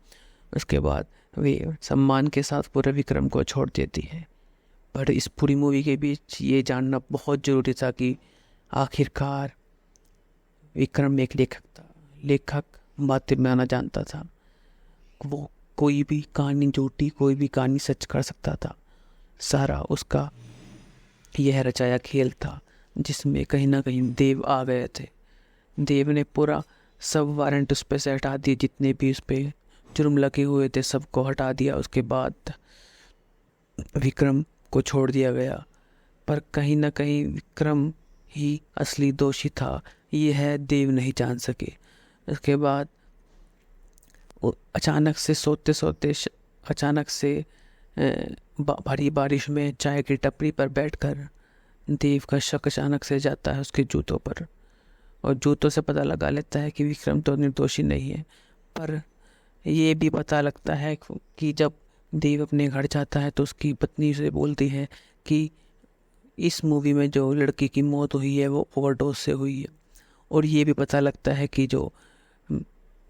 उसके बाद वे सम्मान के साथ पूरे विक्रम को छोड़ देती है। पर इस पूरी मूवी के बीच ये जानना बहुत ज़रूरी था कि आखिरकार विक्रम एक लेखक था। लेखक बातें बनाना जानता था, वो कोई भी कहानी झूठी, कोई भी कहानी सच कर सकता था। सारा उसका यह रचाया खेल था जिसमें कहीं ना कहीं देव आ गए थे। देव ने पूरा सब वारंट उस पर से हटा दिए, जितने भी उस पर जुर्म लगे हुए थे सबको हटा दिया। उसके बाद विक्रम को छोड़ दिया गया, पर कहीं ना कहीं विक्रम ही असली दोषी था, यह देव नहीं जान सके। उसके बाद अचानक से सोते सोते अचानक से भारी बारिश में चाय की टपरी पर बैठकर देव का शक अचानक से जाता है उसके जूतों पर, और जूतों से पता लगा लेता है कि विक्रम तो निर्दोषी नहीं है। पर यह भी पता लगता है कि जब देव अपने घर जाता है तो उसकी पत्नी से बोलती है कि इस मूवी में जो लड़की की मौत हुई है वो ओवरडोज से हुई है। और ये भी पता लगता है कि जो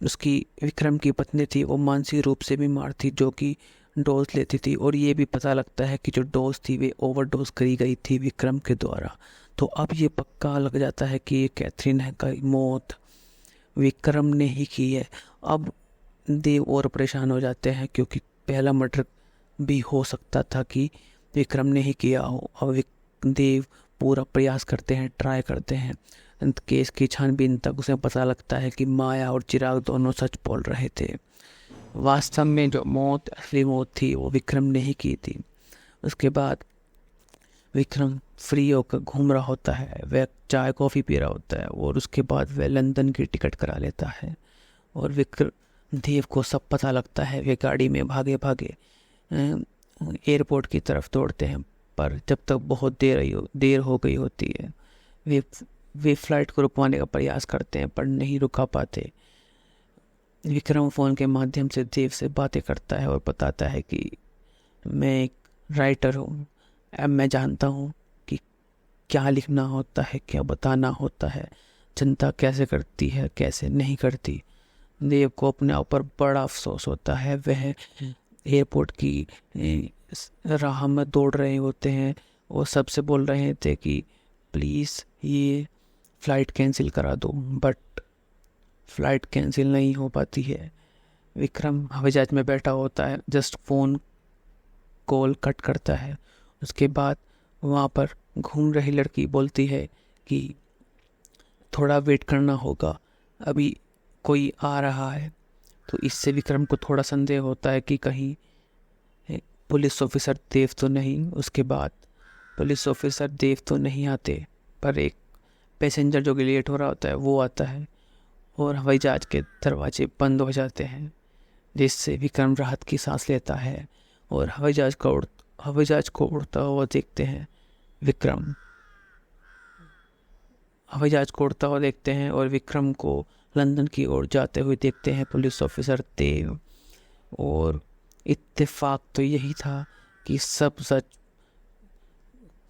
उसकी विक्रम की पत्नी थी वो मानसिक रूप से बीमार थी, जो कि डोज लेती थी। और ये भी पता लगता है कि जो डोज थी वे ओवरडोज करी गई थी विक्रम के द्वारा। तो अब ये पक्का लग जाता है कि कैथरीन का मौत विक्रम ने ही की है। अब देव और परेशान हो जाते हैं, क्योंकि पहला मर्डर भी हो सकता था कि विक्रम ने ही किया हो। अब देव पूरा प्रयास करते हैं, ट्राई करते हैं। केस की छानबीन तक उसे पता लगता है कि माया और चिराग दोनों सच बोल रहे थे। वास्तव में जो मौत असली मौत थी वो विक्रम ने ही की थी। उसके बाद विक्रम फ्री होकर घूम रहा होता है, वह चाय कॉफ़ी पी रहा होता है, और उसके बाद वह लंदन की टिकट करा लेता है। और विक्रम देव को सब पता लगता है। वे गाड़ी में भागे भागे एयरपोर्ट की तरफ दौड़ते हैं, पर जब तक बहुत देर हो गई होती है वे फ्लाइट को रुकवाने का प्रयास करते हैं, पर नहीं रुका पाते। विक्रम फ़ोन के माध्यम से देव से बातें करता है और बताता है कि मैं एक राइटर हूँ, अब मैं जानता हूँ कि क्या लिखना होता है, क्या बताना होता है, जनता कैसे करती है, कैसे नहीं करती। देव को अपने ऊपर बड़ा अफसोस होता है। वह एयरपोर्ट की राह में दौड़ रहे होते हैं और सबसे बोल रहे थे कि प्लीज़ ये फ़्लाइट कैंसिल करा दो, बट फ़्लाइट कैंसिल नहीं हो पाती है। विक्रम हवाई जहाज में बैठा होता है, जस्ट फ़ोन कॉल कट करता है। उसके बाद वहाँ पर घूम रही लड़की बोलती है कि थोड़ा वेट करना होगा, अभी कोई आ रहा है। तो इससे विक्रम को थोड़ा संदेह होता है कि कहीं पुलिस ऑफिसर देव तो नहीं। उसके बाद पुलिस ऑफिसर देव तो नहीं आते, पर एक पैसेंजर जो कि लेट हो रहा होता है वो आता है, और हवाई जहाज के दरवाजे बंद हो जाते हैं, जिससे विक्रम राहत की सांस लेता है। और हवाई जहाज को उड़ता हुआ देखते हैं विक्रम हवाई जहाज को उड़ता हुआ देखते हैं और विक्रम को लंदन की ओर जाते हुए देखते हैं पुलिस ऑफिसर देव। और इत्तेफाक तो यही था कि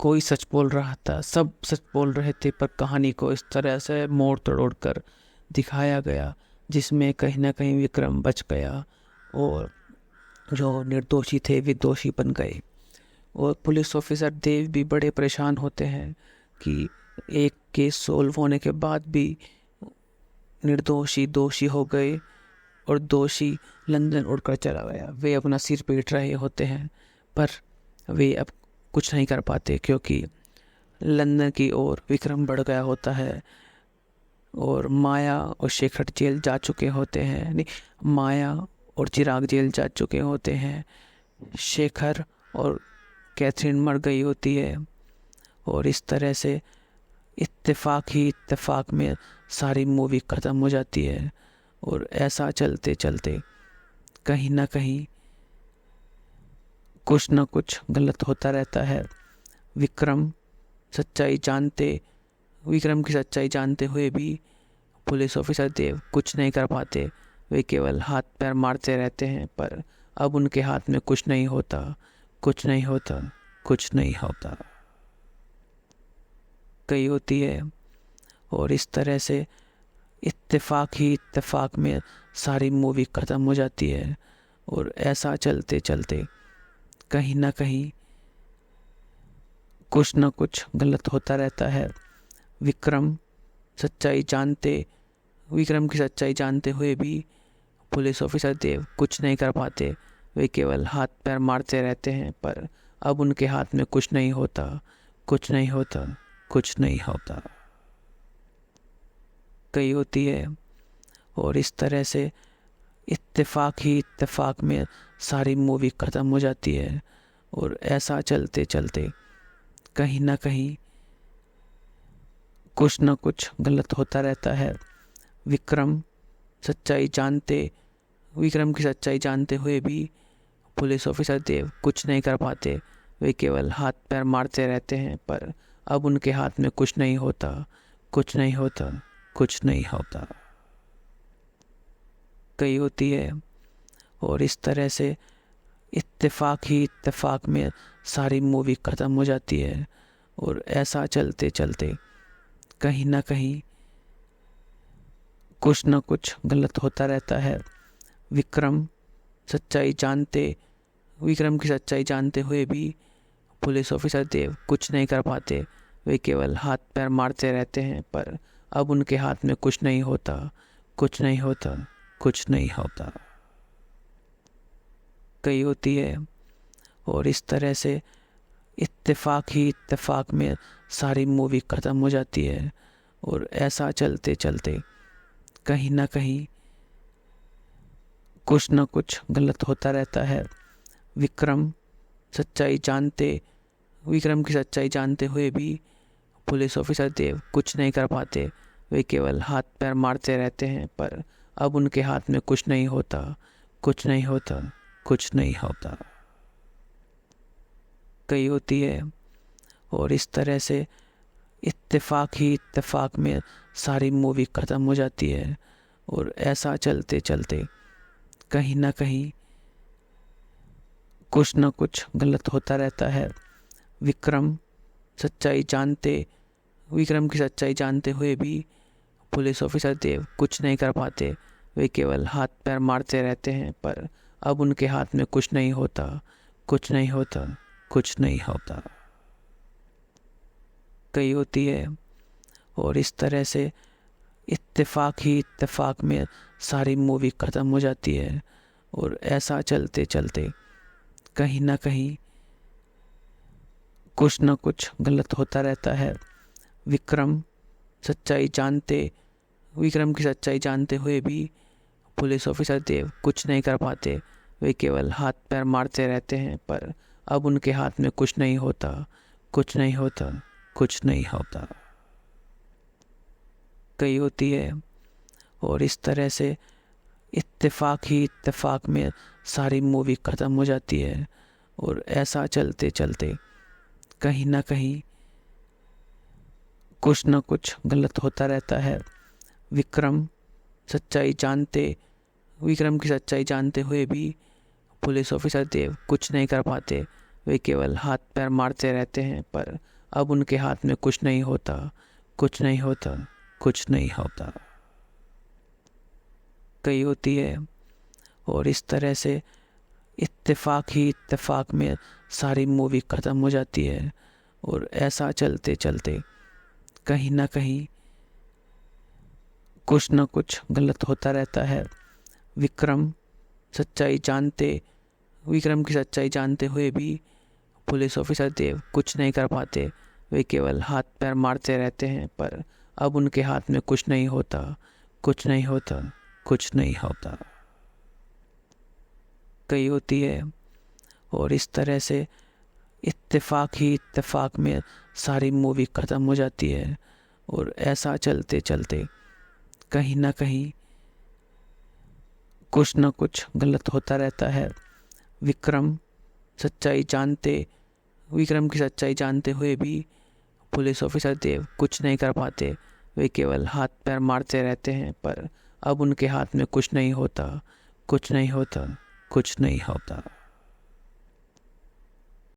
कोई सच बोल रहा था, सब सच बोल रहे थे, पर कहानी को इस तरह से मोड़ तोड़ कर दिखाया गया जिसमें कहीं ना कहीं विक्रम बच गया और जो निर्दोषी थे वे दोषी बन गए। और पुलिस ऑफिसर देव भी बड़े परेशान होते हैं कि एक केस सोल्व होने के बाद भी निर्दोषी दोषी हो गए और दोषी लंदन उड़कर चला गया। वे अपना सिर पीट रहे होते हैं, पर वे अब कुछ नहीं कर पाते, क्योंकि लंदन की ओर विक्रम बढ़ गया होता है और माया और शेखर जेल जा चुके होते हैं। नहीं, माया और चिराग जेल जा चुके होते हैं। शेखर और कैथरीन मर गई होती है। और इस तरह से इत्तेफाक में सारी मूवी ख़त्म हो जाती है। और ऐसा चलते चलते कहीं ना कहीं कुछ न कुछ गलत होता रहता है। विक्रम की सच्चाई जानते हुए भी पुलिस ऑफिसर देव कुछ नहीं कर पाते। वे केवल हाथ पैर मारते रहते हैं, पर अब उनके हाथ में कुछ नहीं होता, कुछ नहीं होता, कुछ नहीं होता। कई होती है और इस तरह से इत्तेफाक ही इत्तेफाक में सारी मूवी ख़त्म हो जाती है। और ऐसा चलते चलते कहीं ना कहीं कुछ न कुछ गलत होता रहता है। विक्रम की सच्चाई जानते हुए भी पुलिस ऑफिसर देव कुछ नहीं कर पाते। वे केवल हाथ पैर मारते रहते हैं, पर अब उनके हाथ में कुछ नहीं होता, कुछ नहीं होता, कुछ नहीं होता। कई होती है और इस तरह से इत्तेफाक ही इत्तेफाक में सारी मूवी ख़त्म हो जाती है। और ऐसा चलते चलते कहीं ना कहीं कुछ न कुछ गलत होता रहता है। विक्रम की सच्चाई जानते हुए भी पुलिस ऑफिसर देव कुछ नहीं कर पाते। वे केवल हाथ पैर मारते रहते हैं, पर अब उनके हाथ में कुछ नहीं होता, कुछ नहीं होता, कुछ नहीं होता। कई होती है और इस तरह से इत्तेफाक ही इत्तेफाक में सारी मूवी ख़त्म हो जाती है। और ऐसा चलते चलते कहीं ना कहीं कुछ न कुछ गलत होता रहता है। विक्रम की सच्चाई जानते हुए भी पुलिस ऑफिसर देव कुछ नहीं कर पाते। वे केवल हाथ पैर मारते रहते हैं, पर अब उनके हाथ में कुछ नहीं होता, कुछ नहीं होता, कुछ नहीं होता। कई होती है और इस तरह से इत्तेफाक ही इत्तेफाक में सारी मूवी ख़त्म हो जाती है। और ऐसा चलते चलते कहीं ना कहीं कुछ न कुछ गलत होता रहता है। विक्रम की सच्चाई जानते हुए भी पुलिस ऑफिसर देव कुछ नहीं कर पाते। वे केवल हाथ पैर मारते रहते हैं, पर अब उनके हाथ में कुछ नहीं होता, कुछ नहीं होता, कुछ नहीं होता। कई होती है और इस तरह से इत्तेफाक ही इत्तेफाक में सारी मूवी ख़त्म हो जाती है। और ऐसा चलते चलते कहीं ना कहीं कुछ न कुछ गलत होता रहता है। विक्रम की सच्चाई जानते हुए भी पुलिस ऑफिसर देव कुछ नहीं कर पाते। वे केवल हाथ पैर मारते रहते हैं, पर अब उनके हाथ में कुछ नहीं होता, कुछ नहीं होता, कुछ नहीं होता। कई होती है और इस तरह से इत्तेफाक ही इत्तेफाक में सारी मूवी ख़त्म हो जाती है। और ऐसा चलते चलते कहीं ना कहीं कुछ न कुछ गलत होता रहता है। विक्रम की सच्चाई जानते हुए भी पुलिस ऑफिसर देव कुछ नहीं कर पाते। वे केवल हाथ पैर मारते रहते हैं, पर अब उनके हाथ में कुछ नहीं होता, कुछ नहीं होता, कुछ नहीं होता। कई होती है और इस तरह से इत्तेफाक ही इत्तेफाक में सारी मूवी ख़त्म हो जाती है। और ऐसा चलते चलते कहीं ना कहीं कुछ न कुछ गलत होता रहता है। विक्रम की सच्चाई जानते हुए भी पुलिस ऑफिसर देव कुछ नहीं कर पाते। वे केवल हाथ पैर मारते रहते हैं, पर अब उनके हाथ में कुछ नहीं होता, कुछ नहीं होता, कुछ नहीं होता। कई होती है और इस तरह से इत्तेफाक ही इत्तेफाक में सारी मूवी ख़त्म हो जाती है। और ऐसा चलते चलते कहीं ना कहीं कुछ न कुछ गलत होता रहता है। विक्रम की सच्चाई जानते हुए भी पुलिस ऑफिसर देव कुछ नहीं कर पाते। वे केवल हाथ पैर मारते रहते हैं, पर अब उनके हाथ में कुछ नहीं होता, कुछ नहीं होता, कुछ नहीं होता। कई होती है और इस तरह से इत्तेफाक ही इत्तेफाक में सारी मूवी ख़त्म हो जाती है। और ऐसा चलते चलते कहीं ना कहीं कुछ ना कुछ गलत होता रहता है। विक्रम की सच्चाई जानते हुए भी पुलिस ऑफिसर देव कुछ नहीं कर पाते। वे केवल हाथ पैर मारते रहते हैं, पर अब उनके हाथ में कुछ नहीं होता।